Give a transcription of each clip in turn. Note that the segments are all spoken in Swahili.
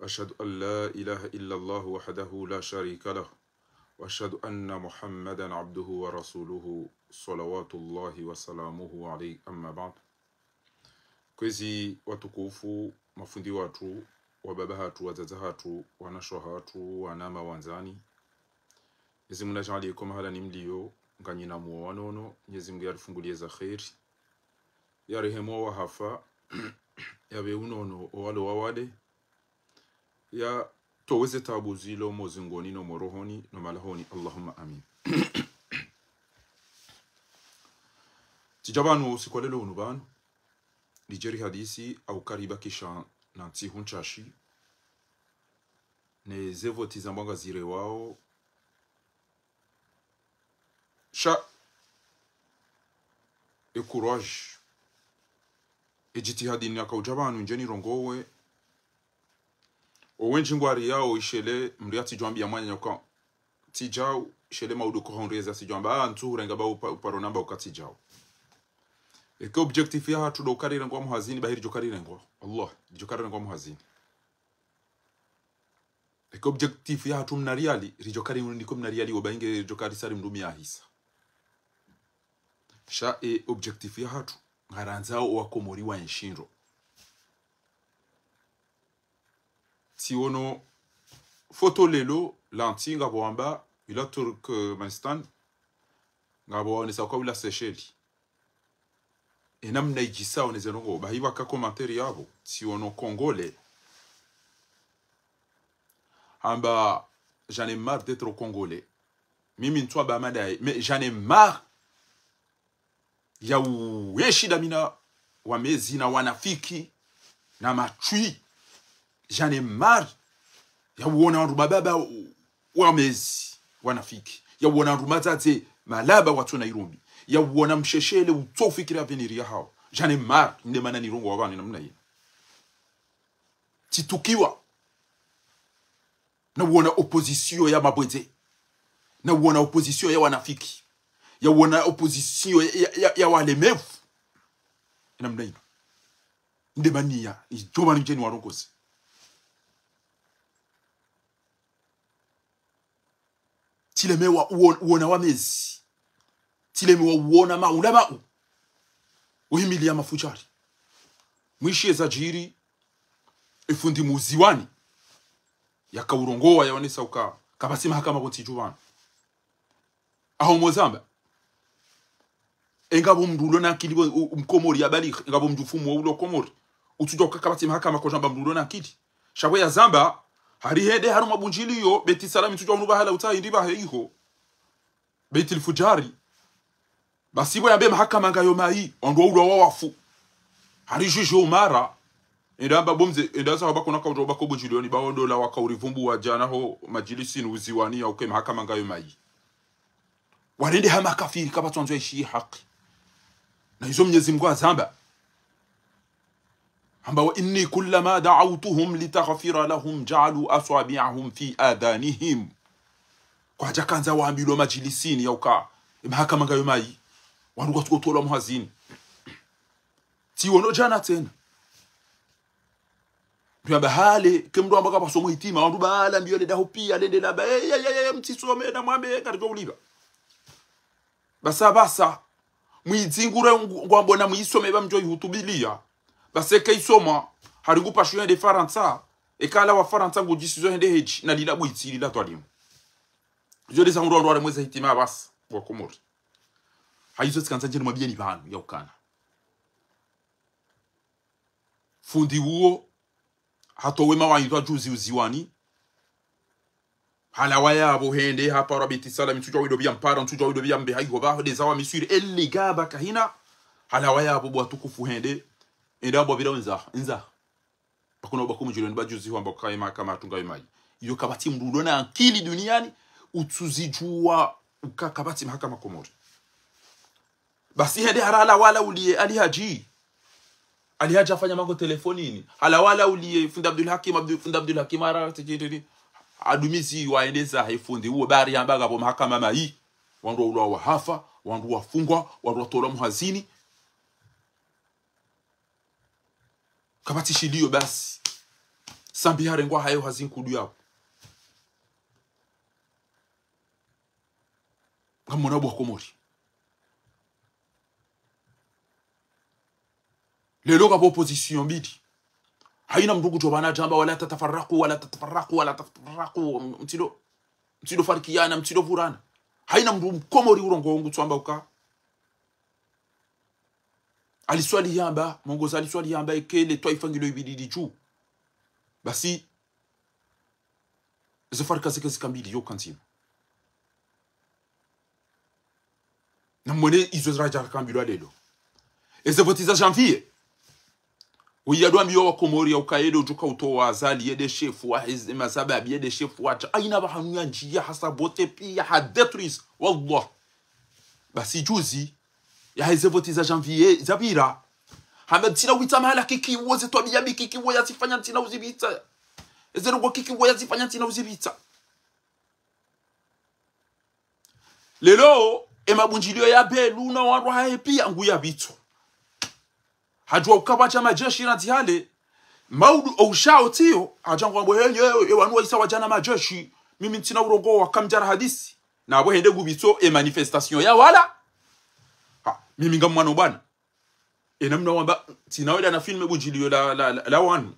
وأشهد أن لا إله إلا الله وحده لا شريك له وأشهد أن محمدا عبده ورسوله صلوات الله وسلامه عليه أما بعد. Kwezi watukufu, mafundi watu, wababa hatu, wazaza hatu, wanasho hatu, wanama wanzani. Nyezi Mungu najali kwa mahala ni mlio, nganyina muwanono, Nyezi Mungu yarifungulie za khairi. Ya rehemo wa hafa, ya beunono walo wawade, ya toweze tabu zilo mozingoni no morohoni no malahoni, Allahumma amin. Tijabanu sikwalelo unubanu, Nijeri hadisi au kariba kisha na ntihun chashi ne zevo tizambanga zire wao sha e courage e jitihadi ni akaujabanu njeni rongowe owenji ngwari yao ishele mriati jwambi ya mwanya nyoka tijao ishele maudu kohonreza si jwamba ntu renga ba uparo namba ukatijao eke objectif ya hatu do karire ngwa muhazini bahiri jo karire ngwa Allah jo karire ngwa muhazini eke objectif ya hatu mnariali rijo karire ndiko mnariali obainge jo karisari mdumi ya hisa sha e objectif ya hatu ngaranzao wakomori wa nshinro tiono foto lelo lanti ngabo amba ila Turkmenistan ngabo ni sakwa ila Seychelles enamna ijisa onezenongo bahiwa ka commentaire yabo tiono congolais amba j'en ai marre d'être congolais mimi ntwa ba madai mais j'en ai marre ya ueshida mina wamezi na wanafiki na machui. J'en ai marre ya uona rubababa wamezi wanafiki ya uona rumatate malaba watu na Nairobi ya uona msheshele utofikira avenir ya hao. J'en ai marre nde mana ni rongo wabani namna hiyo titukiwa na uona opposition ya mabwete na uona opposition ya wanafiki ya uona opposition ya walemevu namna hiyo nde mania ijoma njeni warongozi tilemewa uona wamezi tilemewa uona maulama uhimili ya mafujari mwishi za jiri ifundi muziwani ya kaurongowa ya wanesa uka kabasima haka maboti juwana aho Mozamba engabo mdulo na kili mkomori ya bali engabo mjufumu wa ulo komori utujoka kabasima haka makojamba mdulo na kili shabo ya Zamba hari hede haru mabunjili yo beti salami tujwa unuba hala utahi ndiba heiho beti fujari basibo ya be mahakama ngayo mai ondo ulo wawafu hari juju mara endamba bomze endaza habako naka ujo bako bunjili ni bawondo la wakaurivumbu wa jana ho majilisi nuziwani ya uke mahakama ngayo mai warende hama kafiri kabatonzo ishi haki na hizo Mwenyezi Mungu azamba amba wa inni kullama da'awtuhum litaghfira lahum ja'alu asabi'ahum fi adanihim kwa jakanza waambilo majilisini yauka mahakama ngayo mai wanduka tukotola muhazini tiwono jana tena byamba hale kemdo ambaka basomo hitima wandu bala mbiyo le daho pia lende la ba mtisome na mwambe katika uliba basa mwizingure ngwambona mwisome bamjo yutubilia baseka isoma haringu pashuye de Faransa ekala wa Faransa ngo jisizo hende heji na lila bwiti lila twalimu jo de sango ndo mweza hitima bas wa komori haizo tsikanza njeni mwabieni banu ya ukana fundi huo hatowe mawanyitwa juzi uziwani halawa yabo hende hapa rabiti salami tujwa wido bya mpara tujwa wido bya mbe haiho ba de zawa misuri eligaba kahina halawa yabo bwatukufu hende endabo bila nza bakuna bakumu jiloni bajuzi hamba kaima kama tungaye mai iyo kabati mrudo na akili duniani utuzijua ukakabati mahakama komori basi hende harala wala ulie alihaji afanya mango telefonini hala wala ulie funda Abdul Hakim ara tijiri adumisi waendeza haifundi huo bari ambaga bo mahakama mai wandu ulo wa hafa wandu wafungwa wandu watola muhazini kabati shilio basi sambi harengwa hayo hazinkudu yao ngamona bwa Komori lelo ka opposition bidi haina mndugu jobana jamba wala tatafarraku mtido farikiana mtido vurana haina mndu Komori urongo wangu twamba uka aliswali yamba mongoza aliswali yamba ekele twaifangilo ibidi juu basi zifarika zikambili yo kantina na mwene izo zraja kambilo alelo eze votiza janvier uyadwa mbiyo wa Komori ya ukaedo ujuka utowa azali yede shefu wa hizde mazababi yede shefu wacha aina bahanu ya njia hasa bote pia hadetris wallah basi juzi ya heze votiza janvier zabira hamed tina wita mahala kiki woze toa biyabi kiki woya zifanya tina uzibita eze rugo kiki woya zifanya tina uzibita lelo emabunjilio ya belu na wanru hae pia nguya bitu hajua ukawacha majeshi na tihale maudu oushao tiyo hajangwa mbo henye wanua isa wajana majeshi mimi ntina urongo wakamjara hadisi na abo hende gubito manifestation ya wala mimi nga mwana bwana namna wamba tina weda na filme bunjilio la wanu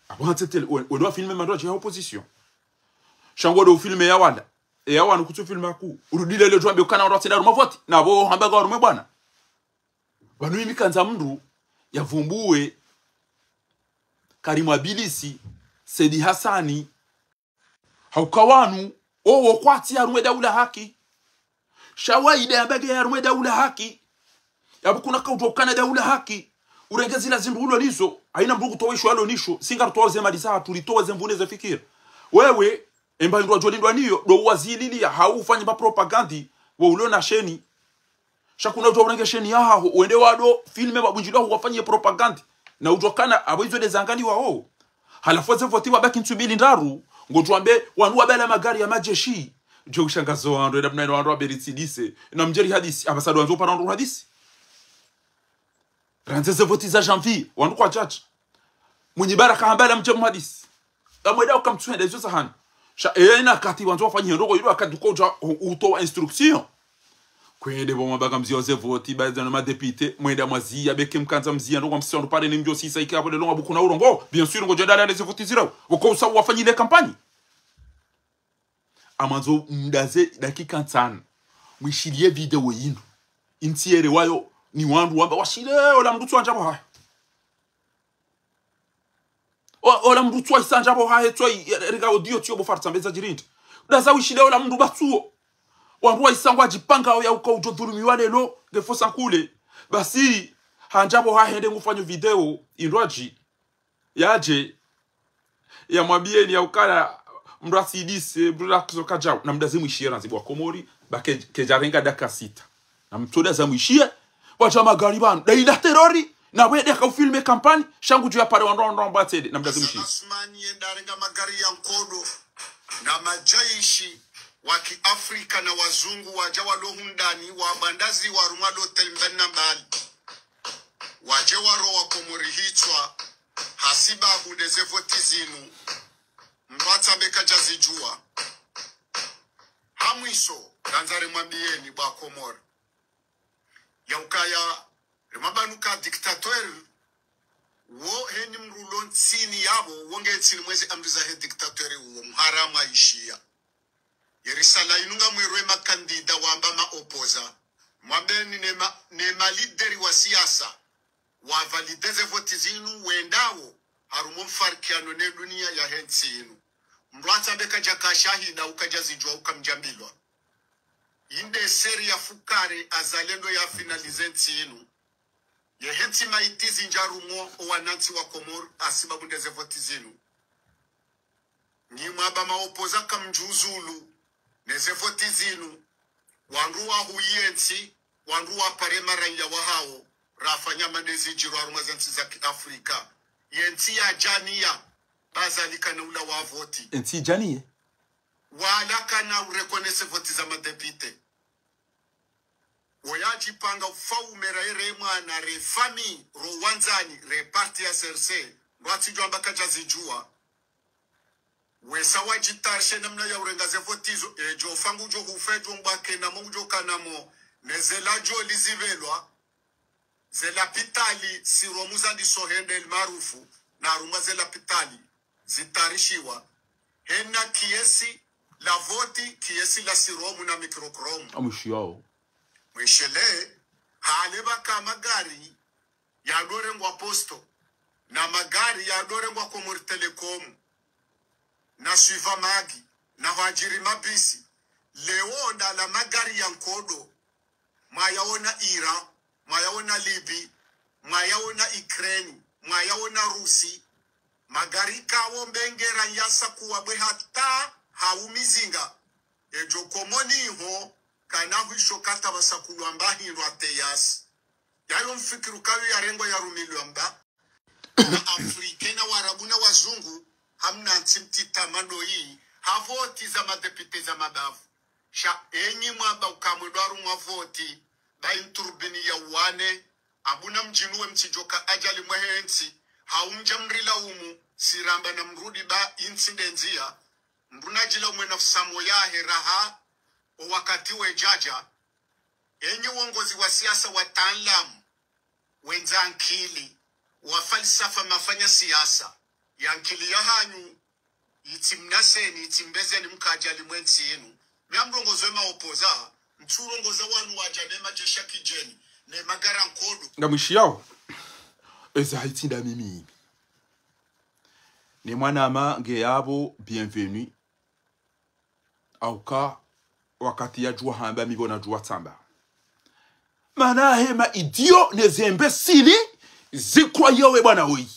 abo hatete wendo filme mandoje ya opposition shangwa do filme ya wala ya wanu kutu filme aku urudile le jwambe ukana ndo tena rumavoti na abo hambaga rume bwana banu mimi kanza mndu yavumbue Karimu Abilisi Sedi Hassani haukawanu owo kwati ya rume daula haki shawaide ya bege ya rume daula haki yabukuna kautokana daula haki urengezi la zimbulo lizo haina mbugu towisho alo nisho singa tuwaze malisa tulitoa zembuneze fikira wewe emba ndwa jolindwa niyo do wazilili haufanye ba propagandi wo ulona sheni shakuna uto urenge sheni yaho uende wado filme babunjilo wafanye propaganda na utokana aboizo dezangani wao halafu zevoti wabaki nsubili ndaru ngotwambe wanu wabela magari ya majeshi jo ushangazo wando na mnaino wando aberitsidise na mjeri hadisi abasado wanzo parando hadisi ranze zevoti za janvier wanu kwa judge mwenye baraka hambala mjemu hadisi amweda ukamtswenda hizo sahani sha ena kati wanzo wafanye ndogo yilo akaduko uto instruction kwende bo mabaga mzio zevoti baza na madepite mwenda mwazia beke mkanza mzia ndo msio pale ni mjo sisa ikabo de longa bukuna urongo bien sûr ngo jadala les zevoti zira uko usa wafanyile kampani amanzo mdaze dakika 5 mwishilie video yinu intiere wayo ni wandu wamba washile ola mdutu anjabo ha ola mdutu isanjabo ha etoi rega audio tio bo farta mbeza jirindi daza wishile ola mdu batuo wanruwa isangwa jipanga ya uka ujodhulumiwa lelo gefosa kule basi hanjabo hahende ngufanyo video inroji yaje ya mwabieni ya ukala mrasidise mrula kuzoka jau na mdazimu ishie ranzibu wa Komori bake kejarenga daka 6 na mtoda za mwishie wacha magari banu daila terori na wede ka ufilme kampani shangu juu ya pare wanrondo mbatede na mdazimu ishie Asmani yendarenga magari ya nkodo na majaishi wa Kiafrika na wazungu wajawa lohundani wa bandazi wa rumado telmbenna mbali wajewaro wa Komori hitwa hasiba hudezevoti zinu mbata beka jazijua hamwiso danzare mwambieni ba Komori ya ukaya rimabanuka diktator wo heni mrulon tsini yabo wonge tsini mwezi amriza he diktator wo mharama ishia yerisala inunga mwirwe makandida wamba maopoza mwabeni nema lideri wa siasa wa valideze voti zinu wendawo harumo mfarikiano ne dunia ya hensinu mrata beka jaka shahida ukajazijwa ukamjambilwa inde seri ya fukare azalendo ya finalize inu ye henti maitizi njarumo owananti wa Komori asibabu ndeze voti zinu ni mwaba maopoza kamjuzulu neze voti zinu wanruwa huyensi wanruwa parema ranya wahao rafanya manezi jiru arumazansi za Afrika yenti ya jania bazalika na ula wa voti enti janie wala kana urekonese voti za madepite Oyaji panga ufaume raere mwana re fami ro wanzani re parti ya SRC Mwati jwamba kajazijua wesa wajitarshe namna ya urengaze votizo jo fangu jo hufejo mbake na mungu kanamo nezela jo lizivelwa zela pitali siromuza ndisohende maarufu na aruma zela pitali zitarishiwa hena kiesi la voti kiesi la siromu na mikrokromu amushiao mwishele haleba ka magari ya dorengwa posto na magari ya dorengwa Komori Telecom na Suiva Magi na wajiri mabisi leo la magari ya nkodo mayaona Iran mayaona Libi mayaona Ukraine mayaona Rusi magari kawo mbengera yasa kuwabwe hata haumizinga ejo komoni ho kana hwisho kata basakulwa mbahi rwateyas yayo mfikiru kawi ya rengo ya rumilwa mba na Afrika na Warabu na wazungu hamna ntimtita mando hii havoti za madepite za mabavu sha enyi mwaba ukamwedwaru mwavoti ba inturbini ya wane abuna mjinuwe mchijoka ajali mwehensi haumja mrila umu siramba na mrudi ba incidenzia mbrunajila umwe nafsamo ya heraha o wakati wejaja enyi uongozi wa siasa wa taalamu wenza ankili wa falsafa mafanya siasa yankili ya hanyu itimnaseni itimbezeni mkajali mwensi yenu miamrongozo ema opoza mturongoza wanu wajanema jesha kijeni ne magara nkodo ngamwishiao eza hitinda mimi ni mwanama ngeyabo bienvenue auka wakati ya jua hamba mibona jua tamba mana hema idio nezembe sili zikwa yowe bwana hui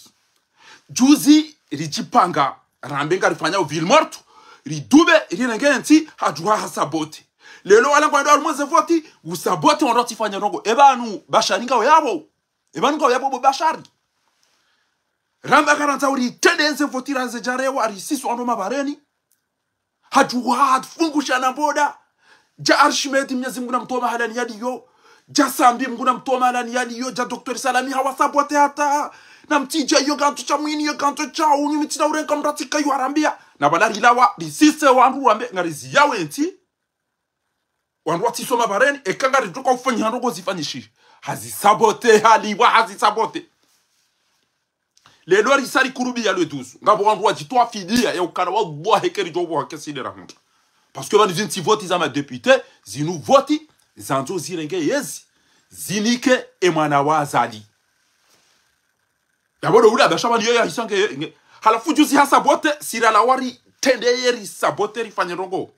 juzi rijipanga rambenga rifanya ville morte ridube rinengenti hajua hasabote lelo wala kwa ndo almoze voti usabote ondoti fanya rongo ebanu basharinga yabo ebanu ngo yabo bashari ramba karanta uri tendenze voti ranze jarewa arisiso ando mabareni hajua fungusha na boda ja arshimeti mnyezi Mungu namtoma halani yadiyo ja sambi Mungu namtoma halani yadiyo ja Dr. Salami hawasabote hata na mtija yo ganto cha mwini yo ganto cha unyu mitina urenka mratika yu arambia na balari lawa disise wandu wambe ngarizi yawe enti wandu watisoma bareni ekanga riduka ufanya handogo zifanyishi hazisabote haliwa hazisabote lelo risari kurubi ya lwetusu ngabo wandu wajitoa fidia ya ukana wa hekeri jobo hakesile rahunta parce que banu zinti voti za ma député zinu voti zanzo zirenge yezi zinike emwana wazali yaboro ula bashaba niyo ya hisange halafu juzi hasabote sirala wari tendeyeri sabote rifanye rongo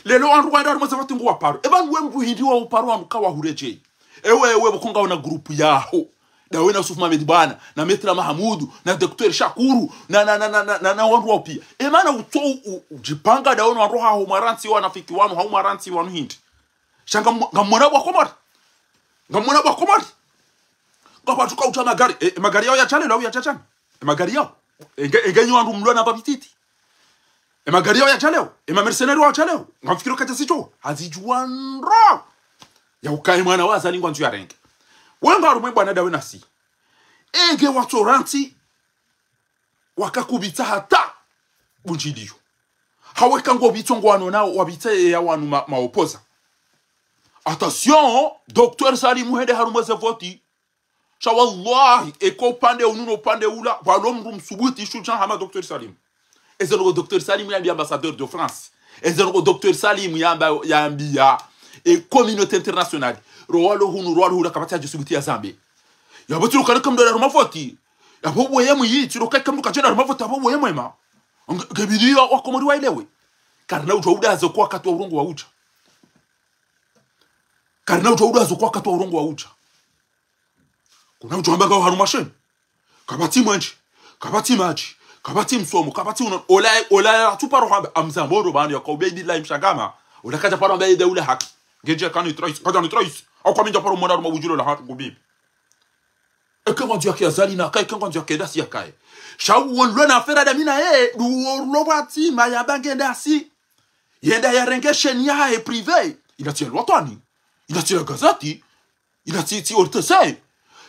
lelo andu wanda arimo zavati ngo waparo ebanu wembu hindi wa uparo anuka wa hureje ewe bukunga ona group yaho dawe na Sufuma Medibana na Metra Mahamudu na Dr. Shakuru na wandu wa pia emana uto ujipanga dawe na roha ho maranti wanafiki wanu ha maranti wanu hindi shanga ngamona wa komari ngaba tuka uta magari yao ya chale lao ya chachana magari yao engenyo wandu mlona babititi magari yao ya chaleo mercenary wa chaleo ngamfikiro kata sicho hazijuanro ya ukae mwana waza lingwa nzu ya renge wanga rumwe bwana dawe nasi enge watoranti wakakubita hata bunjiliyo haweka ngo bitongo wano nao wabite ya wanu maopoza attention Dr. Salim hede harumweze voti sha wallahi eko pande ununo pande ula walomru msubuti shujan hama Dr. Salim ezero Dr. Salim yambi ambassadeur de France ezero Dr. Salim yambi e communauté internationale rowalo hunu kapata jisubuti ya Zambie yabotiro kana kamdo na rumafoti yabo yemu yi tiro kakamdu kajena rumafoti abo yemu ema gabidiyo wakomori wailewe karna ujoda zo kwa katwa urongo wa ucha karna ujoda zo kwa katwa urongo wa ucha kuna ujomba ga harumashen kabati mwenji kabati maji kabati msomo kabati una ola tuparo hamba amzamboro bani yakobedi la imshagama ulakaja paro mbe de ule haki geje kanu trois kaja ni trois au kwa minja paro mona ruma bujulo la hatu gubibi ekwa ndio kiazali na kai kwa ndio kedasi yakai shawu lona afera da mina du robati maya bangenda si yenda ya renge shenia et privé il a tiré lotani il a tiré gazeti il a tiré ortesai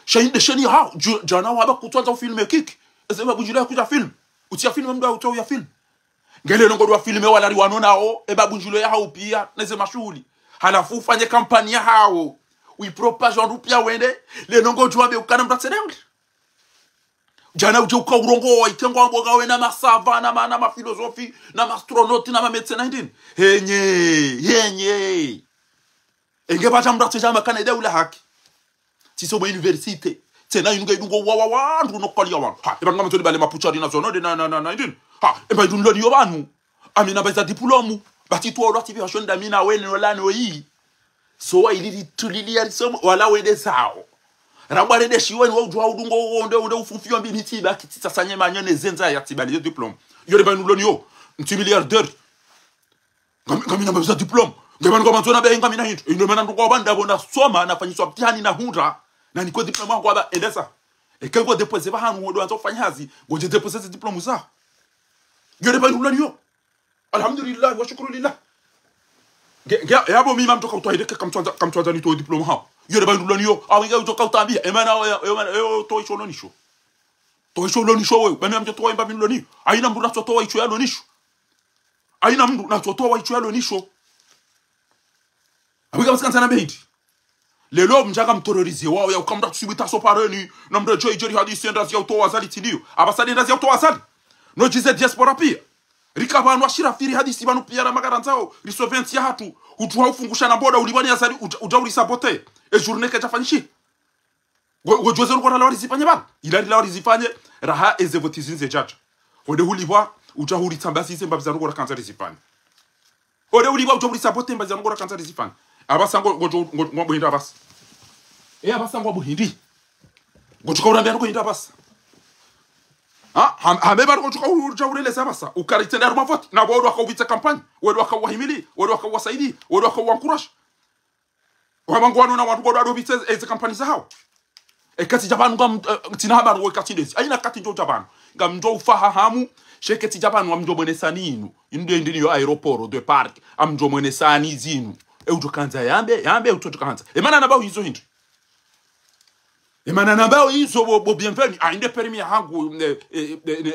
shahid shenia ha jana wa ba kutwa filme kik ezema bujulo kuja film utia film mdo auto ya film ngele longo dwa filme wala riwano nao e babunjilo ya hao pia neze mashughuli halafu ufanye kampani ya hao uipropage wandu pia wende le longo jwabe ukana mtatserengi jana uje ukaurongo itengo amboga wena masava na ma filosofi na astronaute na medecin ndini henye enge bacha mdatseja makana de ula haki tiso mo universite tena yunga idungo wa ndu no kwali yawan ha e banga mtoli bale mapuchari na zono de na ndini ha e ba idunlo yo banu amina baza diplomu batito olo tibi hashonda mina wene no lano yi so wa ilili tulilia somo wala wende sao rambare de shiwani wa ujwa udungo wonde ufufio mbi nitiba kitisa sanye manyone zenza ya tibali diplome yore ba nuloni yo nti milliardaire ngamina baza diplome ngamana kwa mtona be ngamina hinto ino mena ndoko banda bona soma nafanyiswa mtihani na hundra na niko diploma kwa ba endesa e kengo deposer ba hanu wodo anto fanyazi ngoje deposer diplome za yore ba nuloni yo alhamdulillah wa shukrulillah yabo mimi mtoka utwaideke kamtwanza ni to diploma ha yore ba nuloni yo awinga utoka utambia emana to ishononisho wewe bana mtoto wa mbabi nuloni aina mndu nachotoa icho yalo nisho aina mndu nachotoa icho yalo nisho awinga basikana sana beiti lelo mjaka mterrorize wao ya ukamda tusibita sopareni na mda joy jeri hadisi endazi ya utoa azali tidio abasadi endazi ya utoa azali no jize diaspora pia rikabanu ashirafiri hadisi banu pia na magaranzao risoventi ya hatu utuha ufungusha na boda ulibani azali ujauri sabote e journée que tafanyishi gojoze ruko la rizifanye bana ilari la rizifanye raha ezevotizinze jaja ode hulibwa utahuri tambasi semba bizango ra kanza rizifanye ode hulibwa utahuri sabote mba bizango ra kanza rizifanye abasango ngo buhinda abasa abasango buhindi gochuka urambya ruko hinda abasa hameba ruko ujawurele sabasa ukaritenda rumavoti na bodo akawitsa kampani wedo akawahimili wedo akawasaidi wedo akawankurash wabangwano na watu godo bitse eze kampani zao ekati Japan ngam tinahaba ngo ekati desi aina kati njo Japan ngam njo ufahamu sheketi Japan wamjo monesani inu inde yo aeroport de park amjo monesani zinu ujo kanza yambe utoto kanza emana na bawo hizo hindu emana na bawo hizo bo bienvenue inde permis hangu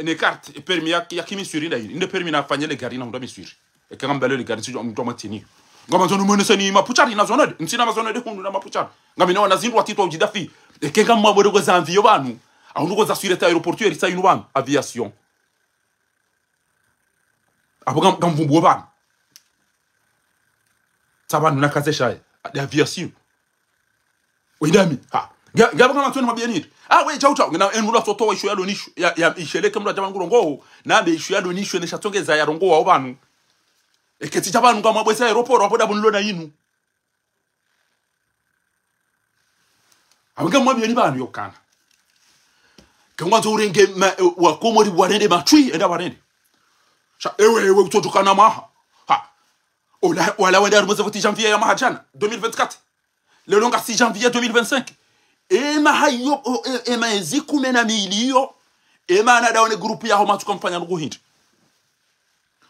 ne carte permis ya kimisuri nda inde permis na fanyele gari na ndo misuri ekangambele le gari sijo mto matini ngama zono monesani mapuchari na zonade ntsina mazone de hundu na mapuchari ngami no na zindu watito ujidafi ekenga mwabode ko zanvio banu ahunuko za surete aeroportuaire sa inu banu aviation aboga ngamvumbu banu sabanu nakazesha de aviation oidami ha ngaba kama tuni mabieniri we chauta ngina enula toto isho yalo nisho ya isheleke mla jabangu rongo na be isho yalo nisho ne shatongeza ya rongo wa banu eketi jabanu ngama bwesa aeroport waboda bunlo na yinu abanga mwabi banu yokana kangwanzo urenge wa komori bwarende machui enda barende sha ewe utotokana maha ha wala wenda rumoza voti janvier ya mahajana 2024 le longa 6 janvier 2025 ema hayo ema ezikume na miliyo ema na daone groupe ya homa tukamfanya ngo hindi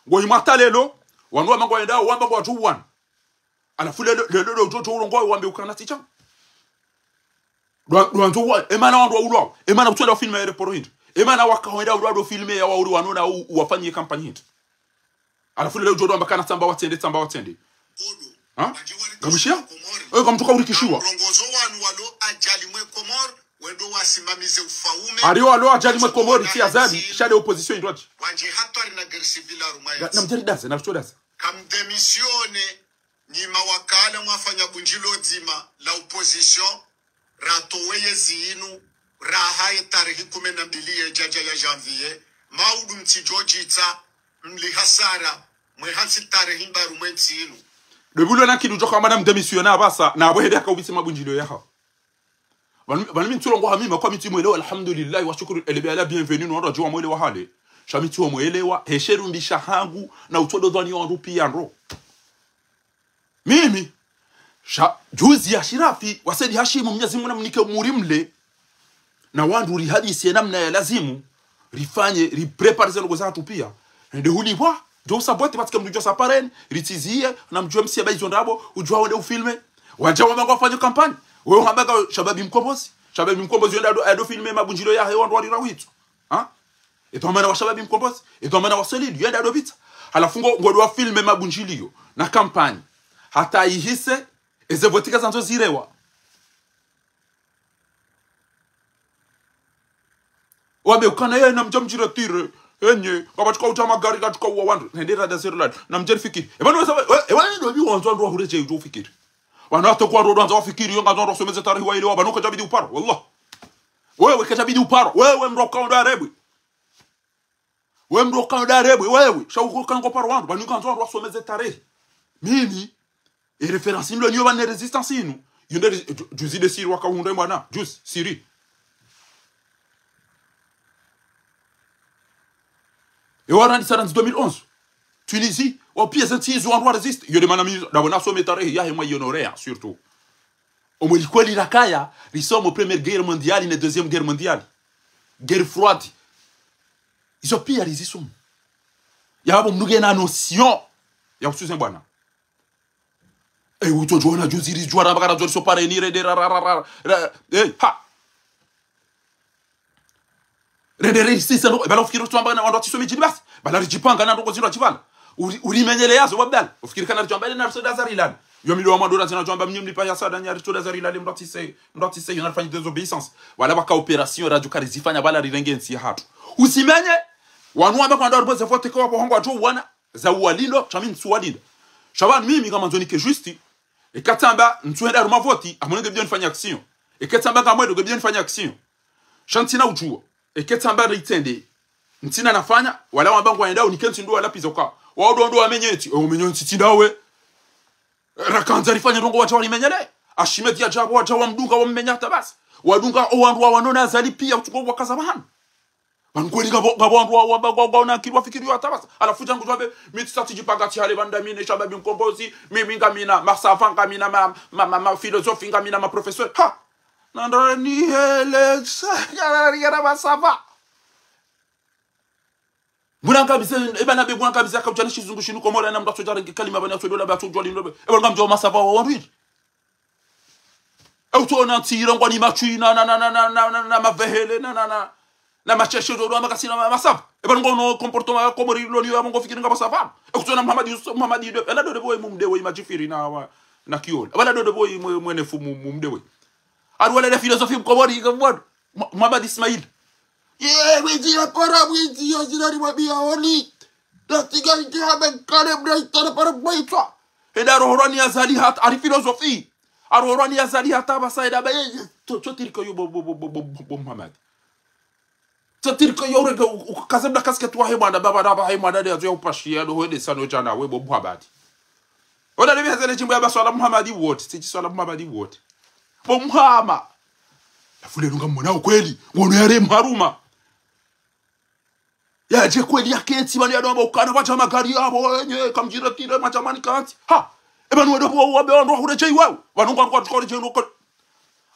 ngo imata lelo wanwa mango enda wamba kwa 2-1 alafu lelo utoto urongo wambe ukana ticha Duanzo emana wandu ulo emana utwenda filme ya report hindi emana wakahoenda ulo filme ya wauri wanona wafanyie kampani hindi alafu leo jodo ambakana tamba watende ha kamishia kamtuka urikishiwa rongozo wanu walo ajali mwe komor wendo wasimamize ufaume ariyo alo ajali mwe komor ti azadi shade opposition indwaji wanje hatari na gersibila rumaya na mteridaze na chodaze kam demisione ni mawakala mwafanya bunjilo nzima la opposition ratoweye zinu rahaye tarehe 12 jaja ya janvier maudu mtijojita mli hasara mwe hansi tarehe mbaru mwenzinu debulo na kidu joka madame demisiona abasa na abohede akawitse mabunjilo yaha bani mitulo ngo hamima kwa mitimu elewa alhamdulillah wa shukuru elebe ala bienvenue no radio mwele wa hale shamiti wa mwelewa hesheru mbisha hangu na utodo dhani wa rupi ro mimi juzi ya shirafi wasedi hashimu Mwenyezi Mungu namnike murimle na wandu ri hadisi namna ya lazimu rifanye riprepare zelo za pia ndio hulibwa ndio sabote patika mjua saparen ritizie na mjua msia baizo ndabo ujua wende ufilme wajawa mango afanye kampani wewe hambaka shababi mkombozi yenda ado filme mabunjilo ya hewa ndo walirawito ha eto mana wa shababi mkombozi eto mana wa solid yenda ado vita halafungo ngodwa filme mabunjilio na kampani hata ihise ezevotika zanzo zirewa wabe ukana yeye na mjamjira tire enye kabatika utama gari katika uwa wandu hendera da zero lad na mjeri fikiri ebano ndo bi wanzo ndo hureje ujo fikiri wana atakuwa ndo wanzo fikiri yonga ndo someze tarehe wa ile wabano kajabidi uparo wallah wewe kajabidi uparo wewe mroka ndo arebwe wewe mroka ndo arebwe wewe shauko kango paro wandu banuka ndo someze tarehe mimi e reference ndo niyo bane resistance inu yonde juzi de siri wakahunda mwana juzi siri et on a dit ça en 2011. Tunisie, au pied de ils ont droit de résister. Il y a des manami, d'abord, on a sommé il y a moi honoré, surtout. Au moins, quoi, l'Irakaya, ils sont aux première guerre mondiale et la deuxième guerre mondiale. Guerre froide. Ils ont pire résister. Il y a une notion. Il y a un souci, bon. Et où tu joues, on a joué, ils jouent à la bagarre, ils sont pas réunis, ha! Rederisi sano bala ufikiri tuamba na ndo tisome jini basi bala rijipanga na ndo zino chivala ulimenyele yazo wabdal ufikiri kana tuamba na soda zarilan yo milio wa madora zina tuamba mnyimli pa ya sada nyari soda zarilan ndo tise yonafanya désobéissance wala baka opération radio karizifanya bala rirengensi hatu usimenye wanwamba kwa ndo boze vote kwa hongo watu wana za walindo chami nsuwalinda shaban mimi kama nzoni ke justi e katamba nsuenda ruma voti amonenge bien fanya action e katamba kama ndo bien fanya action shantina ujua eketamba ritende ntina nafanya wala wambangu waenda unikenzi ndo wala pizoka wao ndo wamenyeti umenyonti tindawe rakanza rifanya rongo wacha walimenyele ashimeti ya jabo wacha wamdunga wammenyata basi wadunga owandu wanona azali pia utuko wakaza bahana bankweli ngabo wandu wambangu na kilwa fikiri hata basi alafu jangu jwabe mitstati pagati hale banda mine shaba binkombozi mimi ngamina masafa ngamina ma philosophe ngamina ma professeur ha nandora ni hele yara basava bunanga bise ebana be bunanga bise ka utana shizungu shinu komora na mdacho jara kalima bana so dola ba to joli ndobe ebanga mjo masava wa wandu utona tira ngwani machui na mavehele na macheshe do makasina masava ebanga no comportement komori loni ya mongo fikiri ngaba sava utona Muhammadi do ela do boy mumdewe imajifiri na kiol bala do boy mwene fu mumdewe arwala la philosophie mkomori kamwado Muhammad Ismail wiji para wiji yajirari mabia wali datiga ntihabe kale braitana para baitwa enda rohorani azalihat ari philosophie arorani azalihat abasaida baye totirko yo bo Muhammad totirko yo rega kazabda kasket wa hemanda baba da ba hemanda de azo upashia do hede sano jana we bo Muhammad oda lebi hazele chimbo ya baswala Muhammadi wote siji swala Muhammadi wote bomhama lafule lunga mwana ukweli ngono yare mharuma yaje kweli yaketi bani yado ukana bacha magari yabo wenye kamjira tire machamani kanti ha ebanu wedo wabe ndo hureche iwao wanunga kwa tukore je ndo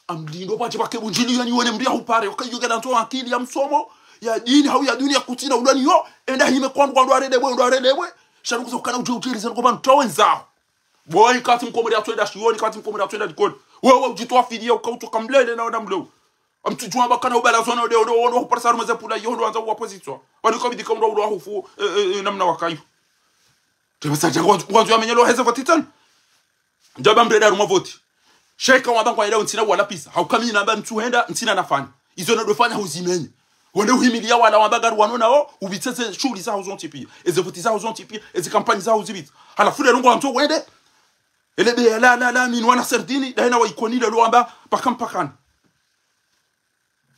amlindo bache bakebunjili yani wone mria upare ukayugana nto akili ya msomo ya dini au ya dunia kutina ulani yo enda hime kwa ndo aredebwe sharukuza ukana ujutiriza ngoba ntowenzao boy kati mkomori atwenda shioni kati mkomori atwenda dikoni wewe ujitoa fidia ukautoka mlele na ndamlo amtujua bakana ubala zona ndo ndo parsa rumeze pula yondo anza opposition wani ko bidika ndo ndo hufu namna wakayo tebasa jango kwanza yamenyelo heza votitan njaba mbreda ruma voti sheka wa banko ile ntina wala pisa haukami namba ntuhenda ntina nafanya izo ndo fanya huzimenye wende uhimilia wala wambagaru wanona o ubitsetse shuli za uzonti pia eze voti za uzonti pia eze kampani za uzibit halafu le rungo anto wende elebe la min wana serdini daina wa ikoni le luamba pakam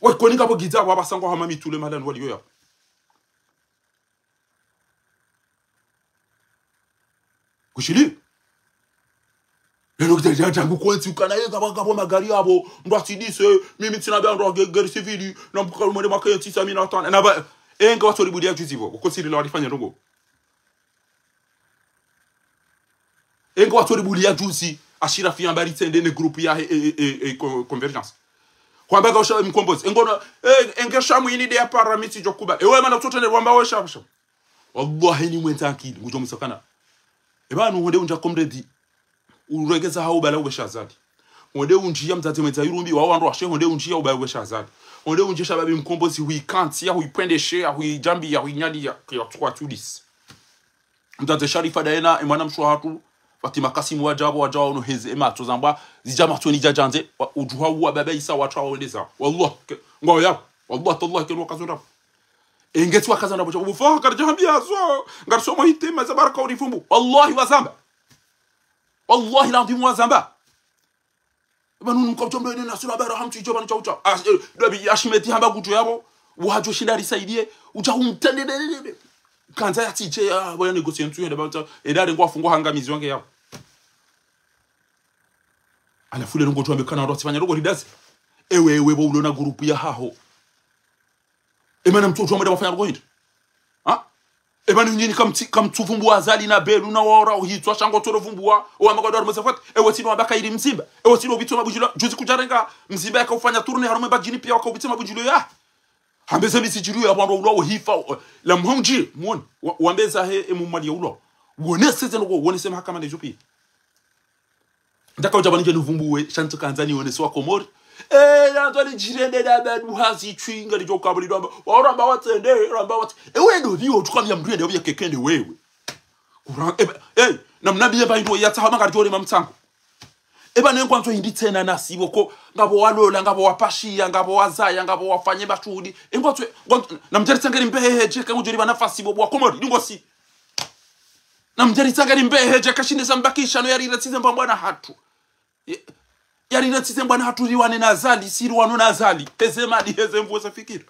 wa ikoni kabo giza wa basango ha mami tule malan wali yo kushili le lokte jangu kwenti ukana ye kabo magari abo ndo atidise mimi tina ba ndo guerre civile na mbuka mo de makenti samina atana na ba enga watori budia juzivo ukosiri la walifanya ndongo engo watori bulia juzi ashira fi ambari tende ne groupe ya convergence kwa mbaga usha mkombozi engona engesha mwini de paramiti jokuba ewe mana tutone rwamba we shabsha wallahi ni mwenta akili ngujo musakana ebanu honde unja komredi uregeza hao bala ubeshazadi honde unjia mtate mwenta yurumbi wa wandu ashe honde unjia ubala ubeshazadi honde unjia shababi mkombozi hui kanti ya hui pende she ya hui jambi ya hui nyali ya kwa tudis mtate Sharifa daena emwana mshwa hatu Fatima Kasimu wajabo no heze emato zamba zijama toni jajanze ujuha wa baba Isa watu waendeza wallah ngo ya wallah tallah kenu kazura engeti wakazana bocha ubufa karjambia so ngarso mo hitema za baraka urifumbu wallahi wazamba wallahi la ndimu wazamba banunu mkabtombe na sura bara hamtu ijoba na chaucha dobi ashimeti hamba gutu yabo wajo shinda risaidie uja umtendede kanza ya tiche ya boya negotiate ntu yenda bata edare ngo afungwa hangamizi wange yabo ala fule ngo tuambe kana ndo sifanya rogo lidazi ewe bo ulona grupu ya haho emana mtoto wameda wafanya rogo hindi ha emana nyini kamtuvumbua azali na belu na wora uhitwa shango toro vumbua o magodo msafat ewe tino abaka ili msimba ewe tino bituma bujilo juzi kujarenga msimba yakafanya tourne harume bajini pia wakabituma bujilo ya hambeza misijiru ya bando ulo hifa la mhonji muone wambeza he emumali ulo wone seze ngo wone sema kama nejopi ndaka ujabanje nuvumbuwe shantu kanzani wone swa komori yantwali jirende da badu hasi twinga lijo kabuli ndo oramba watsende ramba wat ewe ndo biwo tukamya mndwende obya kekende wewe namnabiye bayindo yatsa mangari jole mamtsango eba nenkwanzo hindi tena nasibo ko ngabo walola ngabo wapashia ngabo wazaya ngabo wafanye batudi engotwe namjeri tsangeri mbehe je kangujuri banafasi bo bwa komori ndingosi namjeri tsangeri mbehe je kashinde sambakisha no yari ratsize mbambwana hatu yari ratsize mbwana hatu riwane nazali siri wano nazali tezema di hezemvu safikira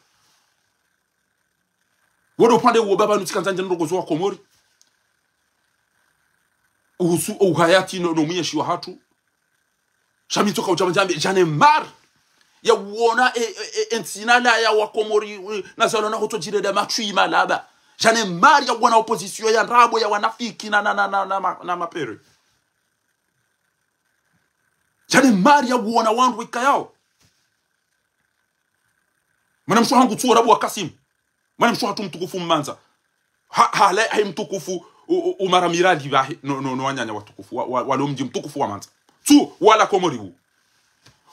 wodo pande wo baba nutikanzanje ndogozo wa komori uhusu uhayati no mwiyeshi wa hatu Shami toka ujamajambi jane mar ya uona ensinala ya wakomori na zalona hoto jirede matui malaba jane mar ya uona opposition ya rabo ya wanafiki na mapere jane mar ya uona wandu wika yao mana mshu hangu tuwa rabu wa Kasim mana mshu hatu mtukufu mmanza hai mtukufu umara miradi bahi no wanyanya watukufu walo mji mtukufu wa manza tu wala komori hu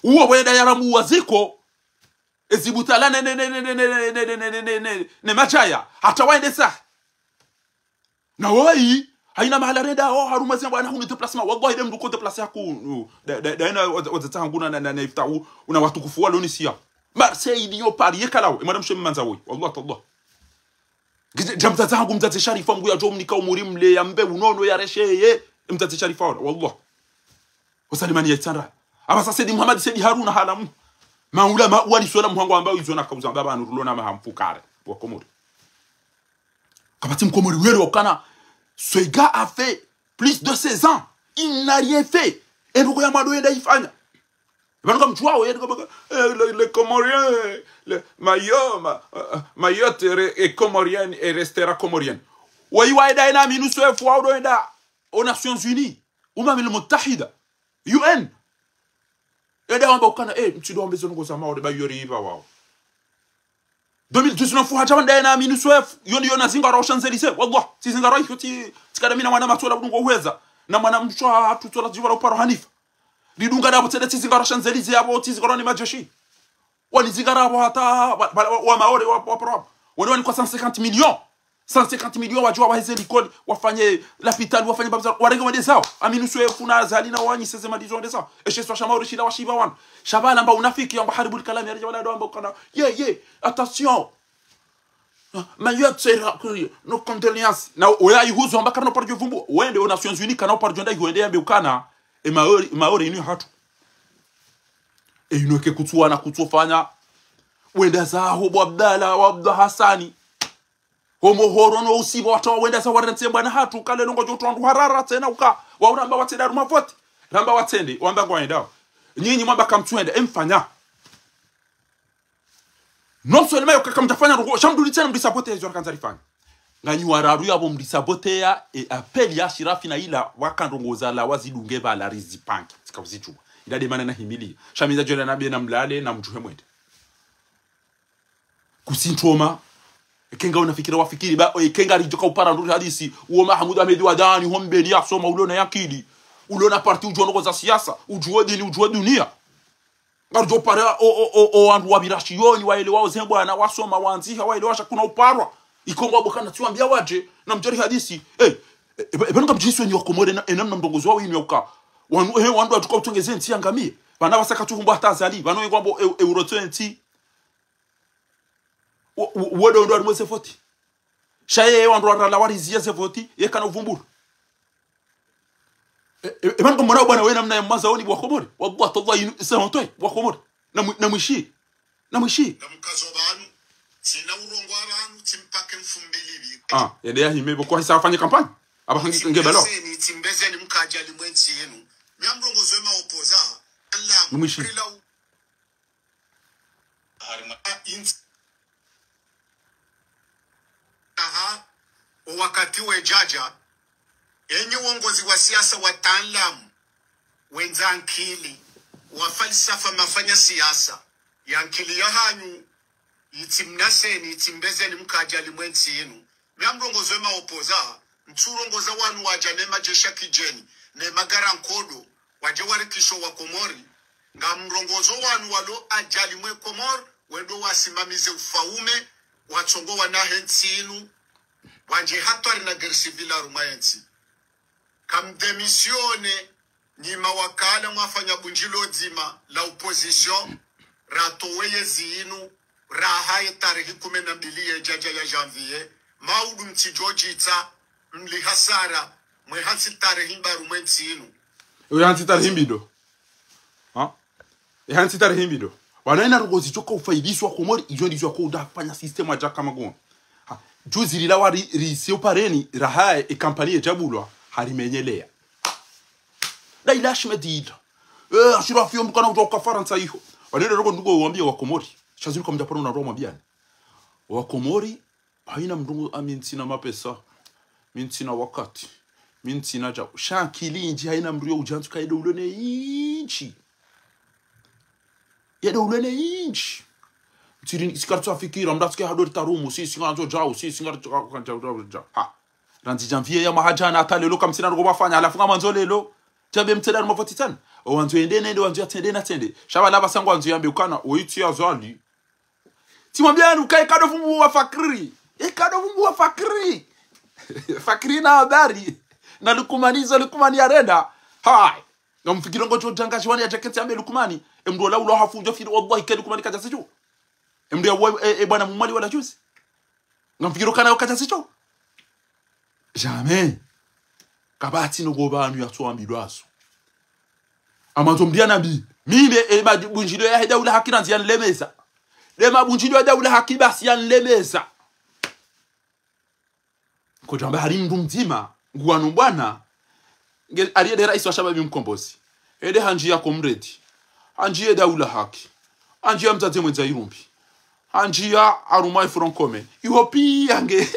uwo wenda yaramu waziko ezibutala ne machaya hata waende sa na wai haina mahala reda haruma zembo ana hunu déplacement wallahi dem ko déplacer ku daina wazatanguna na iftau una watukufu walo nisia Marseille dio Paris kalaw madam shem manza woy wallahi tallah jamta zangu mzate Sharifa mgu ya jomni ka umuri mle ya mbe unono ya resheye mzate Sharifa wallahi wasalimani yetsandra abasa Sedi Muhammad Sedi Haruna halamu maulama wali sola muhango ambao izona kauza baba nurulona mahamfukare wa Komori kabati mkomori wele wakana ce gars a fait plus de 16 ans il n'a rien fait et pourquoi y'a mado yenda ifanya banoka mchwa we le Comorien le Mayotte est comorienne et restera comorienne wa waida ina minusu efu wa doenda aux Nations Unies umamil mutahida UN eda wamba ukana mchido wambezo nungo za maore ba yori hiva wao 2019 hata wanda na minuswef yoni yona zinga ra Champs-Élysées wallah si zinga ra yoti tikadamina mwana matola budungo uweza na mwana mchwa hatutola jiwala uparo hanifa lidunga da botede zinga ra Champs-Élysées abo tizinga ra ni majeshi wani zinga ra hata wa maore wa pro wani kwa 150 millions wajua waheze likoni wafanye l'hôpital wafanye babza waregomade sawa aminuswe funa zalina wanyi sezema dizonde sawa eshe swa shamauri shida washiba wan shabala amba unafiki amba haribul kalam ya wala ndo amba kana attention Mayotte sera no condoléances na oya ihuzo amba kana parjo vumbu wende aux Nations Unies kana parjo nda iwende yambe ukana maori inu hatu inu ke kutuwa na kutufanya wenda zaho Abdalla wa Abdul Hassani homo horono usibo watu wenda za warante bwana hatu kale longo joto wandu harara tena uka wauramba watenda rumavoti ramba watende wamba ngwaenda nyinyi mwamba kamtwende emfanya non seulement yokakamtafanya rugo shamduli tena mdisabote hizo kanzarifanya nganyi wararu yabo mdisabotea e appel ya Shirafi na ila wakandongoza la wazidunge bala rizipanki sikazichuma ila demana na himili shamiza jona na bena mlale na mjuhe mwende kusintroma kenga unafikira wafikiri ba kenga rijoka upara nduri hadisi uo Mahmoud Ahmed Wadani hombeni yasoma ulona yakili ulona parti ujono za siasa ujue dini ujue dunia ngarjo para o andu wabirashiyoni waele wao zembwana wasoma wanziha waele washa kuna uparwa ikongo bokana tuambia waje na mjori hadisi Eba nga mjiswe ni wakomore na enamna mdongozi wao ini yoka wandu atuka utongeze nti yangamie bana basaka tuhumba tazali bano ykwambo euro 20 wodo ndo mwese 40 shaye wandu arala warizia 40 yekana uvumburu eba nga mwana bwana wena mna maza oni wakomore wabwa todwa sehontoy wakomore na mwishi mkazo banu sina urongo abantu timpake mfumbilibi yende yahimebo kwa hisa afanye kampani abahangi ngebelo ni timbeze ni mkaja limwenzi yenu myamrongo zema opoza Allah mwishi harima wakati wejaja enye uongozi wa siasa wataalamu wenzankili wa falsafa mafanya siasa yankili ya hanyu itimnaseni itimbezeni mkaja limwenzi yenu myamrongozo ema opoza mturongoza wanu waja nema jesha kijeni nema garankodo waje warikisho wa Komori nga mrongozo wanu walo ajali mwe Komori wendo wasimamize ufaume watongo wanahensi inu wanje hatwari na gersivila rumayensi kamdemisione ni mawakala mwafanya bunjilo zima la opposition ratoweye zinu rahaye tarehe 12 jaja ya janvier maudu mtijojita mli hasara mwe hansi tarehe mbaru mwensi inu uya hansi tarehe mbido hansi tarehe mbido wanaina rugozi choka ufaidishwa Komori ijo ndizwa ko udafanya system aja kama goma juzi lila wari risio pareni rahaye e kampani ejabulwa harimenyelea la ilash medida ashira fio mkana utoka Faransa hiyo wanaina rugo ndugo uambie wa Komori shazuri kwa mjapano na Roma biani wa Komori haina mdungu amintina mapesa mintina wakati mintina ja shakili inji haina mrio ujantu kaida ulone inchi yeda ulone inchi tiri sikartu afikira mdatske hadori tarumu si singanzo jao si singartu kanja ha ranzi janvier ya mahajana atalelo kamsina ngo bafanya alafu ngamanzo lelo jabe mtedani mafotitana owanzo ende nende wanzo atende na tende shabala basangwa wanzo yambe ukana oyitu ya zwali timwambiani ukae kado vumbu wa fakiri kado vumbu wa fakiri fakiri na habari na lukumani arenda hai ngamfikira ngocho jangashi wani ya jaketi ambe lukumani emdo la ulo hafunjo fili wallahi ke lukumani kaja sicho emdo bwana mumali wala juzi ngamfikira kana kaja sicho jamais kabati no gobanu ya tuambilwa aso amazo mdia nabi mime bunjido ya daula hakina nzian lemeza lema bunjido ya daula hakiba sian lemeza ko jamba hari ndumtima ngwanu bwana ngel ariye rais wa shababi mkombozi ede hanji ya komredi hanji ya daula haki hanji ya mtate mwenza irumbi hanji ya arumai francome ihopi yange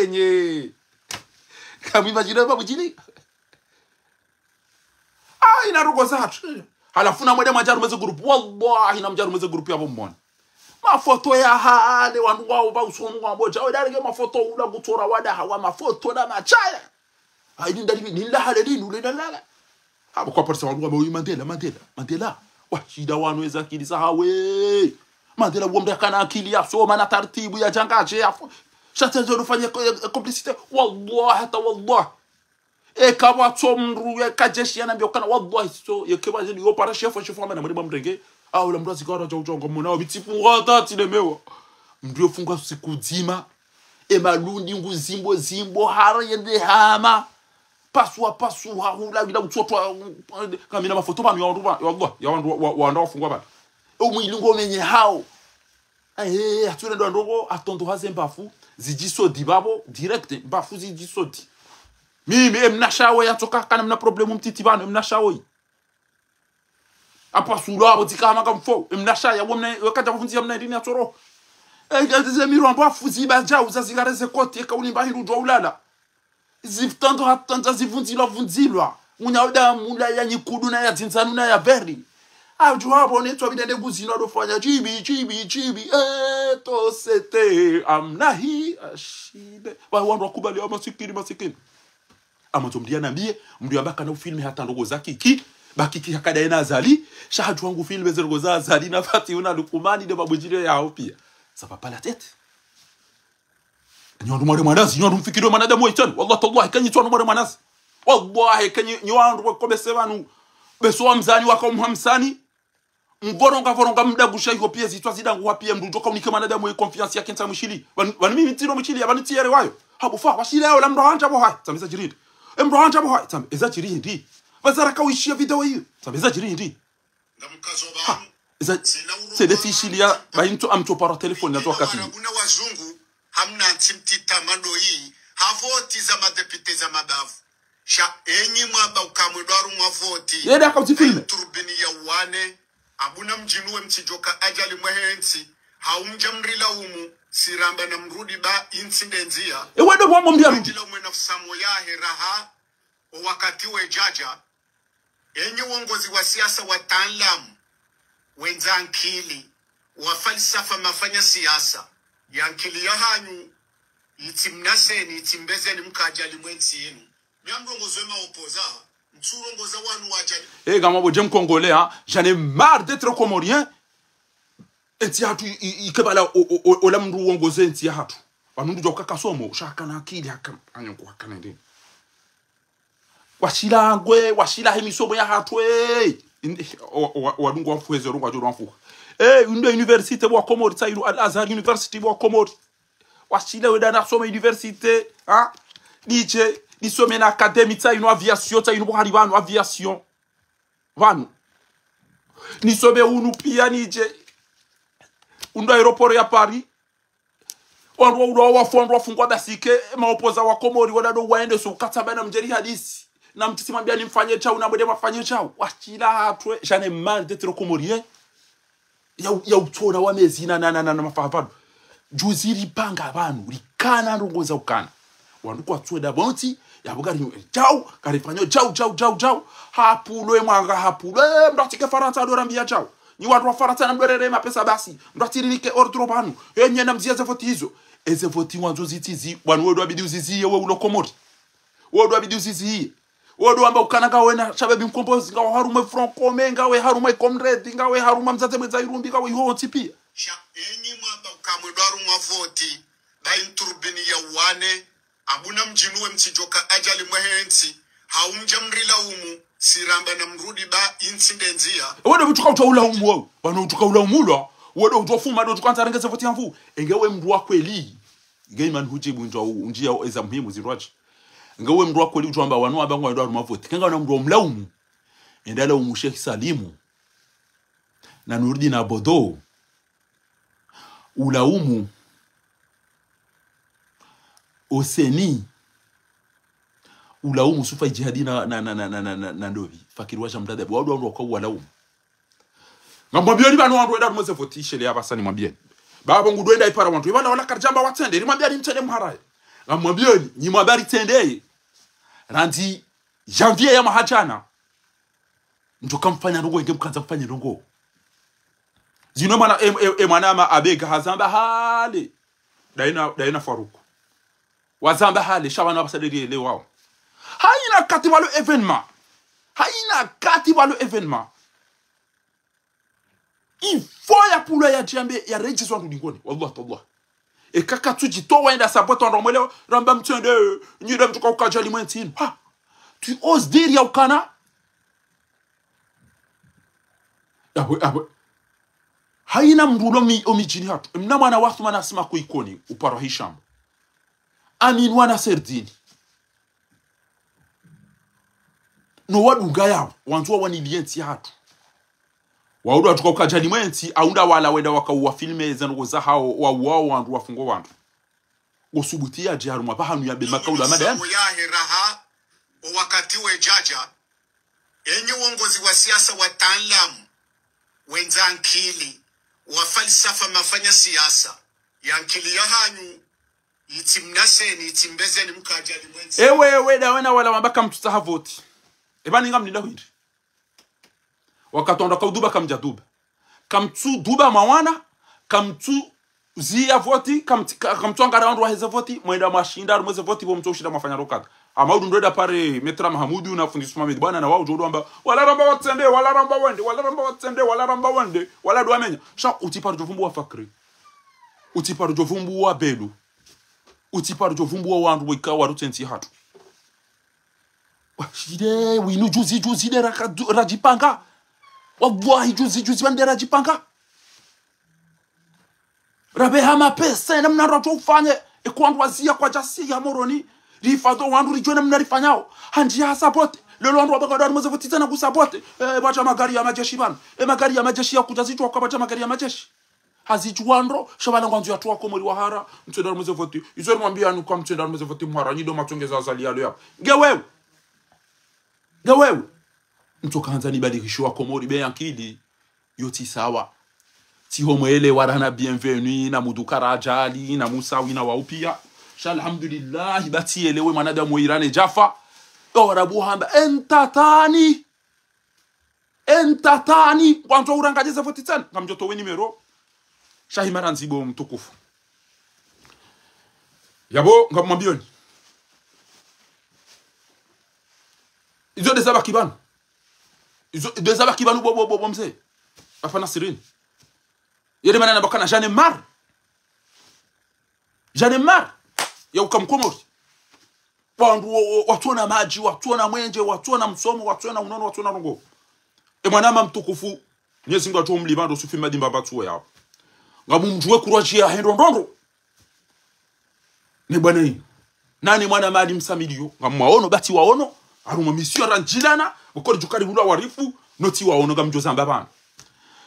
enye kama imagine babu jini ina rugo zatu halafuna mwede majaru meze group wallahi na majaru meze group ya bombona mafoto ya hale wandu wao ba usonu wa moja odarege mafoto ula gutora wada hawa mafoto na machaya haidi ndali nilla hale linu le dalala abo kwa porsa wandu wa Mandela wa shida wanu weza akili sahawe Mandela wombe kana akili ya soma na taratibu ya jangaje ya shata zo fanya complicité wallahi hata wallahi kama tomru kajeshi yanambia kana wallahi so yekeba zeni yo para chef mama na muri bamrenge au la mrazi gara jongo mona bitifunga tati lemewa ndio funga siku zima malundi nguzimbo hara yende hama pasua hula bila mtoto kama na mafoto bami wallahi ya wandu wafungwa bana umwilingo menye hao atuna ndo ndogo atondo hazembafu zijisodi babo direct bafu zijisodi mimi mnashawe yatoka kana mna problemu mtiti bano mnashawe apa sula abotika maka mfo mnashaya womne wakati kufunzia mna ndini atoro ze miro amba fuzi baja uzazigareze kote kaulimba hiru do ulala ziftando hatanta zivunzilwa munyauda mula ya nyikudu na ya zinzanu na ya beri aju hapo netwa bidende guzino dofanya chibi to sete amnahi ashide wa wandu kubali wa masikini amatomdia nambie mndio ambaka na filme hata ndogo zake iki bakiki hakada ina azali shahaju wangu filme zergo za azali na fati una lukumani de babujire yao pia ça va pas la tête nyandu mware manazi nyandu mfikiro manada moitani wallahi tallahi kanyi twa mware manazi wallahi kanyi nyandu ko besevanu beso mzani wakamhamsani ngoronga voronga mdagusha iko pia zitwa zidangu wapia mdu toka unike manada mo confiance yake nta mushili bani mimi ntiro mushili abani tiere wayo habu fa washile yao la mdo hanja bo hai tameza jiridi mdo hanja bo hai tam eza jiridi bazara kawishia video hiyo tameza jiridi ngamkazo ba c'est des fichilia bainto amto par téléphone na toka kati kuna wazungu hamna ntimtita manoi havoti za madepite za madafu sha enyi mwaba ukamwedwaru mwavoti yeda ka filme turbini ya wane abuna mjinuwe mchijoka ajali mwehensi haumjamrila umu siramba na mrudi ba incidenzia wedo mwa mbia rudi ndilo mwena fusamo ya heraha wakati we jaja enyi uongozi wa siasa wa taalamu wenzankili wa falsafa mafanya siasa yankili ya hanyu itimnaseni itimbezeni mkajali mwensi yenu nyamrongozo ema opoza mturongoza wanu wajali gama bo jem congolais hein j'en ai marre d'être comorien enti hatu ikebala ola mndu uongoze enti hatu wanundu joka kasomo shaka na akili hakam anyonko hakana ndini washila hemisomo ya hatu wadungu wamfuheze rungu wajuru wamfuha unde universite wa Komori tairu Al-Azhar University wa Komori washile wedana soma universite ha nije nisome na academy tairu aviation tairu buhari banu aviation banu nisome unu pia nije undo aeroport ya Paris wandu wafondwa fungwa basike maopoza wa Komori wadado waende so katabana mjeri hadisi na mtisimambia nimfanye chao na mwede mafanye chao wachila hatwe j'en ai marre d'être comorien ya utona wa mezina na mafapado juziri panga abantu rikana ndongoza ukana wanduko atweda bonti yabugari chao karifanyo chao hapulo mwanga hapulo mbatike faransa dorambia chao ni watu wa faransa na mberere mapesa basi mbatirike ordro banu yenye na mzia voti hizo eze voti wanzo zitizi wanu wedo abidi uzizi we ulo Komori wedo abidi uzizi wodo amba ukanaka wena chabebi mkombozi ngawe harume franco menga we harume comrade ngawe haruma mzaze mweza irumbi ngawe hoti pia sha enyi mwamba ukamwedwaru mwavoti bainturbini ya wane abuna mjinuwe mchijoka ajali mwehensi haumjamrila umu siramba na mrudi ba incidenzia wodo butuka utaula umu wao bana utuka ula umulwa wodo utofuma do tukanza rengeze voti yangu engewe mndu wako eli ngeiman hujibu njia eza muhimu zirwachi ngawe mndu wako li utwamba wanu abango ndo mavoti kanga na mndu mlaumu endala umusheikh Salimu na Nurudi na Bodo ulaumu oseni ulaumu sufa jihadi na ndovi fakiri wa jamdada wadu ndo kwa walaumu ngamwambia ni banu ndo enda mose voti shele abasani mwambie baba ngudo enda ipara wantu ibana wala karjamba watende nimwambia ni mtende mharaye ngamwambia ni mwabari tendeye randi janvier ya mahachana njoka mfanya ndongo nge mkanza kufanya ndongo zino mana manama abega hazamba hale daina faruku wazamba hale shabana basaderi le wao haina katiba le événement il faut ya pula ya jambe ya registre ndu ngoni wallahi tallah e kaka tuji to wenda saboto ndo mwele ramba mtende nyida mtuka ukajali mwentini ha tu oses dire ya ukana abo haina mrulo omijini hatu mna mwana watu manasema kuikoni uparo hisham amin wana serdini no wadunga yao wanzua wanilienti hatu waudu atuka ukajali mwenti aunda wala wenda wakauwa filme zango za hao wauwao wandu wafungo wandu gosubutia jarumwa bahanu ya be makaula madam ya heraha wakati we jaja enye uongozi wa siasa wa taalamu wenzankili wa falsafa mafanya siasa yankili ya hanyu itimnaseni itimbezeni mkajali mwenzi ewe da wena wala mabaka mtutaha voti ebani ngam nila hwiri wakatonda kauduba kamjaduba kamtu duba mawana kamtu zia voti kamtu angara wandu waheze voti mwenda mashinda mweze voti bo mtu ushida mafanya rokata amaudu ndoda pare metra Mahamudu na fundiswa Mohamed bwana na wao jodo amba wala ramba watsende wala ramba wende wala ramba watsende wala ramba wende wala do amenya sha utiparo jovumbu wa fakri utiparo jovumbu wa belu utiparo jo vumbu wandu wika warutenti hatu washide winu juzi de rajipanga wallahi juzi bande rajipanga rabe hama pesa na mnaro to ufanye ekwandu wazia kwa jasi ya moroni rifado wandu rijone mnarifanyao handi ya support lelo wandu wabagado mwezo votita na kusupport bacha magari ya majeshi bana magari ya majeshi ya kutazitwa kwa bacha magari ya majeshi hazichwandro shabana ngwanzo ya tuwa komori wahara mtenda mwezo voti izori mwambia anu kwa mtenda mwezo voti mwara nyido matongeza azali yalo ya Gawewe mtoka hanzani badikishwa komori be yankili yoti sawa ti homwele warana bienvenue na muduka rajali na musawi na waupia alhamdulillah bati elewe mwanadamu irane jafa orabu hamba entatani kwanto urangaje za voti tani ngamjoto we numero shahimara nzibo mtukufu yabo ngamwambioni izo desaba kibanu izo desaba kibanu bo mzee afana sirini yele manana bakana j'en ai marre ya ukamkomori wandu watuona maji watuona mwenje watuona msomo watuona unono watuona rongo mwanama mtukufu Mwenyezi Mungu atuo mlimando sufi madimba batu yao ngamumjue kurajia hendondo ne bwana hii nani mwana mali msamilio ngamwaono bati waono aruma misio ranjilana ukori jukari bulwa warifu noti waono ngamjoza mbabana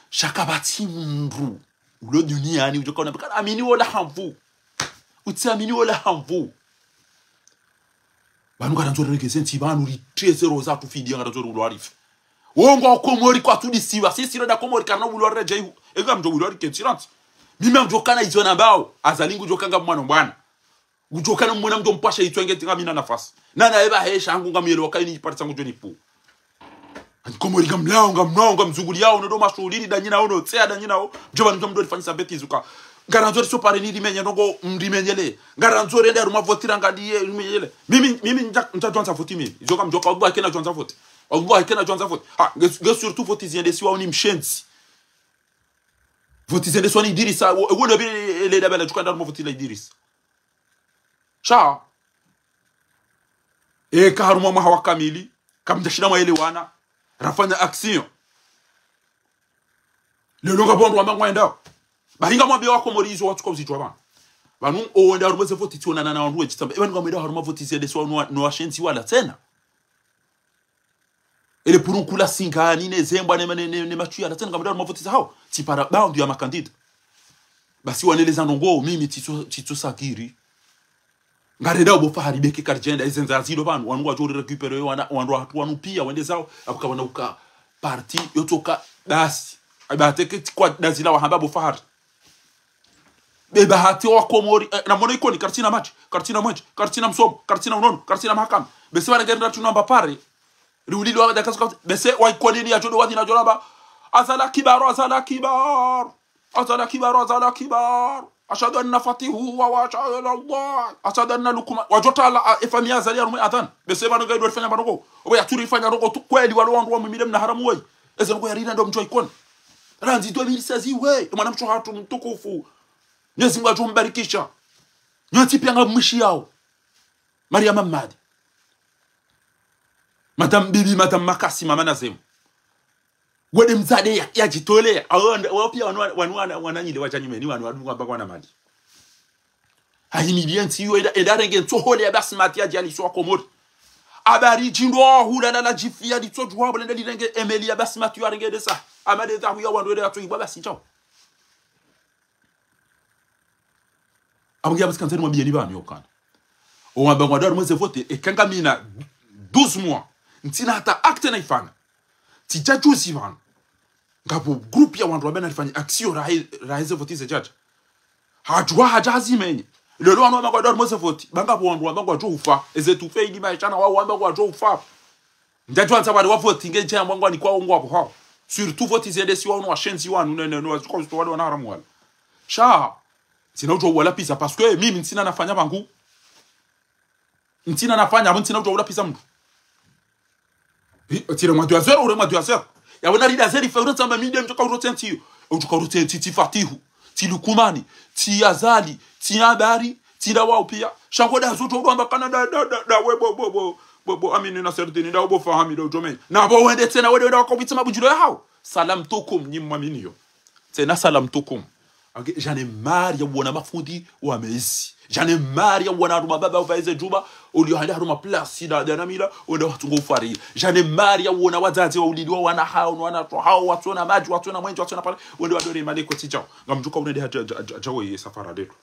shaka bati mndu ulo duniani ujokaona baka amini wala hamvu utamini wala hamvu banu garanzoro regeze banu ri 13 za tufidi garanzoro ulo warifu wongo komori kwa tudisiwa sisi roda komori kana ulo reje ega mjo ulo rikentirant mimi mjokana izona mbao azalingu jokanga mwana mbwana ujokana mwana mjo mpasha itwenge tingamina nafasi nana eba hesha angu ngamiyelo wakaini parti sangu joni po komori ngamnao mzunguli yao ndo mashulini danyina ono tsea danyina o joba ndo mdo lifanyisa betizuka garanzori so pare ni rimenye ndongo mrimenyele garanzori ende aruma votira ngadiye rimenyele mimi ntatonza voti mimi izoka mjoka ubwa kena jonza voti ubwa kena jonza voti surtout voti ziende siwa oni mshenzi voti ziende swani dirisa wona bi le dabela tukanda aruma voti la dirisa cha haruma mahawa kamili kamdashina mwaele wana rafanya action lelo ngabondo wamangwenda bahinga mwambie wako morizo watu kwa uzitwa bana banu oenda rumeze voti tiona na wandu wechitamba ebanu ngameda haruma voti zede so no ashenzi wala tena ele pour kula singa ni nezembwa ne machu ya tena ngameda haruma voti hao ti para bound ya makandida basi waneleza ndongo mimi tito sakiri ngareda obo fahari beke karjenda izenza zilo banu wanwa jori recupérer wandu watu wanu pia wende zao akabana uka parti yotoka basi abateke kwa dazila wahamba bo fahari beba hati wa komori na mona ikoni kartina match kartina mwenje kartina msomo kartina unono kartina mahakama bese wana genda tunamba pare riulilo wa dakaska bese wa ikoni ni ajodo wadi na jolaba azala kibar ashhadu anna fatihu wa ashhadu Allah ashhadu anna lukuma wajota la ifamia azali arumwe adhan bese bana gaido fanya banoko oya turi fanya roko kweli wale wandu wa mimile na haramu wei eze ngo yarina ndo mjo ikoni ranzi 2016 we mwana mcho hatu mtukufu Mwenyezi Mungu atumbarikisha nyoti pia ngamwishi yao Maria Mamadi madam bibi madam makasi mama nazemu wede mzade ya jitolea wao pia wananyile wachanyimeni wanu ngamba na mali haimidianti yo edarenge tsohole ya basmati ya jali so komori abari jindo hula la jifia di tsojwa bolende direnge emeli ya basmati yo arenge de sa amade za huya wandu de atu ibaba sinchao abangia baskanzeni mwambie ni bani yokana o mabangwa ndo mweze vote ekanga mina 12 mois ntina hata acte na ifana tijajuzi bana ngapo group ya wandu wabena alifanya action raise vote ze judge hajwa hajazi menye lelo wandu wabangwa ndo mweze vote bangapo wandu wabangwa jo ufa eze tufe ili maishana wao wabangwa jo ufa ndajwa ntabali wa vote ngeje ambangwa ni kwa ongwa hapo hao surtout vote ze desi wao no ashenzi wanu no kwa sto wale wana haramu wala sha sina ujo wala pisa parce que mimi ntina nafanya bangu ntina nafanya abo ntina ujo wala pisa mtu tira mwa 2 heures ou mwa 2 heures ya wana rida zeri fa urotamba medium joka urotenti ujuka urotenti ti fatihu ti lukumani ti azali ti abari tira wao pia shango da zoto ndo ambakana da we bo amini na certaine da bo fahami da jome na bo wende tena wende da ko bitima bujulo ya hao salam tokum nyimamini yo tena salam tokum. J'en ai marre ya wana mafundi wa mezi. J'en ai marre ya wana ruma baba uvaize juba uli handa ruma place da namila wende watu ngofari. J'en ai marre ya wana wazazi wa ulidi wa wana hao wana to hao watu na maji watu na mwenje watu na pale wende wadore mali ko tijao. Ngamjuka unende hajawa ye safara letu.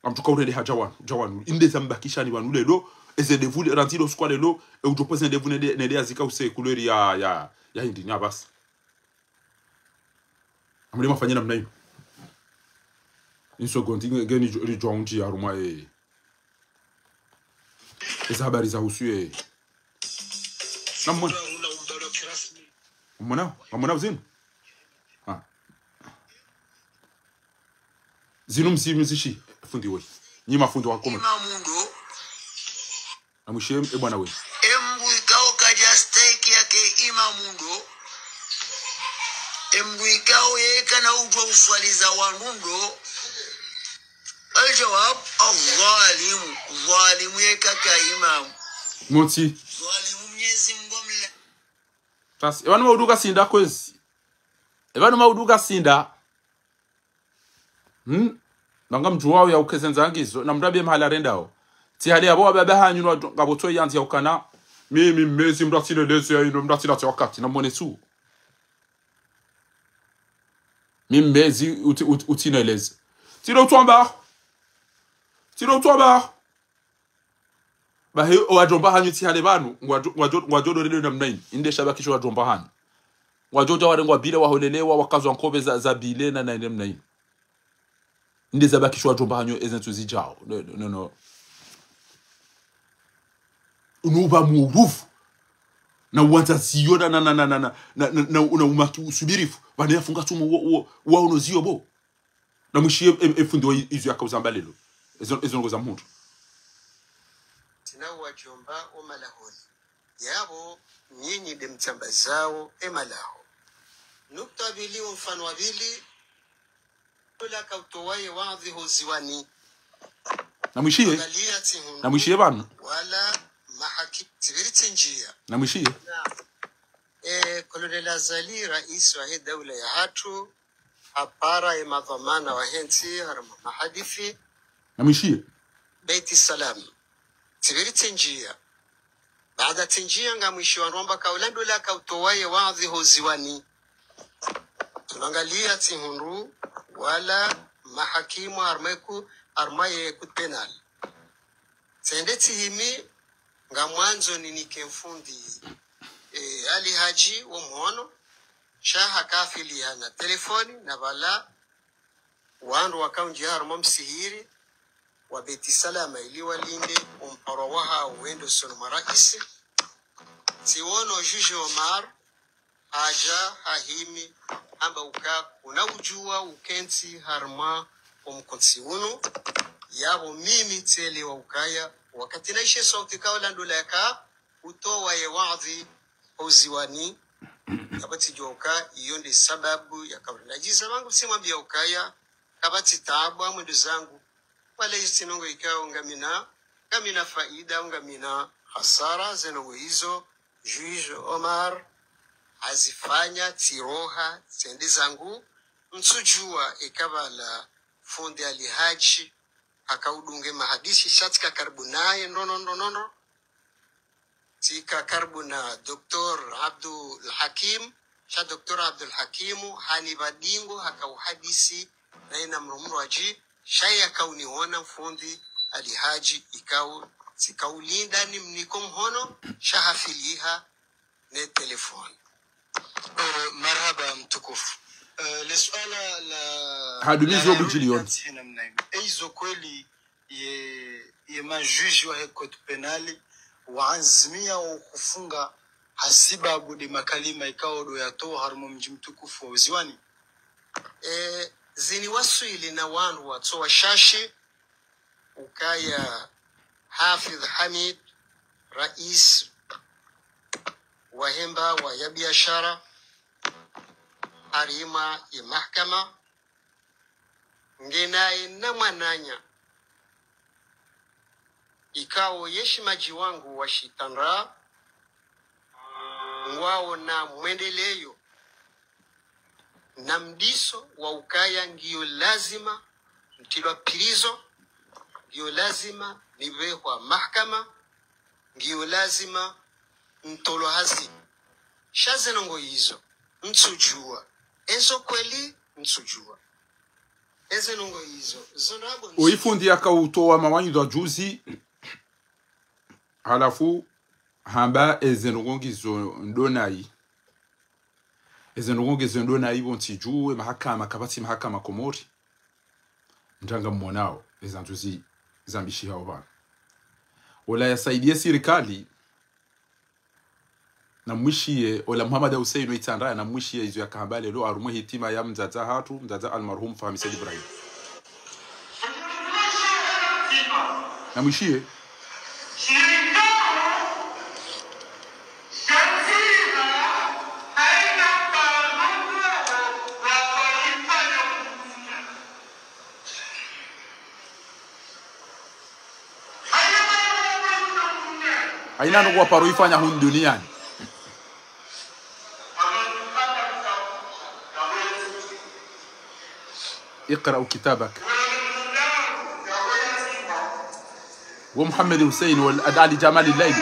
Ngamjuka unende hajawa jawan inde zambakisha ni wanule lo eze de vous rentrer au square lo et vous propose de vous nede azika use couleur ya hindi nya basi. Amlima fanyana namna hiyo. Insogonti ngeni rijonji ya ruma eza habari za husu Namona zinu zinu mzishi fundi we nyima fundi wa koma amushe bwana we embu ikao kaja stake yake imamundo embu ikao yeka na ujwa uswaliza wanundo aljawab zalimu yeka ka imam moti zalimu mnyezi mgomle tas ebanu mauduka sinda kwezi ebanu mauduka sinda nanga mjuwao ya ukezenza ngizo na mrabe mahala rendao ti hali abo baba hanyu ngaboto yanzi ya ukana mimi mezi mratile lezi ya ino mratila ti wakati na mwone su mimi mezi utina lezi tiro utwamba bahe wajomba hanyu ti hali banu wajodo lele na mnaini inde shabakisho wajomba hanyu wajoja warengwa bile waholelewa wakazwa nkobe za bile na nainde mnaini inde zabakisho wajomba hanyu ezentu zijao no unuba murufu na uanza siona na umaki usubirifu bana yafunga tumu wao zio bo na mushie efundo izo yakuzambalelo ezo ngoza muntu tina wajomba omalahoni yabo nyinyi demtamba zao emalaho nukta bili mfano wa bili kula kautowaye wadhi hoziwani na mushie bana wala mahaki tibiriti njia na mushie Kolonel Azali rais wa dawla ya hatu apara madhamana wa henti harama mahadithi na mushie Beiti Salam tibiriti njia baada tinjia ngamwishi wa romba kaulando la kautowaye wadhi hoziwani tunangalia tihunru wala mahakimu armaye kupenal sendeti himi nga mwanzo ninike mfundi Ali Haji wa mwono shaha kafili hana telefoni na bala wandu wakaunji harma msihiri wa Beiti Salama ili walinde umparo waha uwendo sonu maraisi siwono Juji Omar haja hahimi amba uka unaujua ukenti harma umkonsi unu yabo mimi tele wa ukaya wakati naishe sauti kaula ndula yaka utowa ye wadhi uziwani kabati joka iyo ndi sababu ya kaula najiza wangu simwambia ukaya kabati taabu mwendo zangu wale isinongo ikao ngamina faida ngamina hasara zenongo hizo Juji Omar azifanya tiroha zendi zangu msujua ikabala fundi Ali Haji akaudunge mahadisi shatika karibu naye nono tika karibu na Dr. Abdul Hakim sha Dr. Abdul Hakimu hani badingo hakauhadisi na ina mrumwaji shaya kauniona mfundi Ali Haji ikao sikaulinda ni mniko mhono shahafiliha ne telefoni marhaba mtukufu leswala la hadumizi wa bujilion eizo kweli ye majuji wa code penali waanzimia kufunga hasibabu de makalima ikao do yato harmo mji mtukufu wa uziwani zini waswili na wanu watoa shashi ukaya Hafidh Hamid rais wa hemba wa ya biashara harima ya mahkama ngenaye na mwananya ikao yeshimaji wangu wa shitanra wao na mwendeleyo na mdiso wa ukaya ngiyo lazima mtilwa pirizo, ngiyo lazima niwekwa mahkama, ngiyo lazima mtolo hazi shazenongo hizo mtsujua enso kweli mtsujua ezenongo hizo zonrabo uifundi akautoa mawanyido juzi halafu hamba ezenongizo ndonai ezenongizo ndonai bontijue mahakama kabati mahakama komori ndanga mmonao ezantuzi zambishi hao bana wala yasaidie serikali na mwishie wala Muhammad Hussein Waitandra na mwishie hizo ya kahambale lo arumwe hitima ya mzaza hatu mzaza almarhum Fahmi Said Ibrahim na mwishie aina nungwa paru ifanya hun duniani اقرأ كتابك ومحمد حسين والأدعاء لجمال الليل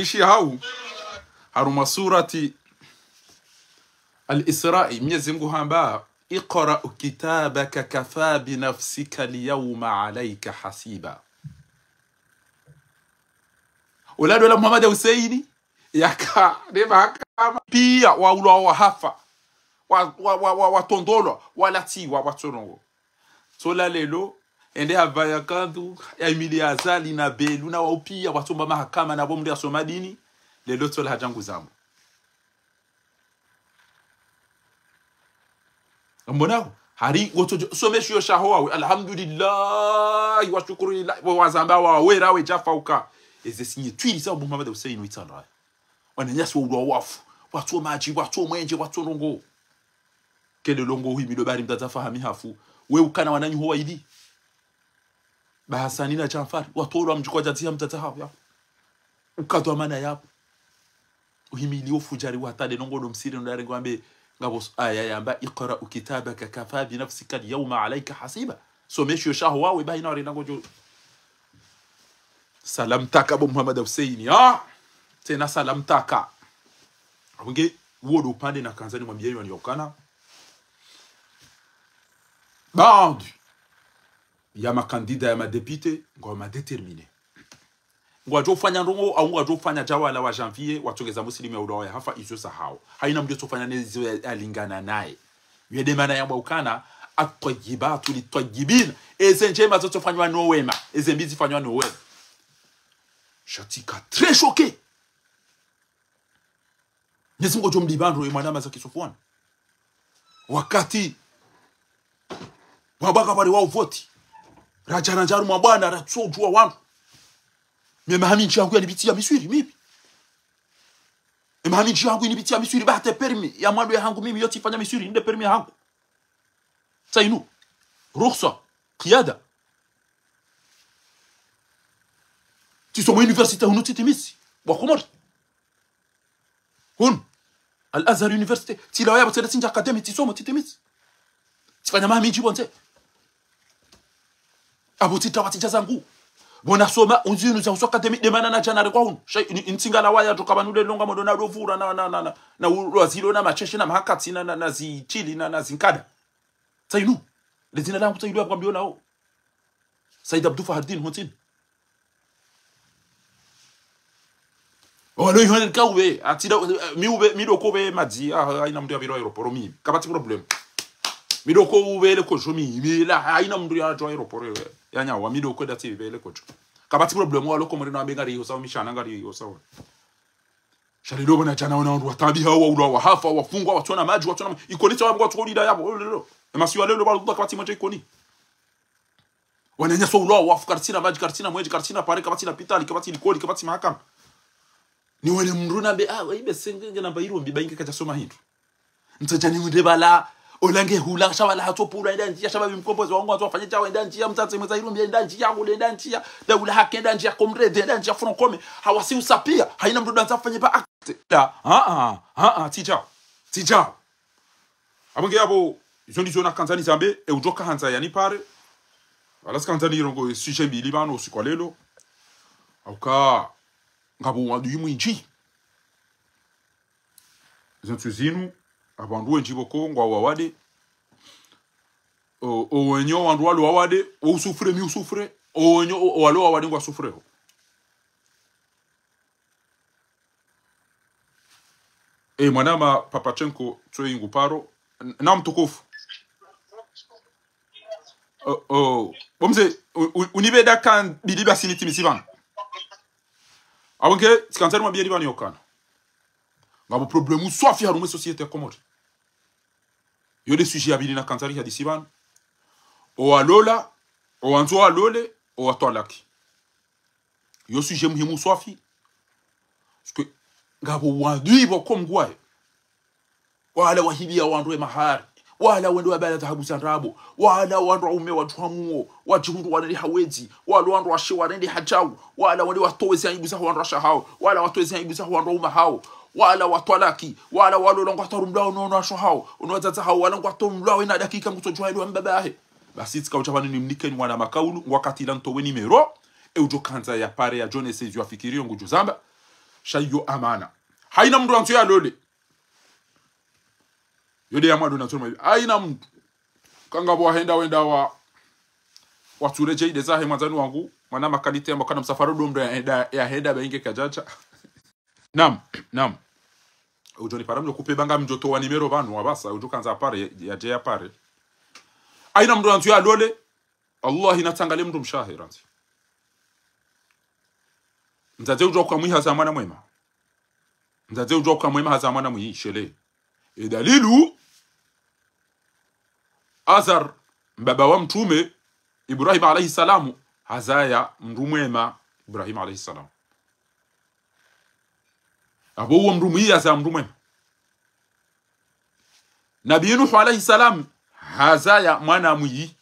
مشي هاو هرم سورة الإسراء ميزمغو هامبا اقرأ كتابك كفى بنفسك اليوم عليك حسيبا ولاد ولا محمد حسين يكا نبا بيا واولا وحفا watondolo walati watorongo sola lelo ende havaya kandu ya Emili Azali na Belu na waupia watumba mahakama na bomde ya Somadini lelo sola hajangu zamu mbonao hari woto somesho shaho alhamdulillah wa shukrillah wa zamba wa wera we jafauka eze sinye twili za Muhammad Hussein Waitandra wananyasi wa wafu watu maji watu mwenje watu rongo kele longo hui milobari mtazafahami hafu we ukana wananyu huwa idi bahasani na Jafari watoro mjukwa jatia mtatahafu ya ukatwa mana yapo uhimili ofujari watade longo do msiri ndare ngwambe ngabo aya yamba iqra kitabaka kafa bi nafsika al-yawma alayka hasiba somesho shaho wawe baina wale ngojo salam taka bo Muhammad Hussein tena salam taka abunge wodo upande na kanzani mwambieni waniokana bandi ya makandida ya madepite ngoma determine ngwajo fanya ndongo au ngwajo fanya jawala wa janvier watongeza muslimu ya udawa hafa izo sahau haina mdio tofanya nezo alingana naye yedemana ya mwukana atwajibatu litwajibina eze njema zoto fanywa no wema eze mbizi fanywa no wema shatika très choqué nezingo jomdibandro mwanama za Kisofwana wakati wabaka pale wao voti rajana njaru mwa bwana ratsojua wangu mimi haminchi yangu yanipitia miswiri mimi haminchi yangu yanipitia miswiri bahate permi ya mwando yangu mimi yote ifanya miswiri nde permi yangu sainu rukhsa qiyada tisomo université hunu titimisi wa Komori hun al-Azhar University tilawaya batenda tinja academy tisomo titimisi tifanya maminchi bonze abutita watija zangu bona soma unzinu za usoka demana na janare kwa hunu insingala waya tokabanude longa modona dovura na wazilo na macheshe na mahakati na zichili na zinkada sainu lezina langu taidu ya kwambiona ho Said Abdou Fahardin Hontin Walo yone ka ube atida mi doko be maji aina mndu ya biro aeroporo mi kabati problem mi doko ube le kojo mi la aina mndu ya jo aeroporo ya nya wa mi doko dati be le kojo kabati problem walo ko mrino abengari yosa mi shana ngari yosa wa shali dobo na jana wana ndu tabi hawa ulo wa hafa wafungwa watona maji watona ikolita wa kwa lida yabo lelo emasiwa lelo balo kabati moja ikoni wananya so ulo wa kartina maji kartina mweji kartina pare kabati na pitali kabati likoli kabati mahakama ni wale mruna be ibe senge na bayiro mbi bayinga kacha soma hindu ntajani mudebala olange hula shabala hatopula ndanji shababi mkombozi wangu watu wafanye chawe ndanji ya mtate mzairo mbi ndanji ya gule ndanji ya daula hake ndanji ya komrede ndanji ya fronkome hawasi usapia haina mdu danza fanye ba akte la tija abonge yabo jondi zona kanzani zambe e ujoka hanza yani pare wala kanzani rongo sujet bi libano sikwalelo auka ngabo wadu mwinji zentuzinu abandu enjibo ko ngwa wawade o wenyo wandu walo wawade o usufre mi usufre o wenyo walo wawade ngwa sufre mwanama Papachenko tsoyi nguparo na mtukufu bomze unibeda kan bidiba siniti misibana awonke tikansari mwa bieli bani yokana ngabo problemu swafi harume societe komori yode suji abili na kansari hadisi ban o alola o anzo alole o atolaki yo suji muhimu swafi parce ngabo wandui bo komgwaye wala wahibia wandwe mahari wala wendo wabala tahabu sanrabo wala wandwa ume watwamuo wajihundu wanali hawezi wala wandwa washe wanali hajau wala wende watowezi aibuza wandwa shahao wala watowezi aibuza wandwa uma hao wala watwalaki wala walolongwa tarumlao nono shahao unozaza hao wala ngwa tomlao ina dakika ngutojwa ile mbabahe basi tsikauchavani ni mnikeni wana makaulu wakati lanto weni mero ujo kanza ya pare ya John Esezi wafikirio ngujo zamba shayo amana haina mndu antu ya lole yode ya mwadu na tuma aina mtu kanga bo henda wenda wa watureje ide zahe mwanzani wangu mwana makalite ya makana msafaro domdo ya henda bainge kajacha nam ujoni paramjo kupe banga mjoto wa nimero banu wabasa ujo kanza pare ya je ya pare aina mtu antu ya lole Allah inatangale mtu mshahiranti mzaze ujo kwa mwiha za mwana mwema mzaze ujo kwa mwema za mwana mwi shele dalilu Azar mbaba wa mtume Ibrahim alayhi salamu hazaya mrumwema Ibrahim alayhi salam abo huwa mrumia za mrumwema Nabii Nuh alayhi salam hazaya mwana mwi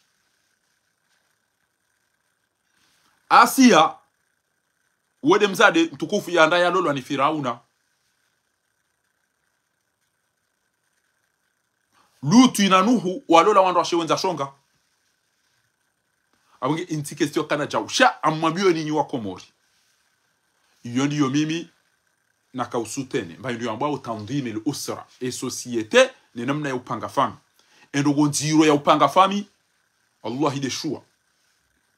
Asia wede mzade mtukufu ya ndaya lolo ni Firauna Lutu ina Nuhu walola wandu washewenza shonga abonge inti question kana jausha amwambio ni nyi Komori iyo ndiyo mimi na kausutene mbayo ndiyo ambao utandime l'usra et société ni namna ya upanga fami endogo nziro ya upanga fami Allah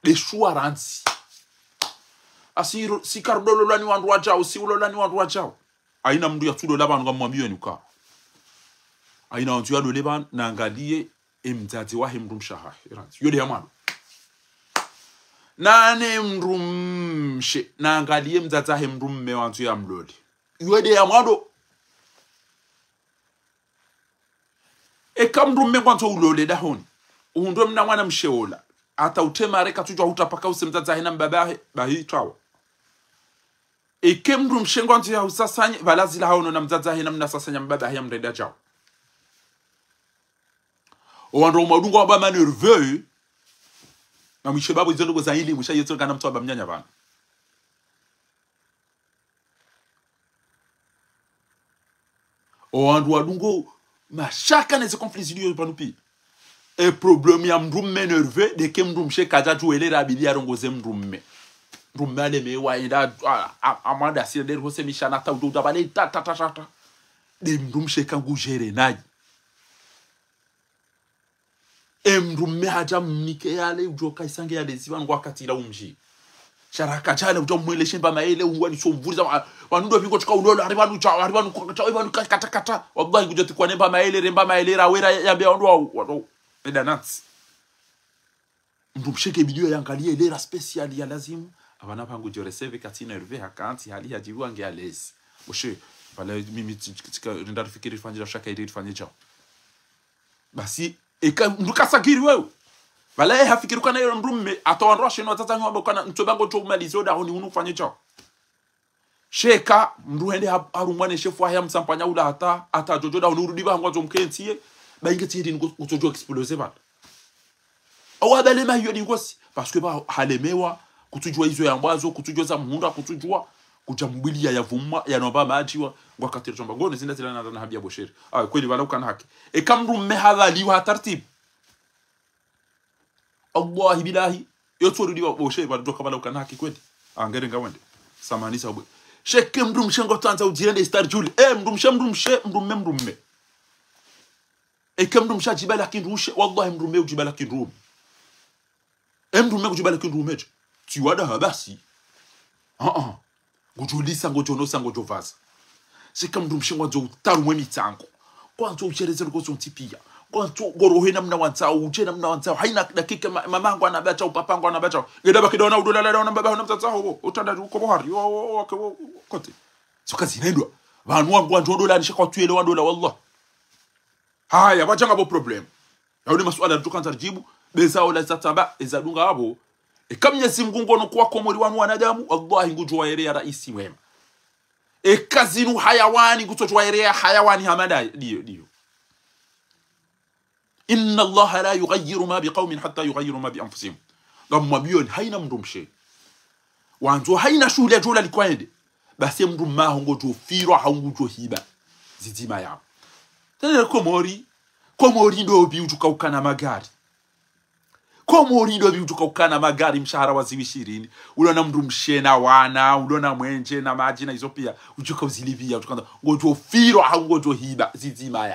deshua ransi asiro sikardolo lani wandu wajao si ulolani wandu wajao aina mndu ya tudo laba ngamwambio ni uka aina ontu ya doleban na angalie mzazi wahe mrumshaha iranti yode yamano nane mrumshe na angalie mzazi wahe mrumme wantu ya mloli yode yamano eka mrumme wantu ulole dahoni uhundwe mna mwana msheola ata utema reka tujwa hutapaka use mzazi wahe na mbabahe bahi trawa eke mrumshe wantu ya usasanye balazi la haono na mzazi wahe na mna sasanya mbabahe ya mreda jao Oandro madungo aba ma nerveux na mishebabo izondo go zaili musha yeto kana mtu aba mnyanya bana Oandro adungo mashaka neze conflits liyo panupi e problème ya mrumme nerveux de ke mrumshe kaja tuele rabili arongoze mrumme ale me wa inda amanda sire der hose mishana ta udo dabale ta de mrumshe kangu gere naji mrumme haja mnike yale ujoka isange yale ziba wakati la umji sharaka chana utamwele shimba maele ungwani so mvuriza wanundo vingo tuka unono haribanu kata kata wallahi kujoti kwa nemba maele rawera yambia wandu edanats msheke bidio yangalia ile special ya lazimu abana pangu jo receive katina herve hakanti hali ya jibu ange alezi boshe pale mimi ndari fikiri fanyira shaka ile fanye chao basi eka ndukasagiri wewe wala hafikiri kana yero mrumme atawandroshe no tatanga kana ntobango to malizo da honi unufanye chao sheka mruhende harumwane shefu haya msampanya ula hata jojo da unurudi ba ngwazo mkentie baingeti ndi ngotojo explosive ba awabale ma hiyo ngosi parce que ba halemewa kutujua hizo ya mbazo kutujua za muhunda kutujua kujambilia ya vumma ya nomba majiwa ngwa katira chomba ngone zinda tilana na habia bosheri kweli wala ukana haki kamrumme hadhali wa tartib Allah bilahi yotorudi wa bosheri ba doka wala ukana haki kweli ngere ngawende samani sabwe sheke mrumshe ngotanza ujirende star jule mrumshe mrumsha jibala kinrushe wallahi mrumme ujibala kinrum mrumme ujibala kinrum tiwada habasi ngojulisa ngojonosa ngojovaza sheke mrumshe ngojo tarumwe mitango kwanzo uchereze ngozo ntipia kwanzo gorohena mna wanzao ujena mna wanzao haina dakika mamangu anabacha upapangu anabacha gedaba kidona udolala na baba na mtatsaho utanda uko bohari kote sokazi nendwa vanhu wangu wandodola nishaka tuele wandola wallah haya bajanga bo problem yaone masuala tukanza jibu bezao la zatamba ezadunga abo kamnyezi mgungono kwa komori wanu wanadamu wallahi ngujwa yere ya raisi wema kazinu hayawani kutojwa yere ya hayawani hamada dio inna Allah la yughayyiru ma biqaumin hatta yughayyiru ma bi anfusihim gamma biyon haina mndumshe wanzo haina shule jola likwende basi mndu mahongo jo firo haungu jo hiba zitima yao tena komori ndo bi utukana magari komori ndo bi utukana magari mshahara wa 20 uliona mndu mshena wana uliona mwenje na maji na hizo pia uchuka uzilibia utukana ngojo firo haungu jo hiba zitima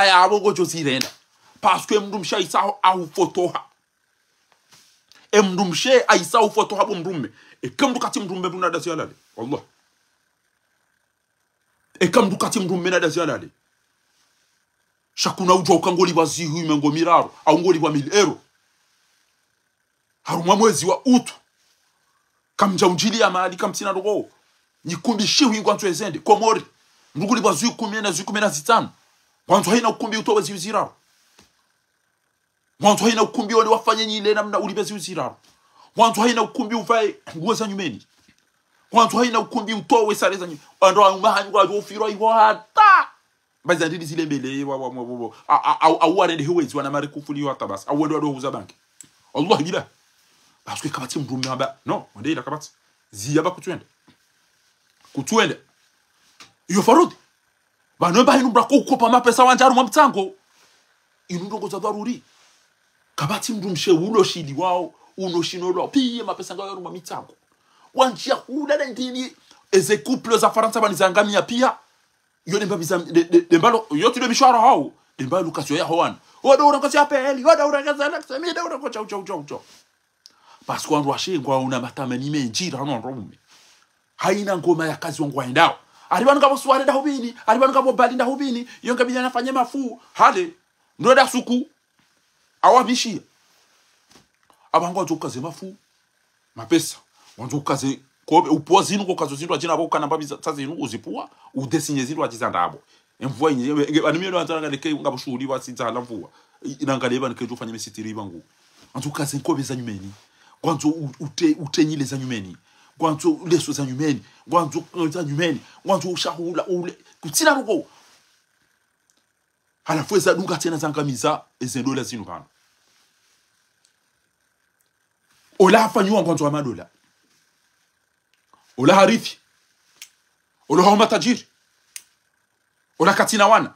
yabo ngojo zirenda parce que mndu msha isa au fotoha mndu msha isa au fotoha bo mndume kamdu kati mndume buna da zialale wallah kamdu kati mndume na da zialale shakuna ujo ukangoli bazihu imengo miraro au ngoli wa 1000 euro harumwa mwezi wa utu kamja unjili ya mahali kamtina rogo nikumbi shihu ingwanzo ezende komori nduguli bazihu 10 mwanzo haina ukumbi utowe ziwizirao mwanzo haina ukumbi wale wafanye nyile namna ulibezi uzirao mwanzo haina ukumbi uvae nguo za nyumeni mwanzo haina ukumbi utowe sare za nyumeni ando mahanyu kwa ofiro iwo hata baza ndidi zile mbele au warende hwezi wana mari kufuliwa hata basi au ndo huza banki Allah bila parce que kabati mrume aba no ndé ila kabati ziyaba kutwende iyo farudi bano bahinu brako kukopa mapesa wanjaru mwamtango inundongo za dharuri kabati mrumshe ulo shidi wao uno shinolo piye mapesa ngayo mu mitango wanjia ulala ndini eze couple za Faransa banizangamia pia yo demba biza dembalo yotu de mishwara hao demba lukasyo ya hoan oda urangaza peli oda urangaza laksa mi da urango chau parce que on washe ngwa una matamani menjira no romume haina ngoma ya kazi wangu waendao alibanu kabo sware da hubini alibanu kabo bali da hubini yonga binya nafanye mafu hale ndo da suku awabishia abango azokaze mafu mapesa wanzokaze ko upozinu ko kazo zindu ajina boka namba bizazinu uzipua udesinye zindu ajizandabo emvua inye animiro antanga leke ngabushuhuri wasitsa la mvua inangaleba nikejo fanya mesitiri bangu wanzokaze nkobe za nyumeni kwanzo utenyile za nyumeni kwanzo leso za nyumeni kwanzo za nyumeni kwanzo ushahula ule kutsina ruko halafweza dunga tena zangamiza ezendola zinu kana ola afanywa kwanzo wa madola ola harifi ola homa tajiri ola katina wana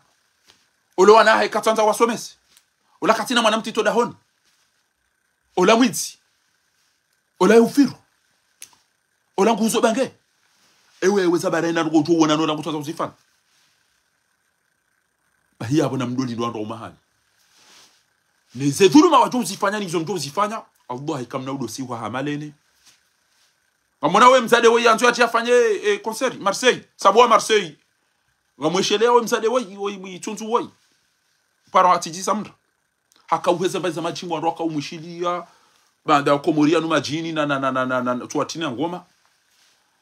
ola wana hai katanza wasomesi ola katina mwana mtito dahoni ola mwizi ola ufiru ola nguzo bange ewe zabarena ngojo wona no ngutwa uzifana bahiya bona mdoli ndo ndo mahali neze dhuluma watu uzifanya nizo ndo uzifanya Allah ikamna udosi wa hamalene ngamona we mzade we yanzu ati afanye concert Marseille sabwa Marseille ngamweshelea we mzade we itunzu we para atiji samra hakauheza baza majimbo ndoka umwishilia banda komoria no majini na tuatina ngoma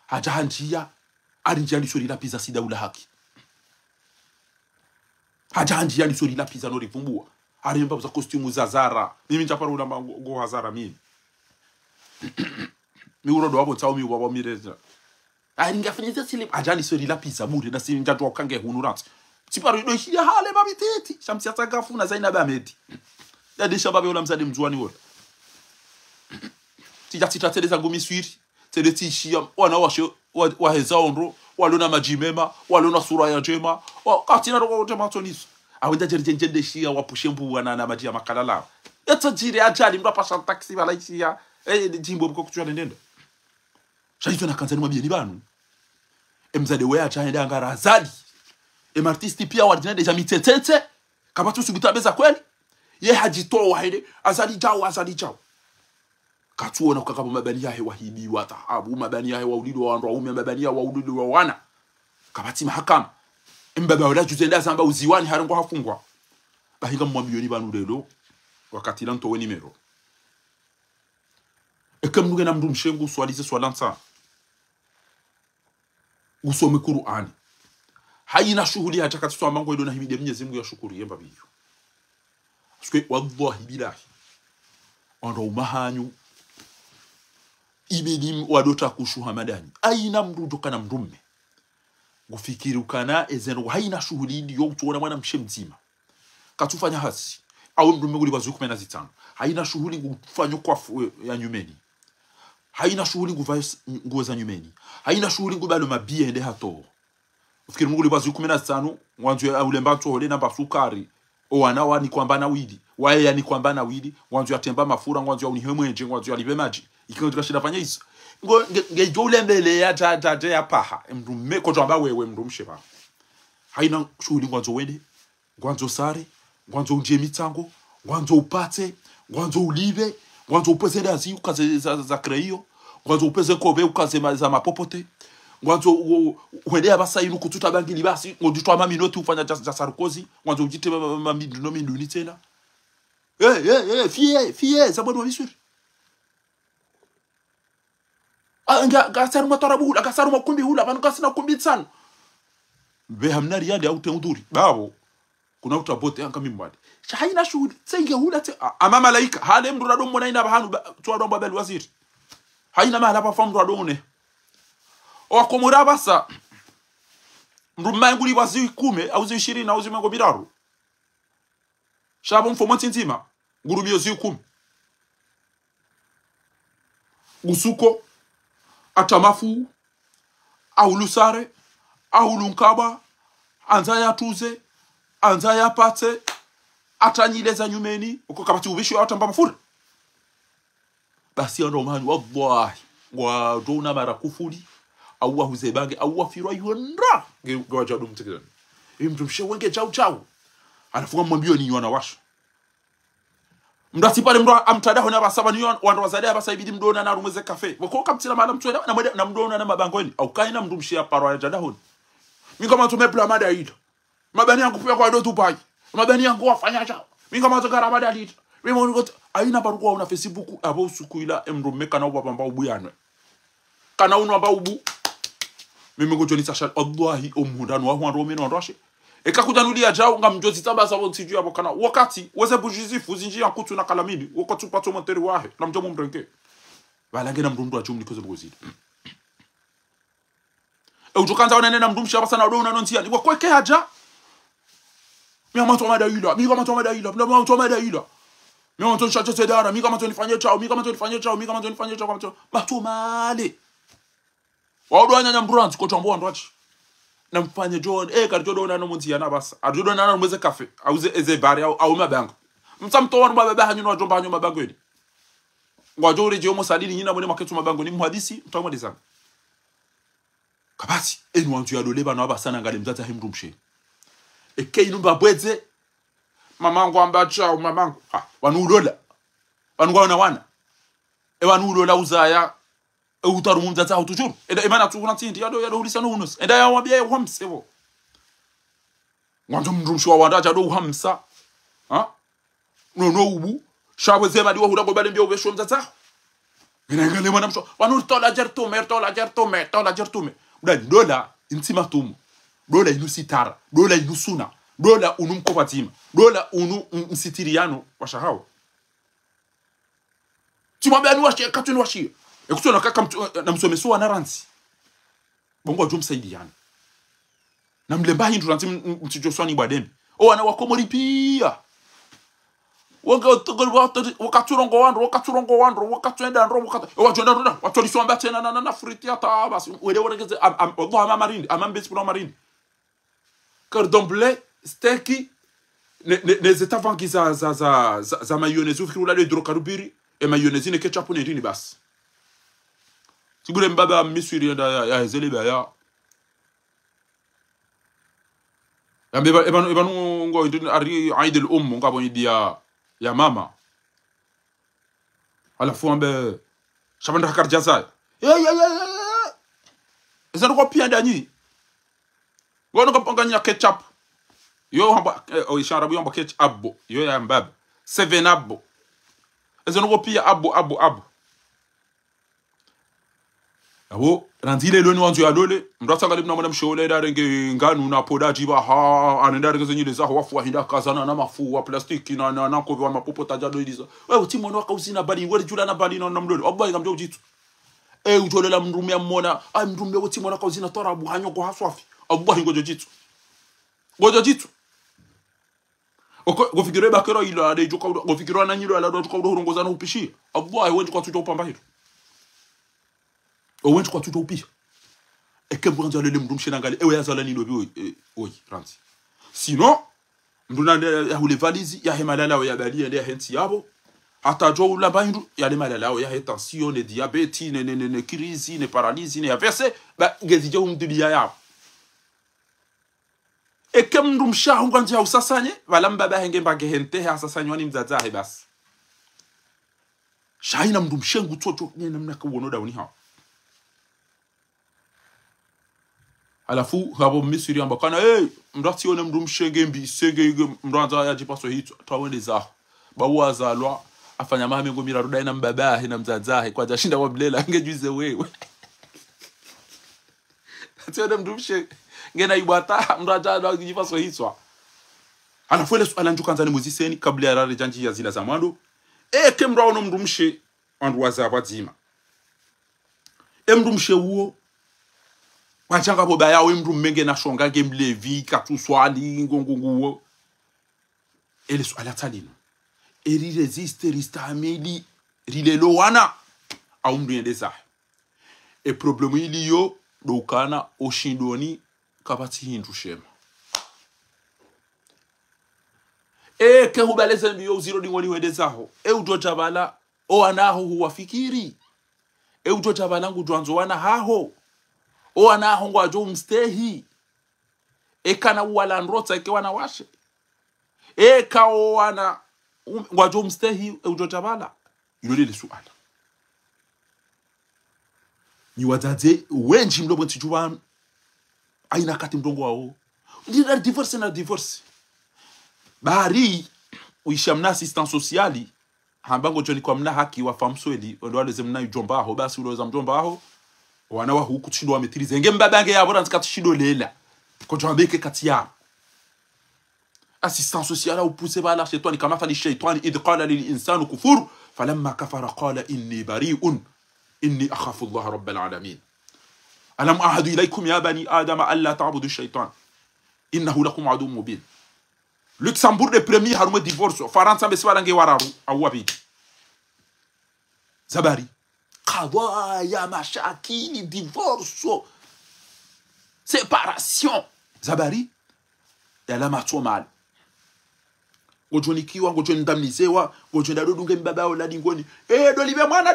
hajahanjia arinjali sori la pizza sida ula haki hajahanjia ni sori la pizza no rivumbua arimba za costume za Zara mimi njapara ula go Zara mimi mi urodo wabo tsawo mi wabo mireza aringa fanyeza sile ajani sori la pizza bure na sinja to kange hunurat siparo do hia hale babiteti shamsi atagafuna zaina bamedi yadi shababe ula mzade mjuani wote tijatita teleza ngumi swiri tele tishia wana washo waheza onro walona majimema walona sura ya jema katina ro tema tonis awenda jerjenjende shia wapushembu wana na majia makalala yatajiri ajali mrapasha taxi balaisia jimbo bko kuchwana ndenda shaito na kanzani mabie ni banu mzade we achaenda ngara azali artisti pia wardina deja mitetete kama tu subitabeza kweli ye hajitoa ile azali jao katuona kukaka mabani yahe wahibi wa taabu mabani yahe waulido wa wanaume mabani yahe waulido wa wana kabati mahakama mbaba wala juzenda samba uziwani harango hafungwa bahinga mwambioni banu lelo wakati lanto we nimero ekamnuge na mndu mshengu swalize swalansa usome Qur'ani haina shughuli hata katiswa mango idona himide Mwenyezi Mungu ya shukuru yemba biyo sikwe wallahi bilahi ando umahanyu ibedi wadota kushuha madani aina mrudo kana mrumme gufikiri ukana ezeno haina shughuli ndiyo tuona mwana mshemzima katufanya hasi au mrumme guli bazu 15 haina shughuli gufanya kwa ya nyumeni haina shughuli guvaya nguo za nyumeni haina shughuli gubalo mabie ende hato ufikiri mguli bazu 15 mwanzo ya ulemba tole na basukari owana wani kwamba na widi wae yani kwamba na widi mwanzo ya temba mafura mwanzo ya unihemwenje mwanzo ya libe maji ikiwa tukashida fanya hizo ngejo ulembele ya tata ya paha mrume ko twamba wewe mrumshe ba haina shughuli mwanzo wende mwanzo sare mwanzo unje mitango mwanzo upate mwanzo ulibe mwanzo upeze dazi ukaze za kreio mwanzo upeze kobe ukaze za mapopote mwanzo uendea basa inu kututa bangili basi ngojitwa maminoti ufanya za Sarkozy mwanzo ujite mamindu ni tena fie za bwana visuri gasaru matarabu hula gasaru makumbi hula banu gasina kumbi tsano be hamna riadi au teuduri babo kuna utabote anga mimbadi haina shuhudi tsenge hula te ama malaika hale mdu rado mona ina bahanu tu ado babel waziri haina mahala pa famu rado ne o akomura basa mdu manguli wazi 10 au 20 au 30 shabo mfomo ntinzima ngurumio zi 10 gusuko atamafu au lusare au lunkaba anza ya tuze anza ya pate atanyileza nyumeni uko kabati ubishi atamba mafura basi ndo mani wallahi wa dona mara kufuli au wahuzebange au wafirwa yonda ngoja ndo mtekeza mtu mshewenge chau anafunga mwambio ni yona washo mdasi pale mdo amtadaho na basaba ni wanda wazadea basa ibidi mdona na rumeze cafe wako kaptila mala mtweda na mdona na mabangoni au kaina mdumshia parwa ya jadahoni mimi kama tumepla mada hilo mabani yangu pia kwa dotu pai mabani yangu wafanya chao mimi kama tukara mada hilo mimi ngo aina barua una Facebook abo sukuila mdo meka na ubamba ubuyanwe kana uno aba ubu mimi ngo joni sasha wallahi umhundano wa hwando mimi ndoshe ekakujanulia jao ngamjozi tabasa botsiju yabo kana wakati weze bujizifu zinji yankutu na kalamini wakati pato monteri wahe na mjomo mrenke balange na mrundu achumni kozo bugozidi ujokanza wana nena mdumshi abasa na odona nontia ni wakweke haja mimi kama tomada ila mimi kama tomada ila mimi kama tonchacho sedara mimi kama tonifanyie chao kama to batumale waodwanya nyambranzi ko tombo ndwachi na mfanye John karijodo na nomunzi yana basa ajodo na mweze cafe auze eze bari au mabango mtamto wanu baba hanyu no jomba hanyu mabango ni ngwajore je omo sadini nyina mwene maketu mabango ni muhadisi mtamwadiza kabati enu wantu ya doleba na abasana ngale mzata himrumshe inumba bweze mamangu ambacha mamangu wanu udola wanu wana ewa nulo la uzaya utaru mumzaza au toujours eda imana tukuna tindi yado hulisa no unus eda ya wabia uhamse bo ngwanzo mndumshwa wanda jado uhamsa ha no ubu shawe zema diwa hulago bale mbia ubesho mzaza ngale mwana msho wanu tola jertume udani dola intima tumu dola inusitara dola inusuna dola unumkopatima dola unu msitiriano washahao timwambia ni washie katuni washie ekutona kaka na msomeso na ranzi bongo ajum saidiana na mlemba hindu ranzi mtijoswani badembe o ana wakomori pia wakaturongo wandro wakatwenda ndro wajonda ndo watolisomba tena na friti ata basi wede wonegeze Allah amarindi amambesi pour amarindi cordon bleu steak les états za mayonnaise ufirula le hydrocarbures et mayonnaise ne ketchup ne ndini basi sigure mbaba misuri ya zele baya yambeba ebanu ngo ndini ari aid al ngabo idia ya mama alafu ambe shabanda hakarja sai ezano ko pia dani ngono ko panganya ketchup yo hamba o isharabu yamba ketchup yo ya mbaba 7 up ezano ko pia abo abo ranzile loni wanzu ya dole mrasa ngali mna mwana mshole darenge nganu na podaji ba ha anenda rege zenyile za wafu hinda kazana na mafu wa plastiki na ko wa mapopo tajado iliza wewe timo no kauzina bali wewe jula na bali na mdole oboy ngamjo jitu ujolela mndumia mmona mndumia wewe timo no kauzina torabu hanyo ko haswafi oboy ngojo jitu oko gofikire bakero ilo ade joka gofikiro na nyilo ala do joka urongoza na upishi oboy wewe kwa tujo upamba hilo o went kwa tuto upi eke bwanza lele mdumshe nangali ewe yazala ni lobi oyi ranzi sinon mduna ya hule valizi ya hemalala ya bali ya henti yabo atajo la bandu ya le malala ya tension ne diabète ne crise ne paralysie ne AVC ba ngezije umdulia ya eke mdumsha ngwanza usasanye wala mbaba henge mbage hente ha sasanye wani mzaza he bas shaina mdumshe ngutoto ne namna ka wono dawni ha alafu habo misiri ambakana mrati one mdumshenge mbi senge mranza ya jipaso hito tawende za bawaza lwa afanya mahame ngomira rudai na mbaba na mzazahe kwa jashinda wablela ngejuize wewe ati one mdumshenge ngena ibata mraja na jipaso hito alafu ile swala njukanza ni muziseni kabla ya rare janji ya zila zamando kemra ono mdumshe andu wazaba zima mdumshe uo wachanga boba ya wimru menge na shonga game levi katu swali ngongonguo ele swala talino eri resiste ristameli rilelo wana au mriende za e problemu ili yo dokana oshindoni kabati hindu shema ke hubaleze mbiyo zero dingoni wende zaho ujoja bala o anaho huwafikiri ujoja bala ngudwanzo wana haho o ana hongwa jo mstehi kana wala nrota ke wana washe ka o wana ngwa jo mstehi ujotabala yule le suala ni wadaze wenji mlobo ntijuwa aina kati mdongo wao ndira divorce bari uishamna assistance sociale hambango joni kwa mna haki wa famsweli wale zemna ujomba aho basi uloza mjomba aho wana wa huku tshindo wa maîtriser nge mbabange ya bora ntika tshindo lela ko jambeke katia assistance sociale ou pousser bala shaytan kama fali shaytan id qala lil insani kufur falamma kafara qala inni bari'un inni akhafu Allah rabbal alamin alam ahadu ilaykum ya bani adama alla ta'budu shaytan innahu lakum aduwwun mubin Luxembourg le premier harume divorce faransa beswala nge wararu awabi zabari ya mashakili divorce séparation zabari ya la matso mal gojonikiwa gojondamnizewa gojondadodunge mbaba oladi ngoni dolibe mwana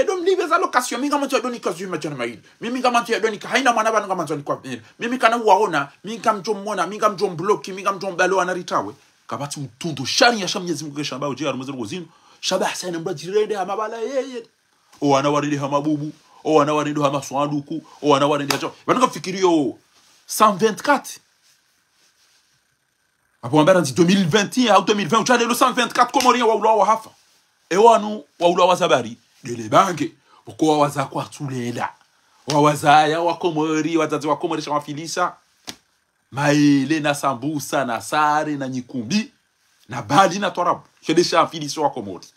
domlibe za location minga mtu adoni kazi machana maili mimi kama mtu adoni haina mwana bana kama mtu kwa mimi kana waona minga mjomona minga mjombloki minga mjombalo anaritawe kabati mtundu shari ya shamnyezi Mungu keshamba uje arumeze ngozino shabah sana mbajirende ha mabala yeye o wana warinde ha mabubu o wana warinde ha maswanduku o wana warinde ha bana fikirio 124 hapo ambara ndi 2021 au 2020 uchale lo 124 komoria wa ulawa hafa e wanu wa ulawa zabari dele bange boko waza kwa tulela wawazaya wa komori wazazi wa komori shawafilisa maele na sambusa na sare na nyikumbi na bali na torabu shedesha afilisa wa komori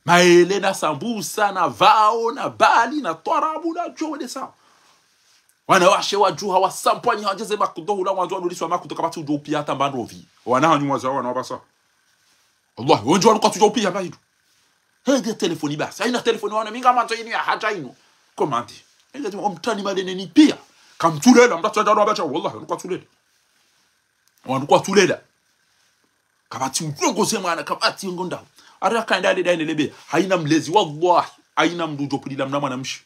maele na sambusa na vao na bali na torabu na jode sa wanawashe wajuha wasampani hajeze makudohula mwanzo wanuliswa makutoka batu ujopi hata mbandovi wanahanyu wazawa wanawabasa Allah wonjo aluka tujopi hapa hidu hede telefoni basi haina telefoni wana minga manzo yini ya haja ino komandi ndio tu omtani madene ni pia kamtulela mtatu ndaro abacha wallahi aluka tulela wanuka tulela kabati mtongo semana kabati ngonda ara kaenda ile dai lebe haina mlezi wallahi haina mdujo pulila mna mwanamshi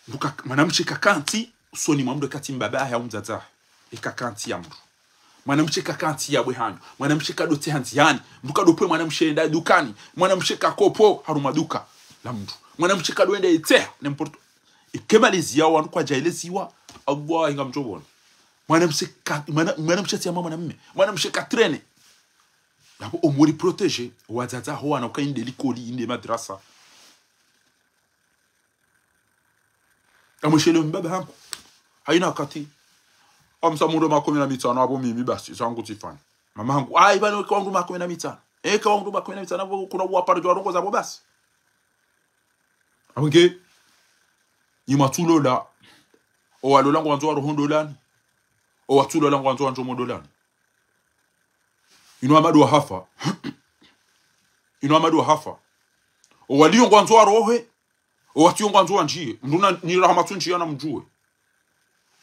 nduka mwanamshi kakanti usoni mwa mdo kati mbaba ya umzata ikakanti ya mdu mwanamshi kakanti ya bwehanyo mwanamshi kadote hanti yani nduka dope mwanamshi enda dukani mwanamshi kakopo haruma duka la mdu mwanamshi kadoende ite n'importe ikemalizi ya wanu kwa jailesiwa Allah ingamjobona mwanamshi tia mama na mme mwanamshi katrene labo omuri protéger wazaza ho wana ukainde likoli inde madrasa amushele mbaba hangu haina kati amsamundo makumi na mitano abo mimi basi zangu tifanya mama hangu ai bana kwa wangu makumi na mitano kwa wangu makumi na mitano kuna waparo jwa rongo zabo basi abonge nyuma tulola o walola ngwanzo wa rohondolani o watulola ngwanzo wa njomodolani ino amadu hafa ino amadu hafa o walio ngwanzo wa rohe o watu ngwanzo wa njie nduna ni rahmatu njie na mjue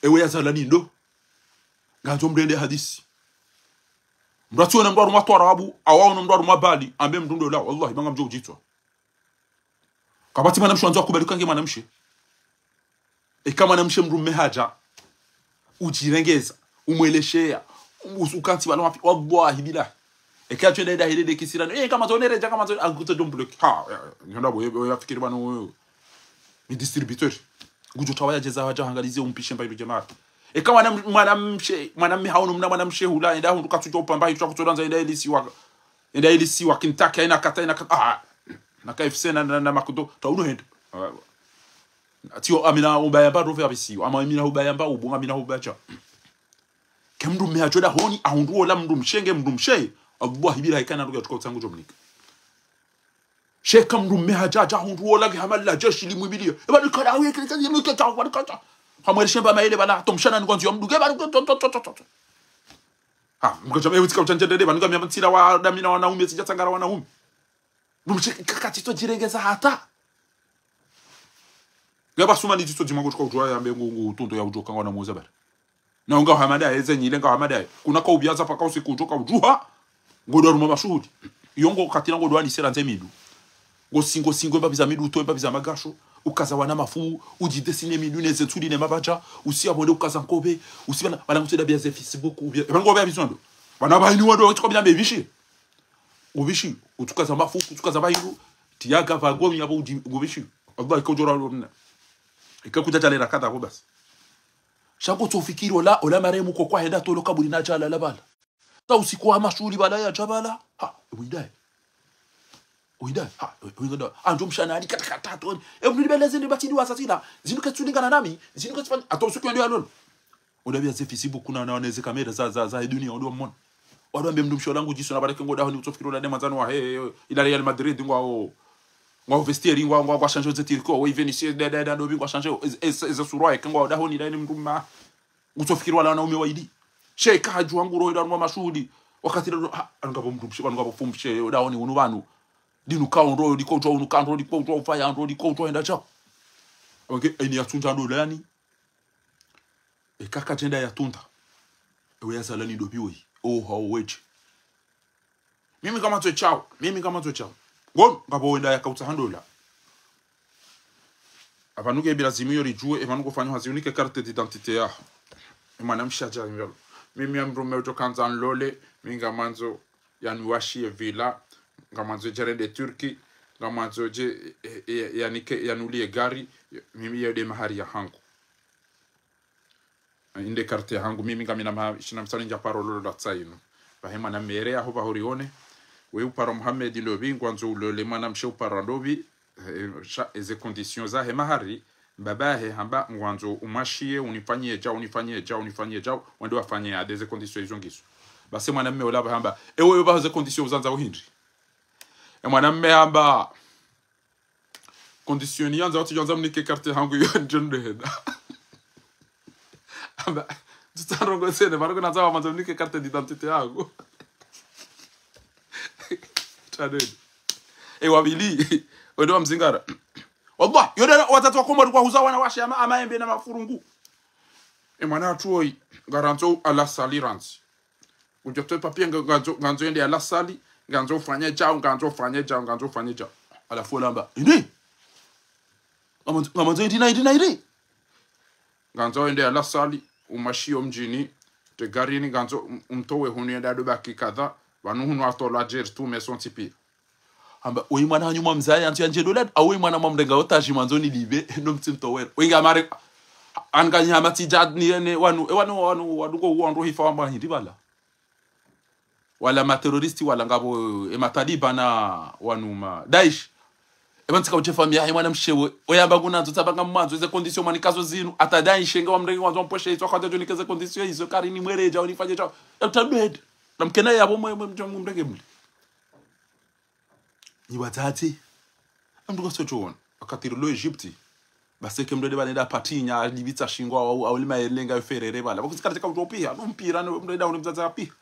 ewe yazalani ndo ngazo mrende hadisi mratu na mdwaru matwa arabu awao na mdwaru mabali ambe mdundo la wallahi banga mjo jitwa kabati manamshi wanzo kubalika nge manamshi kama namshi mrume haja ujirengeza umweleshea ukanti bana wapi wallahi bila ekacho ndenda hilede kisirano kama tonere kama to aguto domblock ha ndio boye yafikiri bana wewe ni distributeur gujo tawaya jeza waja hangalize umpishe mba jamaa kama mwanamke hauno mna mwanamke hula enda hu tukatujo pamba hicho kutodanza enda ilisi wa Kentucky ina kata na KFC na makudo tauno hendo atio amina ubaya ba rover bisi ama amina ubaya ba ubunga amina ubacha kemndu mehajoda honi ahunduo la mndu mshenge mndu mshe Allah bila ikana ruga tukotsangu jomnika sheka mndu mehajaja ahunduo la hamala jeshi limwibilia eba nikala awe kile kazi mke ta kwa kata hamwereshe ba maile bana tomshana ngwanzo mndu geba mkocha mewe tika uchanjende ba ngami amtira wa damina wanaume sijatsangara wanaume mndu kakati to jirengeza hata ngaba suma ni tito jimango kwa ujwa ya mbengu tunto ya ujoka ngwana moza bara na unga hamada eze nyile nga hamada kuna ka ubiaza paka usiku ujoka ujuha ngodo ruma mashuhudi yongo katira ngodo ani sera nzemidu go singo mbabiza midu to mbabiza magasho ukaza wana mafu ujidesine midu neze tudi ne mabacha usi abonde ukaza nkobe usi bana nguteda bya Facebook ubya bango bya bizondo bana bayini wado tiko bya bebishi ubishi utukaza mafu utukaza bayiru tiyaga vago yabo ubishi Allah ikojora lona ikakujajalera kada ko basi shako tofikiri ola maremu ko kwa henda tolo kaburi na jala la bala ta usiku wa mashuri bala ya jabala ha uidai ha uigoda anjo mshana ali katakata to mnibeleze ndi batini wasasila zinuka tulingana nami zinuka tsfanya ato usiku ndio alolo odabia ze Facebook kuna naoneze kamera za dunia ndio mmona wadambe mndu msho langu jiso na bareke ngoda ho ni utofikiri ola demazano wa ila Real Madrid ngwao ngwa vestiaire ngwa changer de tirko we Vinicius da no bingwa changer eza surwa kangwa da honi da ni mnduma utofikiri wala na ume waidi sheka haju wangu roho da mwa mashuhudi wakati ngabo mndumshe banu ngabo fumshe da honi unu banu dinu ka onro di ko jo unu ka onro di ko jo fa ya onro di ko jo enda cha okay eni ya tunja ndo lani kaka jenda ya tunta we ya salani do biwi how weje mimi kama to chao gon ngabo wenda yakauta handola abanuke bilazimio rijue ebanuko fanyo haziunike carte d'identité ya mwanamsha janyo mimi amrume utokanza nlole minga manzo yani washie villa ngamanzo jerende Turki ngamanzo je yanike yanulie gari mimi yede mahari ya hangu inde karte ya hangu mimi ngamina shina msani njaparo lolo da tsaino bahema na mere aho bahorione we uparo Muhammad lobi ngwanzo le mana mshe uparo ndobi eze conditions za mahari babahe hamba ngwanzo umashie unifanyie jao wende wafanye a des conditions izongiso basi mwanamume olaba hamba ewe baze conditions zanza uhindri mwanamume hamba condition yanza wati yanza mnike carte hangu yonjende hamba tutarongo sene baroko na zawa manzo mnike carte d'identité yangu tadeni wabili odo mzingara wallah yodera watatu wakomori kwa huza wana washi ama embe na mafurungu mwana tuoi garanto ala saliransi ujotoe papier ganzo ende ala sali ganzo fanye jao ala folamba indi ngamanzo indi ganzo ende ala sali umashio mjini te garini ganzo umtowe hunu enda dobaki kadha banu hunu atola jer tu meson tipi amba oyi mwana hanyuma mzaya antu yanje dolad awe mwana mamdenga otaji manzo ni libe no mtimto wer winga mare anganya mati jad ni ne wanu wadugo wando hifa wamba hindibala wala materoristi wala ngabo mataliban wanu ma Daesh ebantika uchefamia he mwana mshewe oyamba kuna tutabanga mmanzo ze condition manikazo zinu ata Daesh nga wamdenga wanzo mposhe hizo kwa joni keze condition hizo kari ni mwereja unifanye chao utadwed namkena yabo mjommu mndenge mli ni watati amduko sochon akatirilo Egypte baseke mdode banenda patinya libitsa shingwa au lima elenga ferere bala bakusikateka utopia no mpira no mdode dawo mzaza pi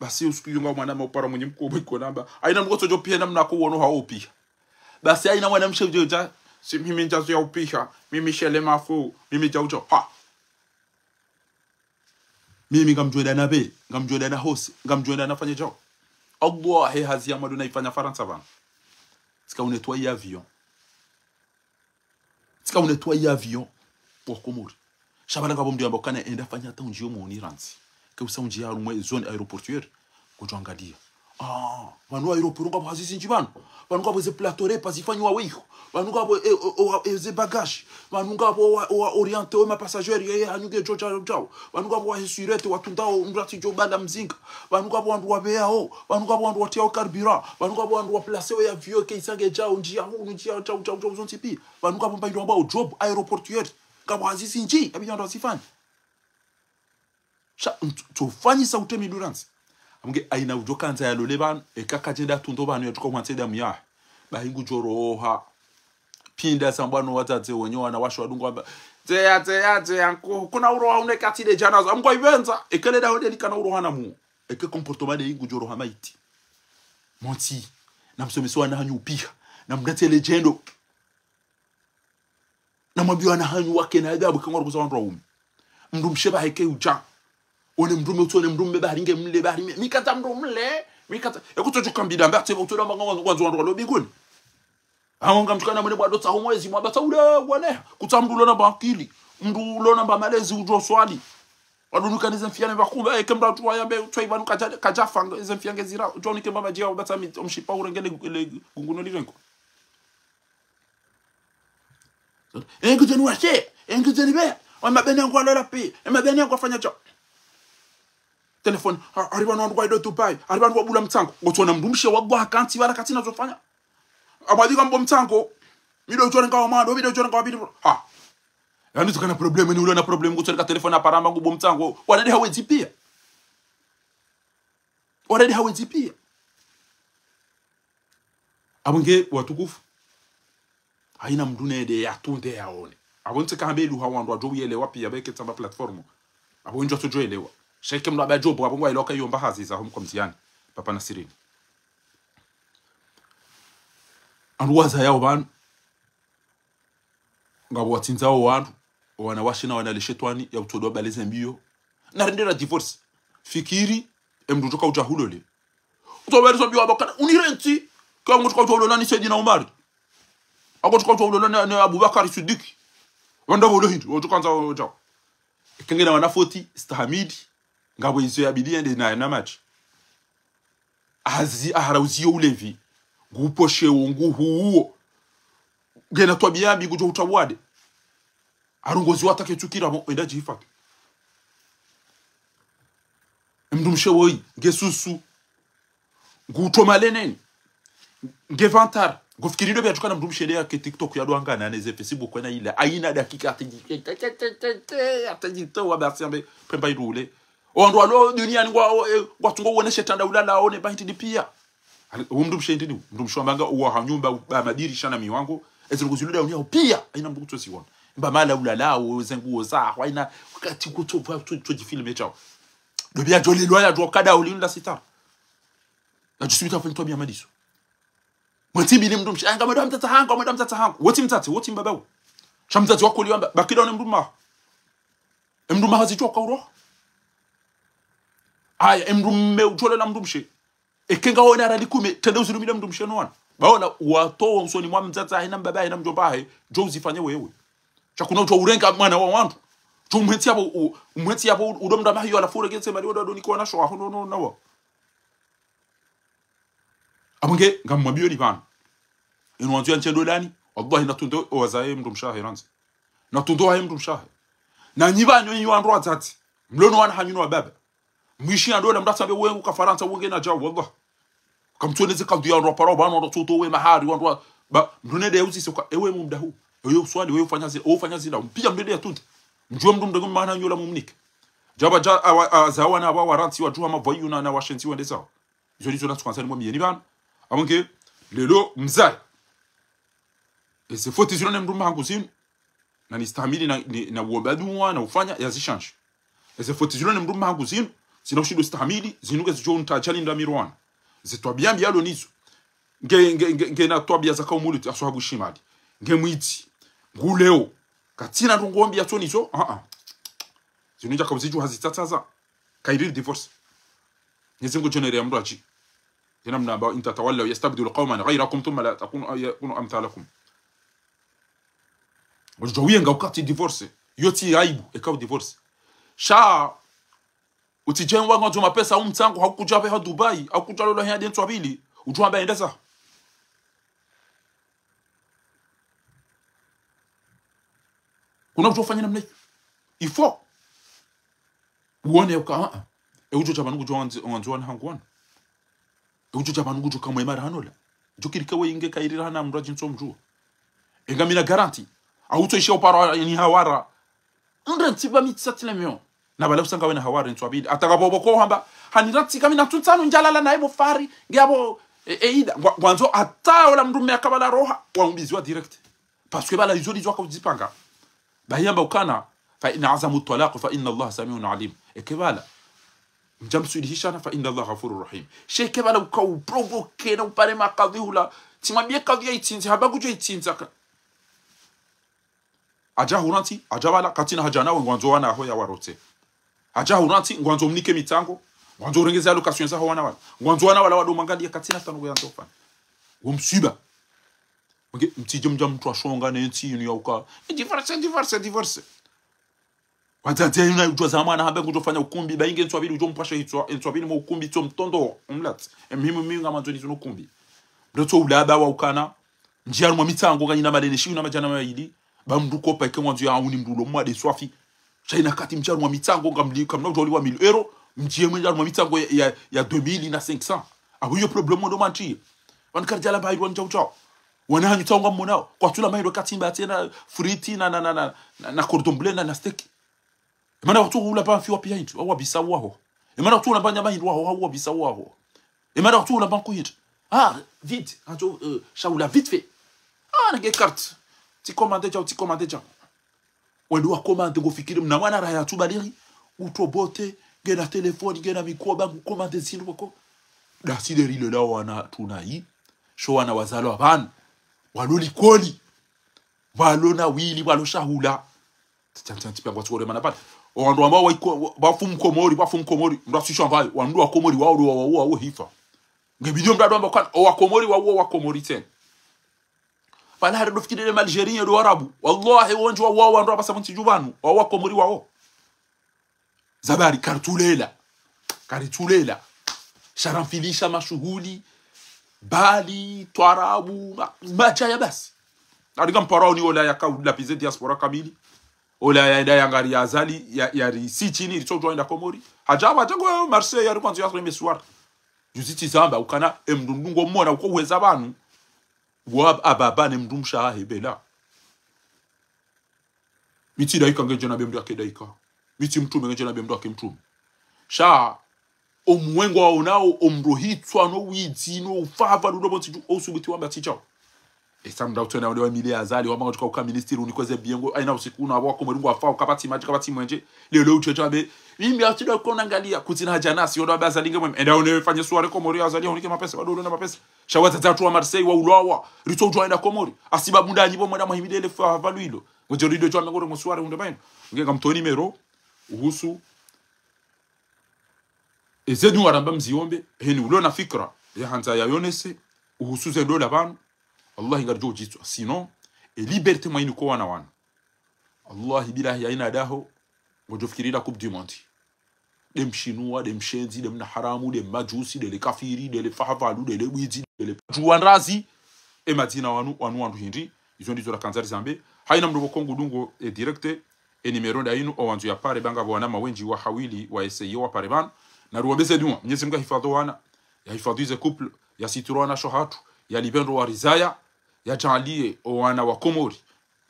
basi usikuyunga mwana mopara mwenye mkubwa iko namba aina mko sojo pia namna kuono ha opia basi aina mwana mshejoja si mimi njazo ya opia mimi shele mafu mimi jaujo ha mimi ngamjoda na be ngamjoda na hosi ngamjoda na fanye jo Allah he hazia maduna ifanya Faransa bana sika unetwai avion pour Komori shabala ngabo mdio ambokana enda fanya ta unjio mu Iranzi ke usaunji ya rumwe zone aéroportuaire kujangadia banu aéroport ngabo hazisi njibano banu ngabo ze platore pasifanywa weho banu ngabo ze bagage banu ngabo orienter ma passager ye hanyuge joja jao banu ngabo wa surete watundao mrati jo banda mzinga banu ngabo wandu wa beao banu ngabo wandu watia carburant banu ngabo wandu wa placer ya vieux ke isange jao njia hu njia jao zontipi banu ngabo mbairo ambao job aéroportuaire ngabo hazisi nji abiyo ndo sifanye tofanyisa utemi durance amge aina ujokanza ya loleban ekakajenda tundo banu yatuko mwatseda mya bahingu joroha pinda sambano watate wenyo wana washo wadungu amba te yanko kuna uroha unekati de janazo amgo ibenza ekeleda hode likana uroha na mu eke comportement de hingu joroha maiti monti na msomiso wana hanyu upia na mdate legendo na mwabiwa na hanyu wake na adabu kangoro buza wandu umi mdu msheba heke uja one mdume utone mdume baringe mle bari mikata mdume mikata ekutocho kambida mbate utona mangwa wanzo wandu lobiguni amonga mtukana mwene bwa dota homwezi mwabata ule bwane kutamdulo na bakili mdulo na bamalezi ujo swali wadunuka nize mfiane bakumba ekembra tuwa yambe utwa kajafa ize mfiange zira utoni kemba majia ubata mshipa urengele gunguno lirenko enguteni washe enguteni be wamabene yangu alola pi mabene yangu afanya cho telefone ariba no ndwa do tupai ariba ndwa bula mtsango ngotona mndumshe wagwa akanti wala katina zofanya abadika mbo mtsango mido chora ngawa mando mido chora ngawa bidi ha yani tukana problem ni ulona problem ngotona ka telefone aparamba ngubo mtsango wanade hawezi pia abonge watukufu haina mdune de yatunde yaone abonte kambe lu hawandu ajoyelewa pia beke tsamba platform abonjo tojoelewa sheke mlo abajobo abongwa iloka yomba haziza hom komziani papa Nasirini anduwaza yao banu ngabo watinzao wandu wana washina wana leshetwani ya utodo baleze mbio na rendera divorce fikiri emdu toka ujahulole utobere so biwa abakana unirenti kwa mtu kwa utodo ni Saidina Omar ako kwa utodo ni Abubakar Siddiq wanda bolo hindu otukanza ojao kengena wana 40 Stahamidi ngabo izo ya bidii ende na match aharauzio ulevi guposhe ungu huo gena twabia bi gujo utawade arungozi watake tukira mo enda jifaka mdumshe woi gesusu gutomaleneni ngevantar gofikirido bya tukana mdumshe ya ke TikTok ya doangana na Facebook kwa na ila aina dakika atajito wa basambe pemba irule ondo alo duniani ngwa tungo woneshe tanda ulala one bahiti dipia mdumshe ndini mdumshe mbanga uwa hanyumba ba madirisha na miwango eziluguzuluda unia pia aina mbukuto siwona mba mala ulala uzenguo za aina wakati kutopa tujifilme chao dobia joli loya do kada ulinda sita na jisubita fa ntobia madiso mwatibi ni mdumshi anga madam tata hanga woti mtati woti mbabau shamtati wako liamba bakida ne mduma hazicho ka uro aya mdumme ujole la mdumshi ekenga wona ara likume tende uzulumile mdumshi no wana baona wato msoni mwa mtata ina mbaba ina mjomba he jozi fanye wewe chakuna uto urenga mwana wa wantu umweti hapo udomda mahiyo alafure getse mali wodo niko na sho aho no nawo abunge ngamwambio ni bana inwanzu ya nchendo dani wallahi natundo owazaye mndumshahe ranzi natundo haye mndumshahe na nyibanyo nyi wandu atati mlono wana hanyuno wa baba mwishi andola mdatambe wengu ka Faransa wenge na jaw wallahi kamtuoneze kadu ya ndo paro bana ndo tuto we mahari wandu ba mdunede uzi soka ewe mumdahu ewe swali wewe ufanya zila mpia mdede ya tunte mjua mdu mdogo maana nyola mumnike jaba zawana aba waranti wa jua mavoyu na washenzi wende sawa izo nizo natsukansani mwa miyeni bana amunge lelo mzai ese foti zilone mdu mangu zinu na nistamili na uobadu na ufanya yazishanshi ese foti zilone mdu mangu zinu sinoshido stamili zinuke zijo untachali ndamirwana zitwabia yalo nizo nge na twabia zaka umuluti aswabu shimali nge mwiti nguleo katina ndongombi yatonizo zinunja kabuziju hazitataza kairiri divorce nyezengo jonere amraji yana mnaba inta tawalla yastabdilu qauman ghayrakum thumma la yakunu amthalakum wajowie ngakati divorce yoti aibu ekao divorce sha utijenwa ngozo mapesa umtsango hakuja pa Dubai hakuja lolo hya dentro abili ujua mba endeza kuna mtu ufanya namna ifo uone uka ujo jabanu kujo wanzo hangwana ujo jabanu kujo kamwe mara hanola jokirika we inge kairira hana mraji nsomjua engamina garanti auto ishe opara ni hawara ndrantiba mitsatlemyo na bala usanga wena hawara ntwabidi atakabobo ko hamba hanirati kamina tutsano njalala na ebo fari ngiyabo eida gwanzo ataola mndume akabala roha waumbiziwa direct parce que bala izoli zwa ko zipanga bahiyamba ukana fa in azamu talaq fa inna Allah samiun alim ekebala mjamsu ilihishana fa inna Allah ghafurur rahim shekebala ukau provoke na upare makadhula timambie kadhia itinzi habagujo itinzaka aja huranti ajabala katina hajana ngwanzo wana ho ya warote aja huranti ngwanzo mnike mitango ngwanzo urengeza location za wana wala ngwanzo wana wala wado mangalia katina tanu ya ntofa umsiba nge mtije mtu ashonga na nti yinu yauka divorce watante yuna ujwa zamana habe kujofanya ukumbi bainge ntwabili ujompasha hitwa ntwabili mo ukumbi to mtondo umlat emhimu minga manzoni zino ukumbi ndoto ulaba wa ukana njia mwa mitango ganyina madene shi na majana mayili bamduko pa kemwanzo ya uni mdulo mwade swafi chaina kati mjaro mwa mitango ngamlika mna ujoli wa 1000 euro mjie mjaro mwa mitango ya 2000 na 500 abu yo problem ndo manchi wankarjala bai wan chao wana hanyu tonga monao kwa tula mairo katimba tena friti na cordon bleu na steak mana watu ula ba fi wapi hintu awa bisawa ho mana watu ula ba nyama hindu ho awa bisawa ho mana watu ula ba ko hit vite ajo shaula vite fait na ge carte ti commande ja wendo wa commande go fikiri mna wana raya tu badiri utobote gena telefoni gena mikoba ku commande sinu ko da sideri le la wana tunai sho wana wazalo abana waloli koli walona wili waloshahula tchanti pangwa tsore mana pat wandu ambao bafumu komori mrasisha mbaye wandu wa komori wao hifa ngebidio mdado ambao kan wa komori wa komori ten bana hado fikire le Algeria do Arabu wallahi wonjo wao wandu abasa mti jubanu wa komori wao zabari karitulela sharamfilisha mashughuli bali twarabu majaya basi ariga mparao ni ola yaka pize diaspora kamili ola ya ya ngari ya azali ya risi chini ritsojo enda komori hajaba tango Marseille yari kwanza yasre meswar juziti zamba ukana emdundungo mona uko weza banu wa ababa ne mdumsha hebela miti daika ngeje na bemdu akedaika miti mtume ngeje na bemdu akemtume sha omwengo waonao omrohitswa no widzi no ufava ludobo tiju osubuti wamba tichao esamda utona wale wa mile azali wamba ngotoka uka ministeri unikoze biengo aina usiku na wako mwerungu afao kabati maji kabati mwenje lelo uchecha be mimi atida kona angalia kutina hajanasi yodo abazalinge mweme enda unefanye suare komori azali unike mapesa bado na mapesa shawaza tatu wa Marseille wa ulawa rito joina komori asibabu ndani bo mwenda mahimidele fa valuilo ngojo rido chwa ngoro musuare unde baino ngenga mtoni mero uhusu ezedu waramba mziombe heni ulona fikra ya hanza ya yonese uhusuze dola banu Allah ingarjo jitwa sinon liberté moyini ko wana wana Allah billahi ya ina daho ngojo fikirira coupe du monde dem chinois dem shenzi dem na haramu dem majusi dem kafiri dem fahavalu dem wizi dem juanrazi e madina wanu hindi izo ndizo la kanzari zambe haina mdogo kongo dungo e directe e numero da inu owanzu ya pare banga bwana mawenji wa hawili wa SEO wa pare ban na ruwabeze duma Mwenyezi Mungu hifadhi wana ya hifadhize couple ya siturana shohatu ya libendo wa rizaya ya jalie wana wa komori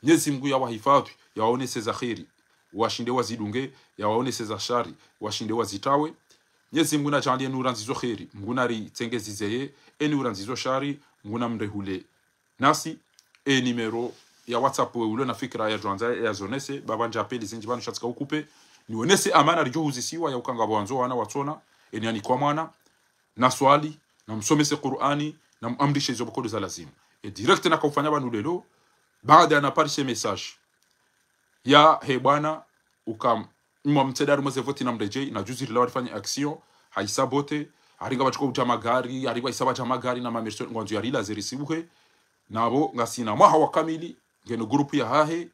Mwenyezi Mungu ya wahifadhi ya waone seza khiri washinde wazidunge ya waone seza shari washinde wazitawe Mwenyezi Mungu na jalie nura nzizo khiri nguna ri tengezizeye nura nzizo shari nguna mrehule nasi numero ya WhatsApp ulo na fikra ya Joanza ya zonese babanja apeli zinji banu shatsika ukupe niwonese amana rijo huzisiwa ya ukanga bwanzo wana watona yani kwa mwana na swali na msomese Qur'ani na amrishe hizo bokolo za lazima direct na kufanya banu lelo baada anaparishe message ya he bwana ukam mtedari mweze voti na mreje na juzi leo alifanya action haisabote aringa bachiko ujama gari ariba isaba jama gari na mamerso ngwanzo ya rila zerisibuhe nabo ngasina mwaha wa kamili ngeno group ya hahe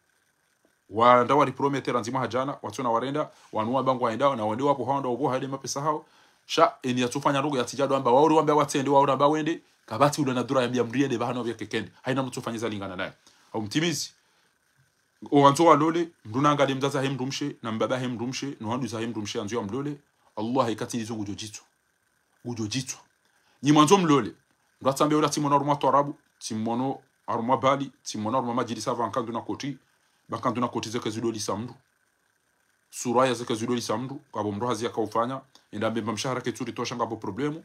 wanda wali prometer nzima hajana watona warenda wanua bangu waenda na wende wapo hondo obo hade mapesa hao sha eni yatufanya rogo ya tijado amba wauri wamba watende wauri amba wende kabati ule na dura ya mriende bahano bya kekende haina mtu fanyiza lingana naye au mtimizi owanzo walole mrunanga de mzaza hemrumshe na mbaba hemrumshe no handu za hemrumshe anzo ya mlole Allah ikatili zo gujo jitwa ni mwanzo mlole ndatsambe ora timono rumwa torabu timono arumwa bali timono arumwa majilisa vankandu na koti bakandu na koti zeke zidoli samdu suraya zeke zidoli samdu kabo mro hazi akaufanya endambe mshahara keturi tosha ngabo problemu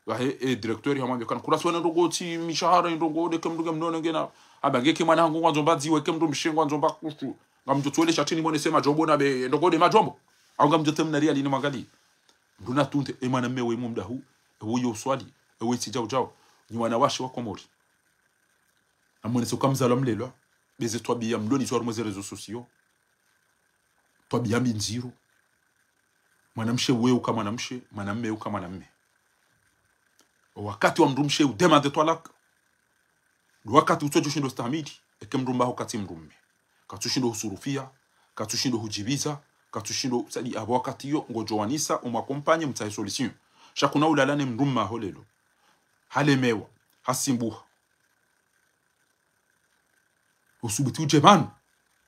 wahe directeur hamambe kana kula swana ndogoti mishahara ndogode kemduga mnono ngena abangeke mwana hangu ngwanzo mbadziwe kemdu mshengo ngwanzo mbakutu ngamjotwele chatini mone sema jombo na be ndogode majombo au ngamjotem na reali ni magali nduna tunte emana mewe mu mdahu ewo swali ewo tijao ni wanawashi wa komori amone so kamzala mlelo beze twabia mloni twari mweze rezo sosio twabia minziro mwanamshe wewe kama mwanamshe mwanamme wewe kama mwanamme wakati wa mrumshe udemande twalaka wakati utojoshindo stamidi ekemrumba hokati mrumme katushindo husurufia katushindo hujibiza katushindo sadi abo wakati yo ngojowanisa umakompanye mtaye solution shakuna ulalane mrumma holelo halemewa hasimbuha usubuti ujemanu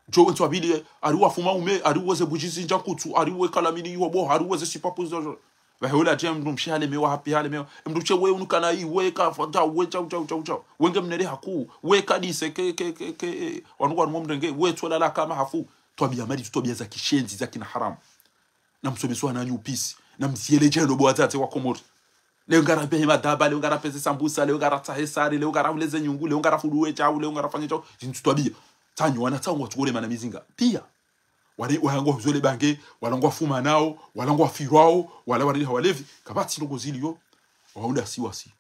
jowe twabili ariwa fuma ume ariweze bujisi njakutu ariwe kalamini yobo ariweze sipapuzo bahola jam mrumshi halemewa hapi halemewa mruche we unukana iwe ka fata we chau wenge mnere haku we kadise ke wanwa mwomrenge we twala kama hafu twabia mali tutobia za kishenzi za kina haram na msomeso na nyupisi na msieleje ndo bwatate wa komori leo ngarape madaba leo ngarape sambusa leo ngarata hesari leo ngaravuleze nyungu leo ngarafuduwe chau leo ngarafanya chau zintutwabia tanyo wanatangwa tukole mana mizinga pia wale wangwa huzole bange walangwa fuma nao walangwa firao wala wale hawalevi kabati ndogo zilio waunda siwasi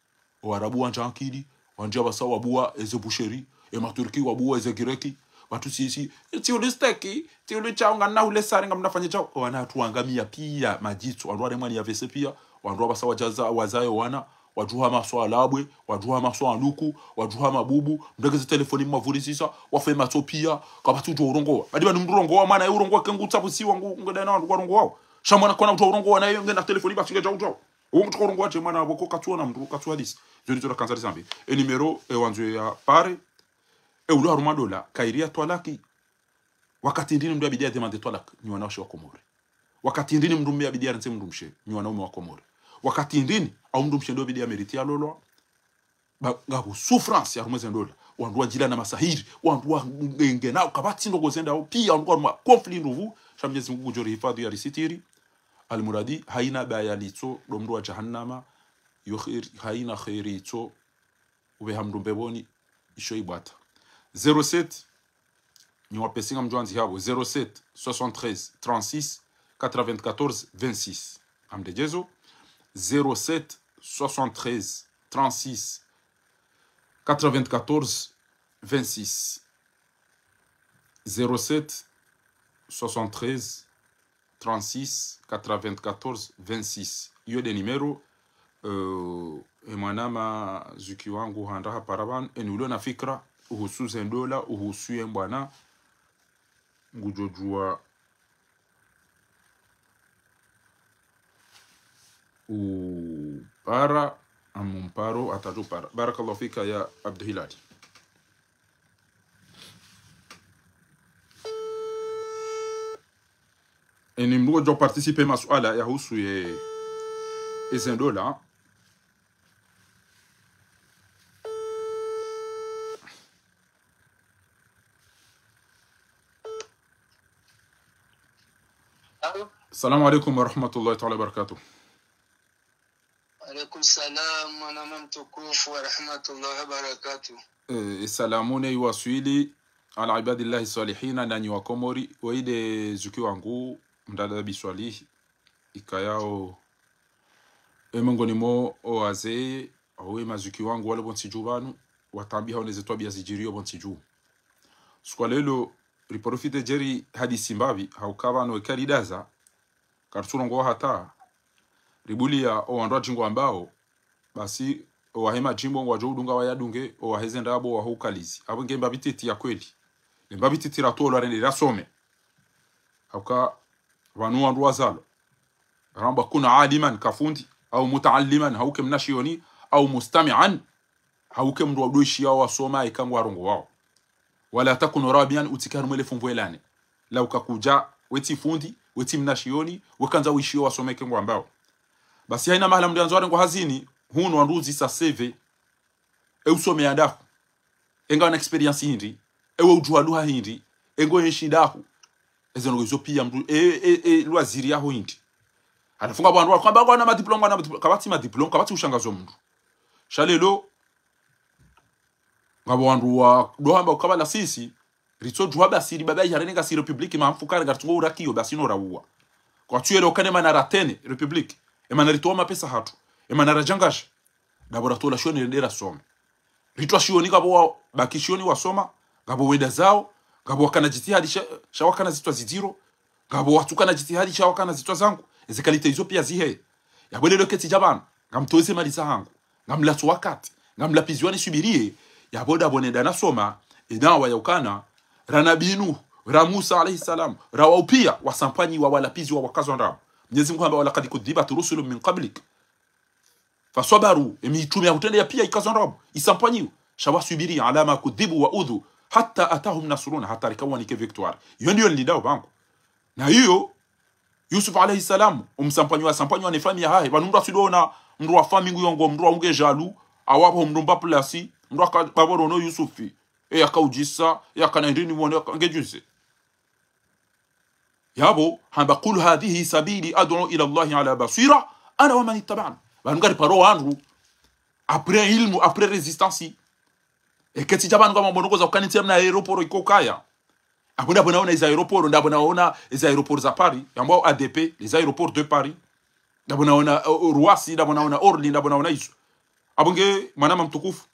warabu wanja ankidi wanja basawa bua eze busheri e maturki wabua eze gireki watu sisi ti ulisteki ti ulichaunga na ule sare ngamnafanya chao wana tuangamia pia majitu wale mwani ya vese pia wandoa basawa jaza wazayo wana wajuha maswa labwe wajuha maswa luku wajuha mabubu ndegeze telefoni mavuri sisa wafema topia kabatu jo urongo adiba ni mrongo wa maana urongo kengu tsabu si wangu ngeda na wangu urongo wao shamwana kona jo urongo na yo ngena telefoni basinge jo o mtu korongo je mana boko katwa na mtu katwa dis joni tora kanza zambi e numero e wanzo ya pare e ulo haruma dola kairia twalaki wakati ndini mdu abidia demande twalak ni wanaoshe wa Komore wakati ndini mdu mbia abidia nse mdu mshe ni wanaume wa Komore wakati ndini au mdu mshe ndo abidia meritia lolo ngabu souffrance ya rumeze ndola wandu wajila na masahiri wandu ngena ukabati ndo gozenda au pia wandu wa conflit nduvu shamjezi Mungu jori hifadhi ya risitiri almuradi haina bayalitso domru wa jahannama yukhir haina khairitso ube hamdu mbeboni isho ibata 07 ni wapesinga mjwanzi habo 07 73 36 94 26 amde jezo 07 73 36 94 26 07 73 36 94 26 hiyo de numero mwanama zuki wangu handaha paraban enulo na fikra uhusu zendola uhusu mbwana ngujojua para amumparo ataju para barakallahu fika ya Abdulhilali. Ni mdogo jo participer masuala ya husu ye ezendola Assalamu alaikum wa rahmatullahi ta'ala wa barakatuh. Alaikum salam wa namtukufu wa rahmatullahi wa barakatuh. Salamune yuwaswili ala ibadillahi salihina nani wa Komori waide zuki wangu mdada biswali ikayao emongoni mo oaze awe mazuki wangu wale bonsi jubanu watambi haoneze twabia zijirio bonsi ju skwalelo riprofite jeri hadisi mbavi haukaba no kalidaza karturongo hata ribulia o andwa jingo ambao basi wahema jimbo ngwa jodunga wayadunge o waheze ndabo wa hukalizi abo ngemba bititi ya kweli ngemba bititi ratolo rende rasome hauka wanu wandu wazalo ramba kuna aliman kafundi au mutaalliman hauke mnashioni au mustami'an hauke mdu wadoishi yao wasoma ikangwa rongo wao wala takunu rabian utikaru mwele fumbuelane la ukakuja weti fundi weti mnashioni wakanza uishio wasoma ikangwa ambao basi haina mahala mdu anzware ngo hazini hunu wanduzi sa seve usome adaku enga na experience hindi ewe ujua lugha hindi engo yeshindaku ezono zo pia mdu lwaziri yaho hindi anafunga bwandu kwamba kwa na madiploma kabati madiploma kabati ushangazo mdu shalelo ngabo wandu wa dohamba ukabala sisi ritso jwa basiri baba yarenga si republique mamfukara gartungo urakiyo basi no rawuwa kwa tuelo kane manara tene republique emanaritoa mapesa hatu emanarajangasha laboratola shoni ndera soma ritwa shioni gabo bakishioni wasoma gabo weda zao gabo wakana jitihadi shawakana zitwa zidiro gabo watukana jitihadi shawakana zitwa zangu ezekalite hizo pia zihe yabwelelo keti jabana ngamtoze mali zangu ngamlatu wakati ngamlapiziwani subirie yaboda boneda na soma edawa yaukana ranabinu ramusa alayhi salam rawaupia wasampanyi wa walapizi wa wakazo ndabo Mwenyezi Mungu amba walaqad kudhibat rusulun min qablik fasabaru emitume hutende pia ikazondobo isampanyiwa shawasubiri alama kudhibu wa udhu hatta atahum nasruna hatta rikawa nike victoire hiyo ndio nilidao bangu na hiyo Yusuf alayhi salam umsampanywa sampanywa ni famia hae banumra sidona mru wa famingu yongo mru unge jalu awapo mru mba plasi mru akababoro no Yusufi akaujisa yakana ndini muone ngejunse yabo hamba qul hadhihi sabili ad'u ila Allah ala basira ana wa man ittaba'ani banungari paro wandu après ilmu après résistance et keti jabana ngoma mbongo za kaniti na aeroport ikokaya abona bona iza aeroport ndabona naona iza aeroport za Paris ambao ADP les aéroports de Paris ndabona naona Roissy ndabona naona Orly ndabona naona hizo abonge manama mtukufu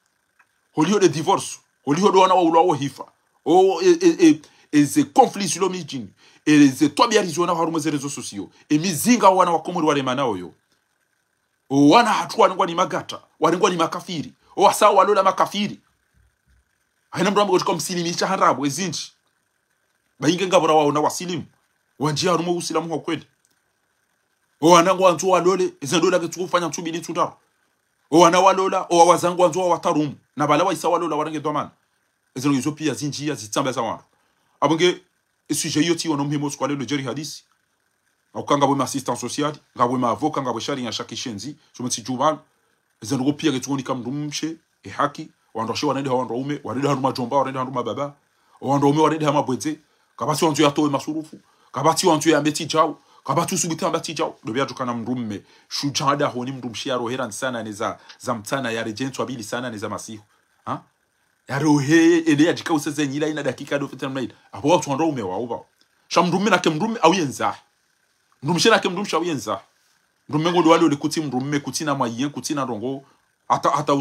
holio de divorce holio do wana wa hifa o eze conflit sur le mijini eze twabia rizona harumo ze réseaux sociaux emizinga wana wa Komori wale manao yo wana hatua ngwa ni magata walengwa ni makafiri wasa walola makafiri haina mtu ambaye kwa msilimisha harabu ezinji bayinge ngabura wao na wasilimu wanjia harumo usilamu kwa kweli wanangu anzo walole izendola ke tukufanya mtubili tutaro wana walola o wazangu anzo watarum na bala waisa walola warange domana ezeno izo pia zinjia zitsamba za wantu abonge sujet yoti wono mhimo skwale lo jeri hadisi akanga bo assistant social ngabo ma avocat ngabo shari ya shaki shenzi chumti jubal ezeno pia ke tukoni kam dumshe e haki wando shi wanende hawando ume wanende hanu majomba wanende hanu mababa wando ume wanende hama bweze kabati wantu ya towe masurufu kabati wantu ya meti jao kabati usubita mbati jao dobia tukana mrumme shujada honi mrumshia rohera sana neza za mtana ya rejentu abili sana neza masihu ha ya rohe ele ajika useze nyila ina dakika do fetan maid abo watu wando ume wauba shamrumme na kemrumme au yenza mrumshe na kemrumsha au yenza mrumme ngodo wale ulikuti mrumme kutina mayen kutina rongo hata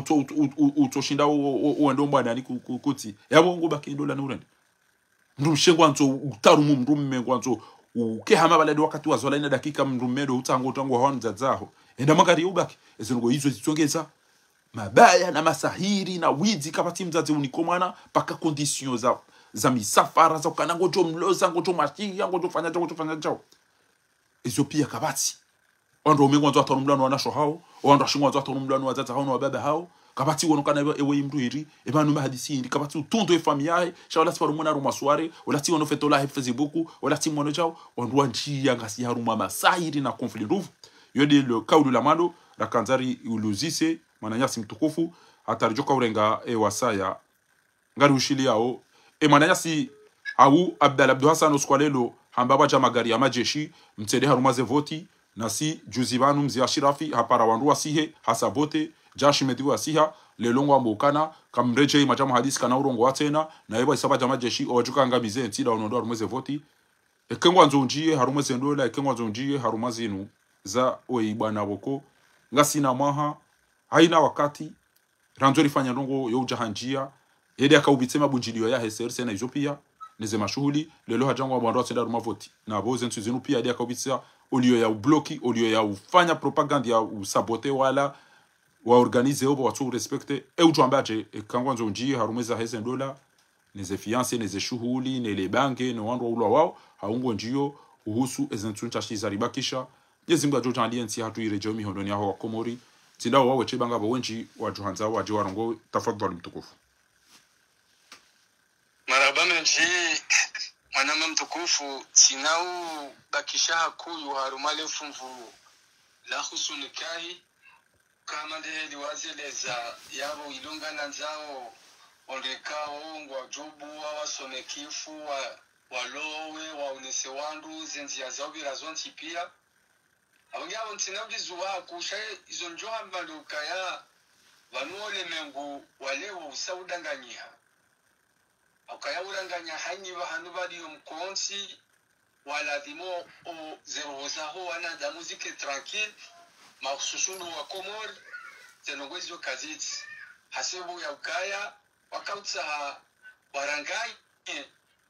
utoshinda uendo mbana ni kuti yabo ngo bakindola nurende mrumshe ngwanzo utarumu mrumme ngwanzo ukehama balade wakati wazola ina dakika mrumedo utango hwanza zaho enda magari ubaki ezingo hizo zitongeza mabaya na masahiri na wizi kapati mzazi unikomana paka condition za misafara za kanango jo mloza ngojo mashia ngojo fanya jao ezo pia kabati ondo mengo nzo atonumlano wanasho hao ondo shingo nzo atonumlano wazaza hao no baba hao kabati wono kana ewe imduhiri ebanu mahadisi ndi kabati utundo efamiae shawala sifaru mwana ruma sware wala ti wono fetola he Facebook wala ti mono chao ondwa njia ngasi haruma masahiri na conflit nduvu yodi le kaulu la mando la kanzari uluzise mananyasi mtukufu atarijoka urenga wasaya ngari ushili yao mananyasi au Abdul Hassan oskwalelo hambaba ja magari ya majeshi mtede haruma ze voti nasi juzibanu mzia shirafi hapara wandu wasihe hasabote jashi mediwa siha lelongo ambokana kamreje majamu hadisi kana urongo watena na yeba isaba jama jeshi ojuka ngamize ntida onondo arumeze voti ekengwa nzonjie harumeze ndola ekengwa nzonjie harumazinu za oibana boko ngasina maha haina wakati ranzori fanya ndongo yo jahanjia yede akaubitsema bunjilio ya heserse na Ethiopia neze mashuhuli lelo hajango abando atenda rumavoti na boze ntuzinu pia yede akaubitsa olio ya ubloki olio ya ufanya propaganda ya usabote wala wa organize obo watu respecte utu ambaje kangwa nzonjie harumeza heze ndola neze fiance neze shuhuli nele bange no wando ulwa wao haungo njio uhusu ezentuncha shizaribakisha yezimba joja aliensi hatu irejo mihondoni aho wa Komori tinda wawe chebanga bawenji wa Johanza wa Jiwarongo tafadhali mtukufu marabana nji mwanama mtukufu tinau bakisha hakuyu harumale fumvu la husunikahi kama ndeli wazeleza yabo ilungana nzao ondekao ngwa jobu wasonekifu walowe waunese wandu zenzi zao birazonti pia abangabo ntinabwizuwa kushaye izo njoha maluka ya vanuole mengu walewo usaudanganyia akaya uranganya hanyi bahanu bali umkonsi waladhimo o zerozaho wana da muziki tranquille mahususunu wa Komor zenogwezo kaziti hasebu ya ukaya wakautsa warangai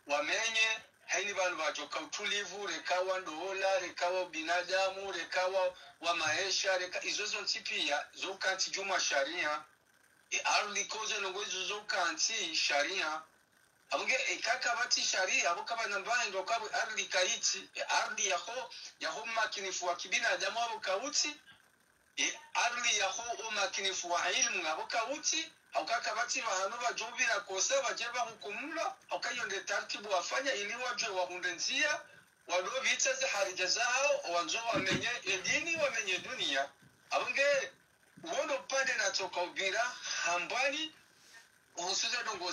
wamenye haini banu bajoka utulivu rekawa ndola rekawa binadamu rekawa wa maisha reka izozo ntipia zokanti juma sharia arli koze nogwezo zokanti sharia abunge ekaka bati sharia abukaba nambaye ndokabu arli kaiti arli yaho makinifu wa kibinadamu abo kauti arli yaho makinifu wa ilmu abo kauti aukaka bati bahanu bajubira kosa bajeba hukumula aukayonde taratibu wafanya ili wajwe wahundenzia walobitsa za harija zao wanzo wamenye edini wamenye dunia abunge wono pande na toka ubira hambani uhusuza dongo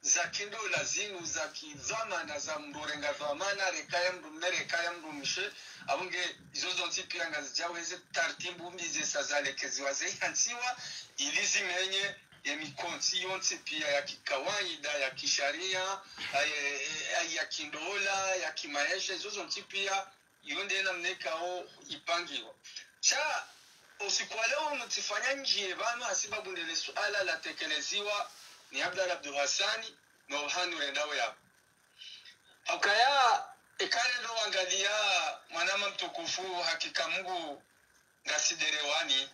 za kindo lazinu za kizama na za mdorenga dhamana rekaya mdumere rekaya mdumishe abunge izozo ntipia ngazijawe taratibu mbize sazale keziwaze hansiwa ilizi menye emikonti yonse pia ya kikawaida ya kisharia ya kindola ya kimaisha zozo ntipia yonde na mnekao ipangiwa cha usikwaleo mtifanya njie bana hasibabu ndele suala la tekeleziwa ni Abdul Hassan no hanu rendawe ya akaya ekale ndo angalia mwanama mtukufu hakika Mungu ngasiderewani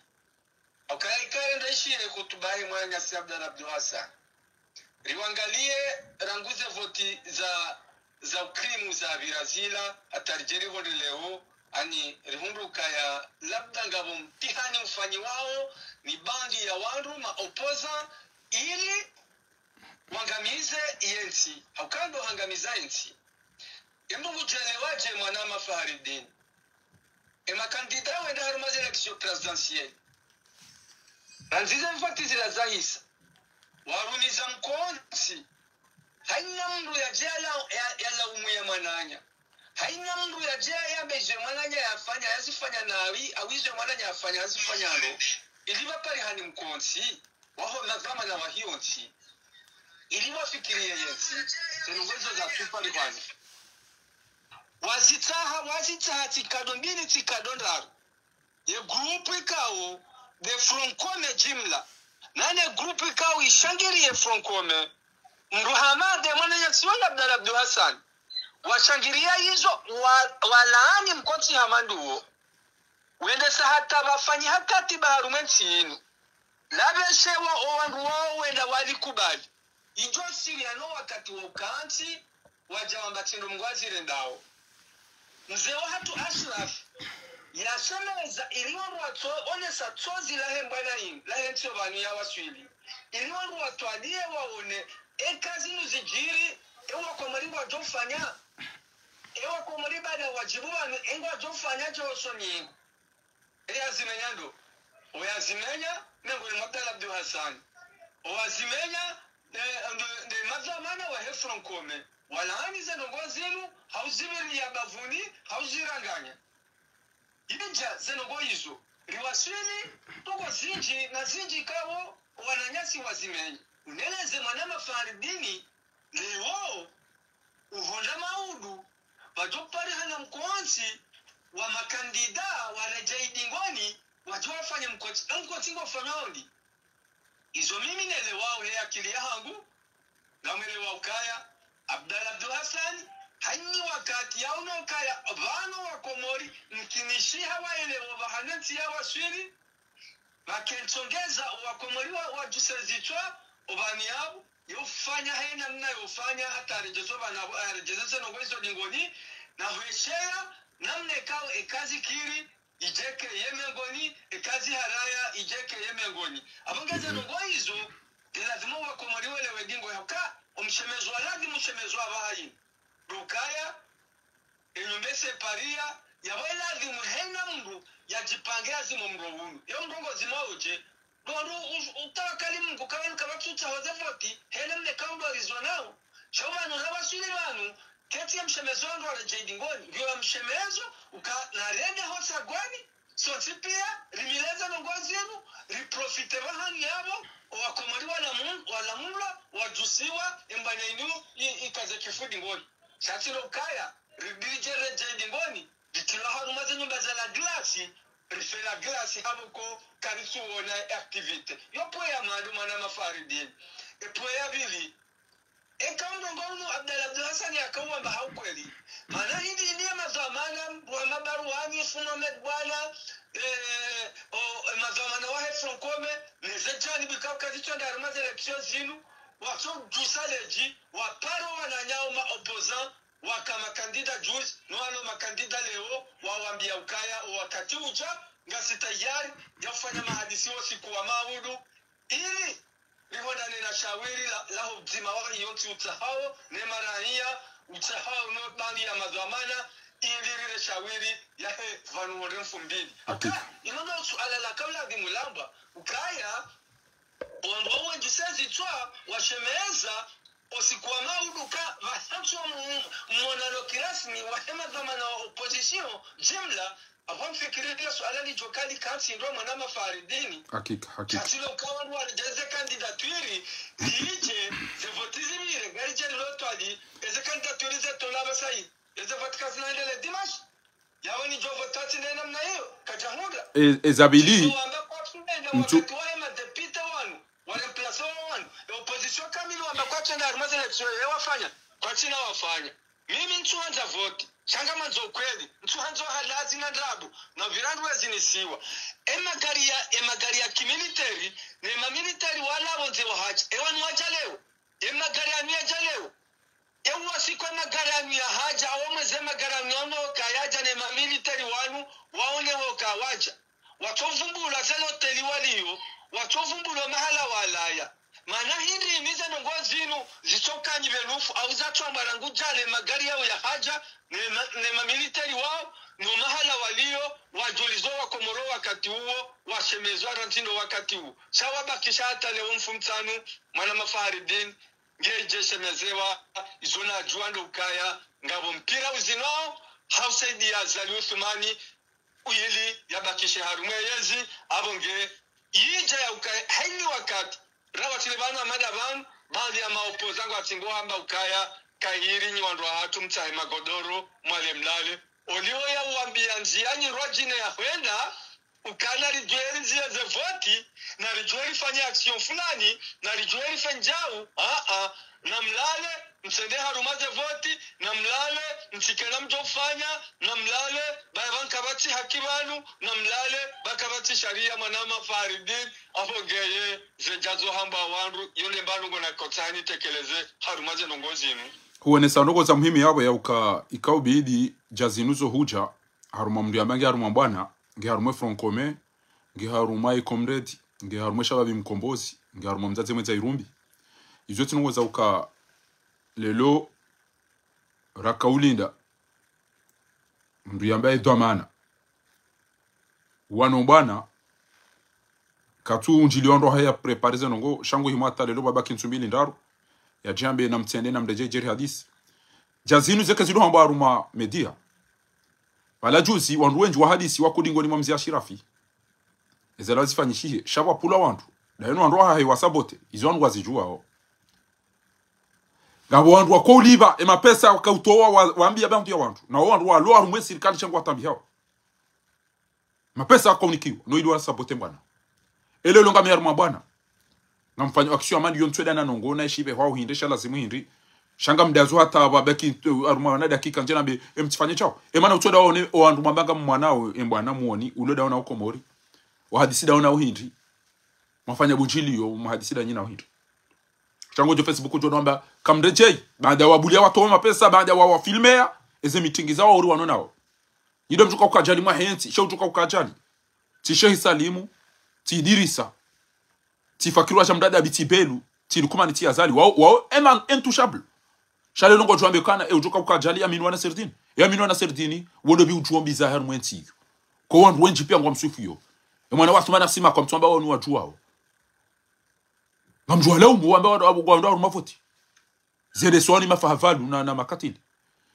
akaikare ndashire kutubai mwanya si Abdul Hassan riwangalie ranguze voti za ukrimu za Brazila atarjeri hodi leo ani rihunduka ya labda ngabo mtihani mfanyi wao ni bandi ya wandu maopoza ili wangamize yensi haukando hangamiza yensi embu mujelewaje mwanama Faridin makandida wenda harumaze election presidentielle ranziza mfatizi la zahisa waruniza mkonsi haina mndu ya jela ya umuya mwananya haina mndu ya jela ya beje mwananya yafanya yazifanya nawi awize mwananya yafanya yazifanya ndo iliba pali hani mkonsi waho nazama na wahionsi iliba fikirie yensi zenungezo za tupali hwani wazitaha tikado mbili tikado ndaru ye grupu ikawo de Froncome jimla nane grupu ikawo ishangiri ye Froncome Mruhamade mwananya siwanga Abdalla Abdul Hassan washangiria hizo walaani mkoti hamanduo wende sahata wafanyi hakati baharumenti yinu labeshewa owandu wao wenda walikubali injo siri ano wakati wa ukaanti waja wambatindo mgwazire ndao mzee wa hatu Ashraf yashameza iliwandu onesa tozi lahe mbana inu lahe ntio banu ya waswili iliwandu watualie waone ekazi nuzijiri ewa kwa maribu wajofanya ewa kwa maribu ada wajibu wanu engwa wajofanya josoni eyazimenya ndo oyazimenya nengo ni Abdalla Abdul Hassan owazimenya de mazamana wa Froncome walaani za nongozinu hauzibiri ya bavuni hauziranganya inja zenongo hizo riwaswili toko zinji na zinji kawo wananyasi wazimenya uneleze mwanama Faridini leo uvonda maudu wajopari hana mkonsi wa makandida wa rejaidingoni wajofanya mkonsi ngofanyondi izo mimi nelewao he akili yangu na mwelewa ukaya Abdalla Abdul Hassan hanyi wakati ya unokaya vano wa Komori mkinishi hawa elewa bahaneti ya waswili makentongeza wa Komori wa jusezichwa obani yabo yofanya hena mna yofanya hata rejezo bana rejezo no gwezo dingoni na hweshera namne kao ekazi kiri ijeke yemengoni ekazi haraya ijeke yemengoni abongeze no gwezo lazima wa Komori wale wedingo yaka umshemezwa ladi mshemezwa bayi dukaya enyumbese paria yawela dhimu hena mndu yajipangia zimu mrowunu yo mrongo zimauje Doru utakali Mungu kawe kabatu chahoze voti hele mne kaundo rizonao shawanu rabasuli banu keti ya mshemezo ndo rejidingoni ndio mshemezo uka na rende hosa gwani so tipia rimileza nongozi yenu riprofite bahani yabo wakomaliwa na Mungu wala mula wajusiwa embanya inu ikaze kifudi ngoni shatilo kaya ribije rejidingoni ditila harumaze nyumba za la glasi rifela glasi habuko karisu wona activity yopo ya mwana Faridin epo ya bili ekaundo ngono Abdalla Abdul Hassan yakawa mba haukweli mana hindi ndiye mazamana wa mabaruani Funomed bwana mazamana wa Froncome nezechani bikao kazicho ndarumaze election zinu wato jusaleji waparo wananyao ma opposant wakama kandida juice no ano makandida leo wawambia ukaya wakati uja ngasi tayari ya kufanya mahadisi siku wa maudu ili liwanda nina shawiri la uzima wa yonti utahao ne marahia utahao no bani ya madhamana ili lile shawiri ya he vanuore mfumbili inono suala la kabla di mulamba ukaya wambawe jisezi twa washemeza osikuwa mauduka vahatwa mwanalo kirasmi wahema dhamana wa opposition jimla awamfikiria swala lijokali kansi ndo mwanama Faridini hakika kasilo kawandu walijeze kandidaturi liije zevotizi mire garije lotwali eze kandidaturi zetolaba sayi eze votkasi naendele dimash yawe ni jovo tati nena mna hiyo kajamuda ezabili wakati wale madepite wanu wale mplaso wanu opposition kamili wambakwatu na arumaze election wafanya kwa china wafanya mimi ntuanza vote changa manzo kweli ntuanzo halazi na ndabu na virandu wezinisiwa emagari ya kimilitary ne ma military wala bonze wahaji ewan wajaleo emagari ya miajaleo ewa sikwa magarami ya haja awameze magarami ono kayaja ne mamilitari wanu waone hoka waja watovumbula zelo teli waliyo watovumbula mahala walaya mana hindi imize nongozinu zichokanyi belufu au zatwa marangu jale magari yao ya haja ne mamilitari wao no mahala waliyo wajulizo wa komoro wakati huo washemezwa rantino wakati huo sawa bakisha hata leo mfumtanu mana mafaridin ngeje shemezewa izona juando ukaya ngabo mpira uzino hausaidi ya Zali Uthmani uyili yabakishe harumeyezi abonge yija ya ukaya haini wakati rawa tilibanu amadaban baadhi ya maopozangu atingo hamba ukaya kahiri nyiwando hatu mtahe magodoro mwale mlale olio ya uambia nziani rojine ya huenda ukana rijueri zia ze voti na rijueri fanya aksyon fulani na rijueri fenjau na mlale msende harumaze voti na mlale msikena mjofanya na mlale bayaban kabati hakibanu na mlale bakabati sharia manama faridin afogeye zejazo hamba wandu yole mbanu ngona kotani tekeleze harumaze nongozinu huonesa ndogo za muhimu yabo ya ikao biidi jazinuzo huja haruma mndu yamange haruma mbwana nge harumwe Francome nge haruma ikomredi nge harumwe shababi mkombozi nge haruma mzaze mweza irumbi izo tinongo za lelo rakaulinda mndu yambaye dwamana wano mbwana katu unjili wando haya preparize nongo shangu himata lelo babaki nsumbili ndaru ya jambe na mtende na mdeje jeri hadisi jazinu zeke zido hamba aruma media wala juzi wandu wenji wa hadisi wakudingo ni mamzi ya shirafi ezela zifanyishie shawa pula wandu na yenu wandu hahe wasabote izo wandu wazijua ho ngabo wandu wako uliba ema pesa wakautoa waambia bandu ya wandu na wandu wa loa rumwe sirikali changu watambi hao mapesa wakaunikiwa no ili wasabote mbwana ele longa miyaruma mbwana na mfanyo aksio amani yontweda na nongo na ishibe hwao hindesha lazimu hindi shanga mdazo hata wabeki aruma na dakika njena be mtifanye chao emana utweda waone oandu mambanga mwanao embwana muoni uloda ona uko mori wahadisi daona uhindi mafanya bujili yo mahadisi da nyina uhindi chango jo Facebook jo namba kamrejei baada wabulia watu mapesa baada wa filmea eze meeting zao uri wanonao yido mtuka ukajali mahenzi sho mtuka ukajali ti Sheikh Salimu ti Dirisa ti Fakirwa chamdada bitibelu ti Lukumani ti Azali wao eman intouchable shale longo jwambe kana ujuka ukajali aminu na serdini aminu na serdini wodo bi ujombi za har mwenti ko wandu wenji pia ngwa msufu yo mwana watu mana sima kwa mtu ambao ni watu wao ngamjua leo mbu ambao ndo mafoti zede swani mafahavalu na makatili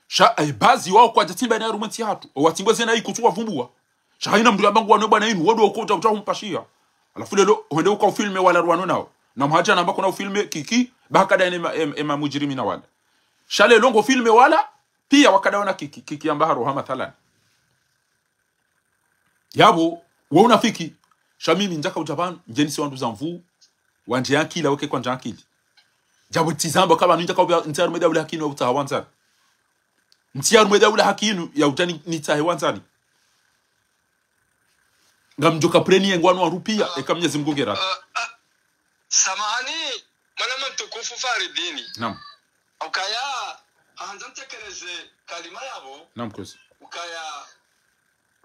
sha bazi wao kwa jatimba na rumenti hatu watingwe zena ikutua vumbua sha haina mndu ambangu wanwe bwana yinu wodo ukota utahumpashia alafu lelo uende uka filme wala ruano nao na mhaja namba kuna filme kiki bakada ema mujirimi na wala shale longo filme wala pia wakadaona kiki amba roha mathalan yabo wewe unafiki shamimi njaka utaban jenisi wandu zamvu wanje yakila weke kwa njakili jabo tizamba kama ninja kwa ntaru meda ule hakino utahawanza ntiaru meda ule hakino ya utani nitahewanzani ngamjoka preni ngwanu wa rupia ekamnyezi mgongera samahani malama mtukufu Faridini naam ukaya anzantekeleze kalima yabo naam kosi ukaya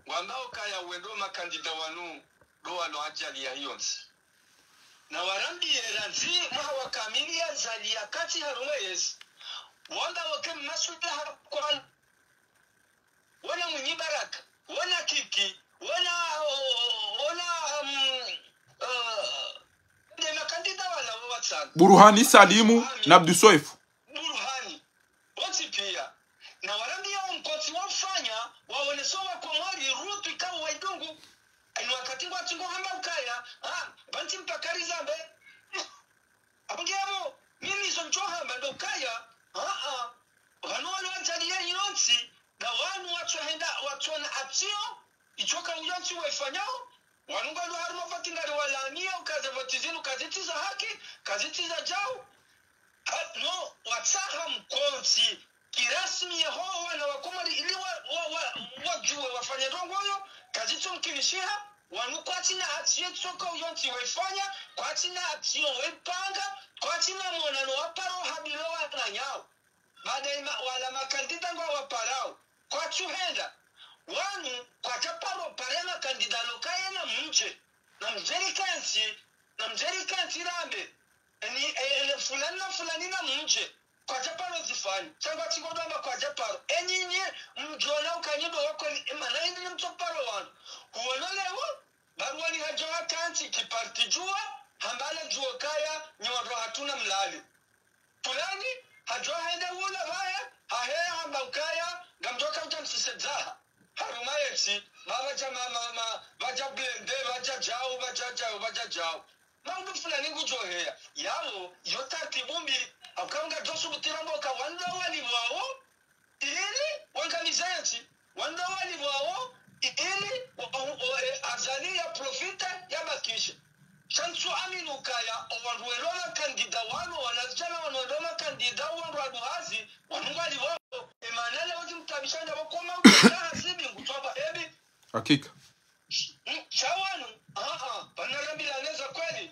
wamba ukaya wendo makandida wanu doa lo ajali ya yonsi na warambi eranzi mwa kamili ya zali ya kati harumwezi wanda wake masuda kwa wana mwenye baraka wana kiki wana ndema kandida wala watsana Burhani Salimu na Abdusoifu Burhani wati pia na warambi ya mkoti wafanya waonesowa kwa mwari rutu ikawa waidungu ainu wakati watingo hamba ukaya banti mpakari zambe abangiyamo mimi soncho hamba ndo ukaya wanu wanu wajali ya yonsi na wanu watuona atio ichoka uyonsi wefanyao wanunga ndo haruma fatingari walania ukaze vatizinu kazitiza haki kazitiza jau no watsaha mkonsi kirasmi ya hoa wana wakumari ili wajue wafanya dongoyo kazitu mkilishia wanukwati na atio tsoka uyonsi wefanya kwati na atio wepanga kwati na mwanano waparo habilo wananyao madaima wala makandida ngo waparao kwa chuhenda wanu kwa chaparo pare makandida lokaye na mje na mjerikansi rambe ni fulani na mje kwa chaparo zifani changwa chigodamba kwa chaparo enyinyi mjona ukanyido wako imana hindi mtoparo wanu huonolewo baruani hajoa kansi kiparti jua hambale juo kaya nyondo hatuna mlali fulani hajoa hende wula vaya hahea hamba ukaya gamjoka mtamsisedzaha harumayetsi vaja vaja blende vaja jao mambo fulani ngujohea yabo yotatibu mbili aukanga josu butiramboka wanda wali wao ili wangamizansi wanda wali wao ili azali ya profita ya bakisha chansu aminu kaya wanrueloma kandida wano wanazijana wanodoma kandida wanru hazi wanungali wao emanele wazi mtabishanja wakoma hasibi ngutwaba ebi hakika shawanu panarambila neza kweli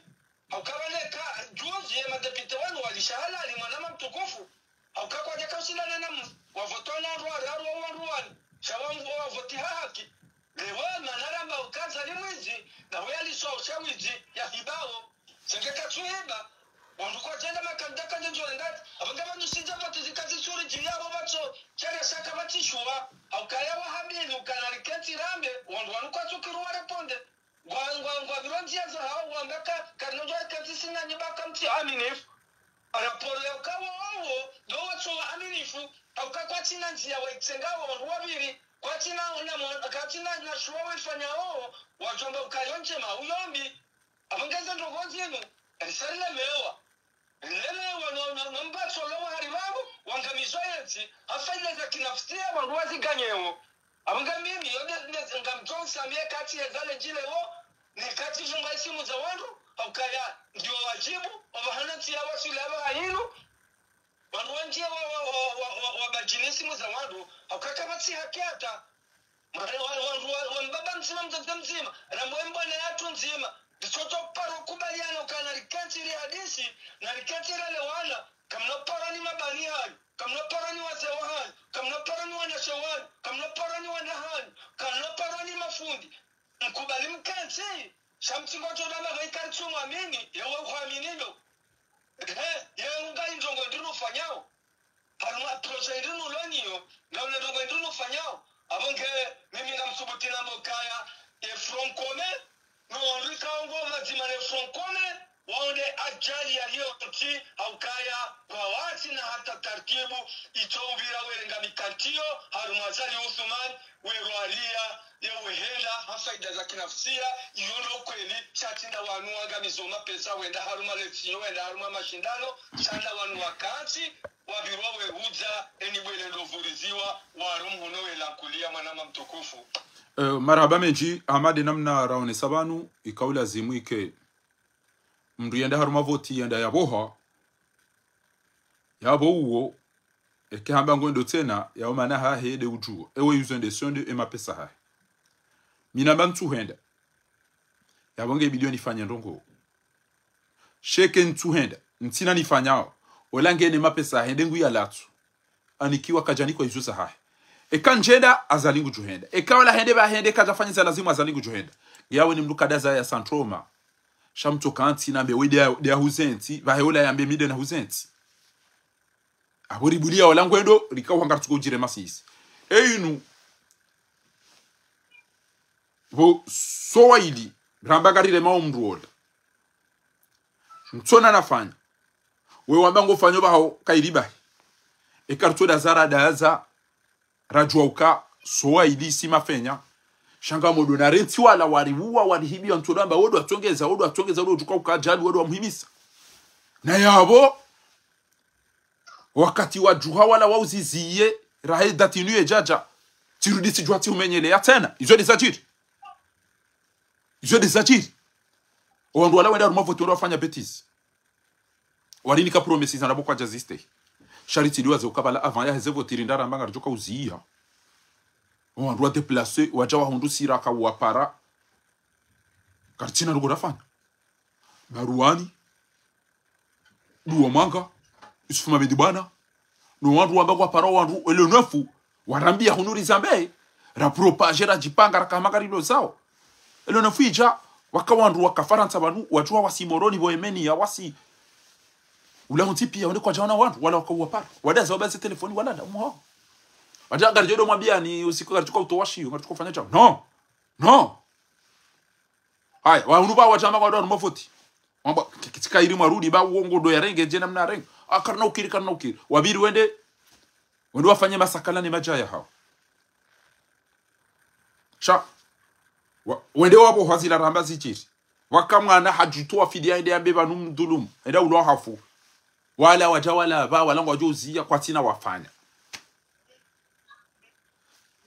haukabaleka juzi ya madepite wanu walishahala alimwanama mtukufu haukakwaja kausilana na wavotona ruwani shawangu wavoti haki lewe manaramba ukaza limwizi na weyaliswa ushawizi ya hibao sengeka tuhiba wanduko jenda makandaka njorengati abangaba nusija pati zikazi suri jiyabo bacho chere saka batishwa aukaya wahabili ukanariketi rambe wandu wanuko tukiruwa reponde ngwa bironji yaza hao wambaka karnojo kati sina nyibaka mti aminifu raporo ya ukawa wawo do wacho wa aminifu aukakwa china njia wa itsengawa wandu wabiri kwa china na shuwa wifanya wao wajomba ukayonche mauyombi abangeza ndogonzi yenu elisarila mewa lelewa nombaso lowa haribabu wangamizwa yensi afaile za kinafstia wandu waziganyewo abanga mimi yode ngamtonsa mie kati ya zale jile wo ni kati funga isimu za wandu aukaya ndio wajibu wabahanati ya wasile haba hainu wandu wanjia wabajinisimu za wandu aukaka bati hakiata wambaba mzima mzima mzima ramwembo na yatu nzima disoto paro kubaliana ukana rikenti ili hadisi na rikenti ili lewana kamna paro ni mabani hali kamna paro ni wazewa hali kamna paro ni wanashawani kamna paro ni wanahani kamna paro ni mafundi mkubali mkenti shamti ngoto dama gaikari tumu amini yawe uhaminino yawe ungai njongo ndinu fanyao haruma prosa ndinu loniyo na unedongo ndinu fanyao abonge mimi ngamsubutina mokaya efronkome nuonrika ongo mazima ne fronkome waonde ajali yaliyoti aukaya kwa wati na hata tarkibu itobira werenga mikantio harumazali Uthman werwalia yewehenda hafaida za kinafsia iyono kweli chatinda wanu wagamizoma pesa wenda haruma letsiyo wenda haruma mashindano chanda wanu wakati wabirwa wehuza enibwele ndovuriziwa warumu nowe lankulia mwanama mtukufu. Marhaba menji amade namna raone sabanu ikaula zimu ike mndu yenda haruma voti yenda yaboha yabo uwo eke hamba ngondo tena ya omana ha hede ujuo ewe yuzende sonde ema pesa ha mina bantu henda yabonge bilioni fanya ndongo sheke ntu henda ntina nifanyao olange ne mapesa hende ngu ya latu anikiwa kajaniko izusa ha ekanjenda azalingu juhenda ekawala hende ba hende kajafanyisa lazima azalingu juhenda yawe ni mlukadaza ya santroma shamto kanti na bewide ya huzenti ba heola ya mbemide na huzenti abori bulia olangwendo likawa ngartuko jire masisi eyinu bo sowaili rambagarire maomruola mtsona nafanya we wambango fanyo baho kairiba ekarto da zara daza rajwa uka sowaili simafenya shanga modo na renti wala wariwa warihibia ntodamba wodo atongeza wodo ujuka ukajali wodo muhimisa na yabo wakati wa juha wala wauziziye rahe datinuye jaja tirudisi juhati umenyele ya tena izo desajiri owandu wala wenda rumavoto wafanya betis walini ka promesi zanabo kwa jaziste charity liwaze ukabala avant ya hezevo tirindara mbanga rjoka uziya owandu wa deplacer wajawa hundu siraka wapara kartina rugo rafanya maruani duwa manga Yusuf Mamedi bana no wandu wamba kwa paro wandu ele nefu warambia hunuri zambe ra propager ra jipanga ra kama garilo zao ele nefu ija wakawandu wakafaransa banu wajua wasimoroni boemeni ya wasi ula mtipi wende kwa jana wandu wala wakawa para wadaza wabase telefoni wala ndamu wajua garjodo mwambia ni usiku garchukua utowashi garchukua fanya chao no hai wanuba wachama kwa ndo mofoti mwamba kitika iri marudi ba uongo do ya renge je namna renge akarna ukiri wabiri wende wafanye masakala ni majaya hao sha wende wabo hazila ramba zichiri wakamwana hajutoa fidia ende ambeba numdulum enda ulo hafu wala wajawala ba wala ngwajozia kwa tina wafanya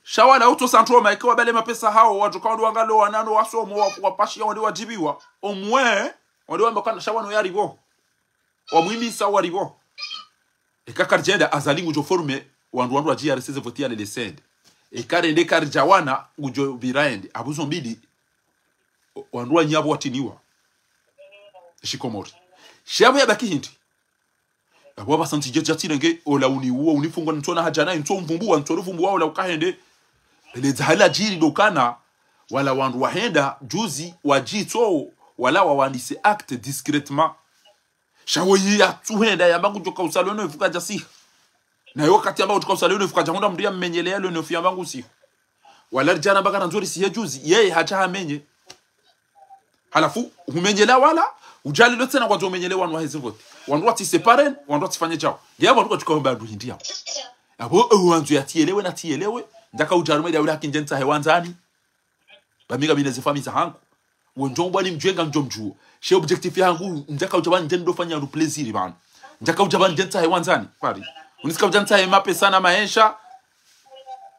shawala uto santro maiko bale mapesa hao watu kwa wangalo wanano wasomo wapashi wende wajibiwa omwe wende wambakana shawano yaribo wamwimisa waribo ekakarjenda azalingu jo forme wandu ajia reseze votia le send ekarende karjawana ujo biraende abuzo mbili wandu nyabo watiniwa shikomori shabo yabaki hindi abo basanti je jatirenge ola uniwo unifungwa ntona hajana nto mvumbuwa nto ruvumbuwa ola ukahende le zahala jiri dokana wala wandu wahenda juzi wajito wala wawandise acte discrètement shawoyi ya tuhenda ya bangu joka usalono ifuka jasi na yo kati ambao joka usalono ifuka jahonda mdia mmenyele yalo no fia bangu si wala jana baka nzuri si juzi yeye hacha amenye halafu humenyela wala ujali lote na kwa umenyele wanu wa hizo vote wandu wati separen wandu wati fanye chao ndia wandu kwa tukaomba ndu hindi hapo abo wandu ya tielewe na tielewe ndaka ujarume ya ula kinjenta hewanzani bamiga bineze famisa hangu wonjomba ni mjenga njomjuo she objectif yangu ndaka ujabani njendo fanya ru plaisir bana ndaka ujabani njenta hewanzani pari unisika ujanta mape sana maisha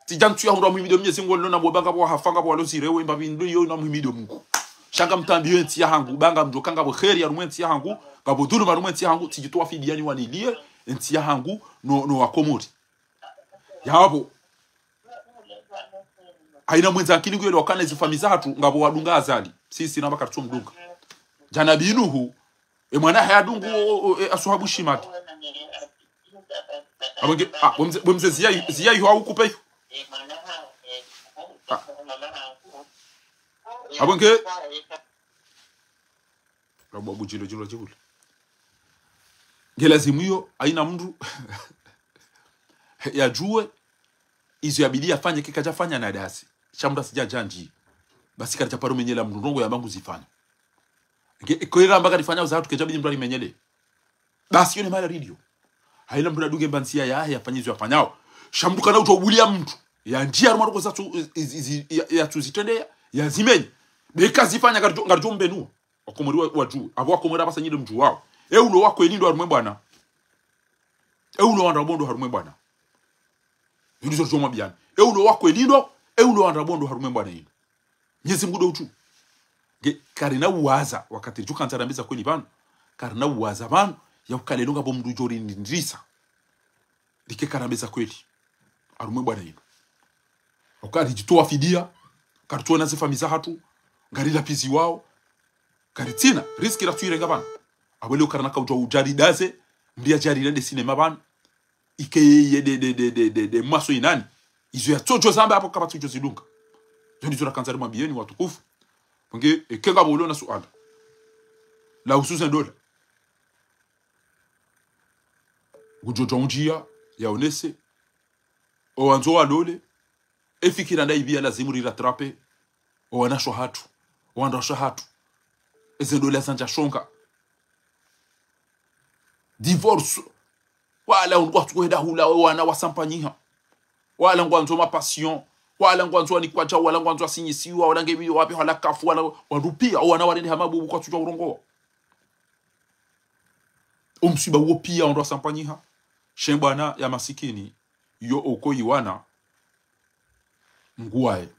tijantu ya ndo muhimido mye singo lona bobanga bo hafanga bo losirewe mbabi ndo yo na muhimido mungu shanga mtambi yenti ya hangu banga mjokanga bo kheri ya rumenti ya hangu gabo dulu marumenti ya hangu tijitoa fidiani wanilie enti ya hangu no akomori yabo aina mwenza akili kwelo wakana zifamiza hatu ngabo wadunga azali sisi namba kartu mdunga jana binuhu mwana hayadungu asuhabu shimati abonge bomze ziya yu akupe abonge rabo bujilo jilo ngelazimu hiyo aina mndu yajue izo yabidi afanye kikaja fanya na dasi chamda sijajanji basi kali chaparo menyela mndongo ya bangu zifanya koira mbaka difanya uzatu kejabidi mtu alimenyele basi yone mala radio haina mtu nadunge mbansia ya yafanyizo yafanyao shamdu kana utobulia mtu ya njia rumaro kwa zatu ya tuzitende ya zimenye beka zifanya ngarjo mbenu wakomori wa juu abo wakomori abasa nyide mtu wao ulo wako elindo harumwe bwana ulo wanda bondo harumwe bwana ndizo joma byana ulo wako elindo ulo wanda bondo harumwe bwana yino nyezi mgudo utu karina uwaza wakati jukantarambeza kweli bana karina uwaza bana ya ukalelonga bo mdu jori ndrisa dike karambeza kweli harumwe bwana yino wakati jitoa fidia kartuona zifamiza hatu ngarila pizi wao karitina riski la tuirenga bana abole ukarana ka ujari daze mdia jari de cinema bana ikeye de maso inani izo ya tojo zamba hapo kama tojo zilunga ndio ndio kanzari mabieni watukufu nge ekenga bolo na suala la hususan dola gujojo unjia ya onese o anzo walole efikira ndai bia lazimu ritrape o anasho hatu o andasho hatu ezendola sanja shonga divorce wala watu kwenda hula wana wasampanyiha wala ngwanzo ma passion wala ngwanzo ni kwacha wala ngwanzo sinyisiwa wala ngebi wapi wala kafu wala warupia wana warende hamabu kwa tujwa urongo umsiba wopia ndo sampanyiha shembana ya masikini yo okoi wana nguae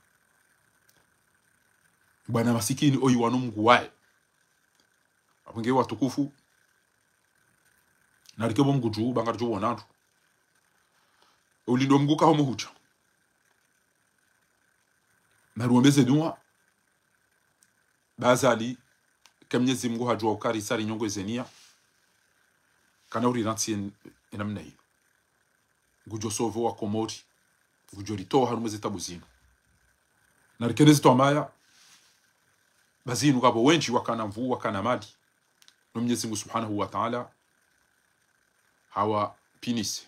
bana masikini oyiwano nguae abonge watukufu narikebo mguju bangarjo wonantu ulindo mguka homo hucha naruombeze dunwa bazali kamnyezi mgu hajua ukari sari nyongo ezenia kana uri natsi enamna hiyo gujo sovo wa komori gujo rito harume zitabu zinu na rikenezi to amaya bazinu gabo wenji wakana mvu wakana mali no Mwenyezi Mungu Subhanahu wa Ta'ala hawa pinisi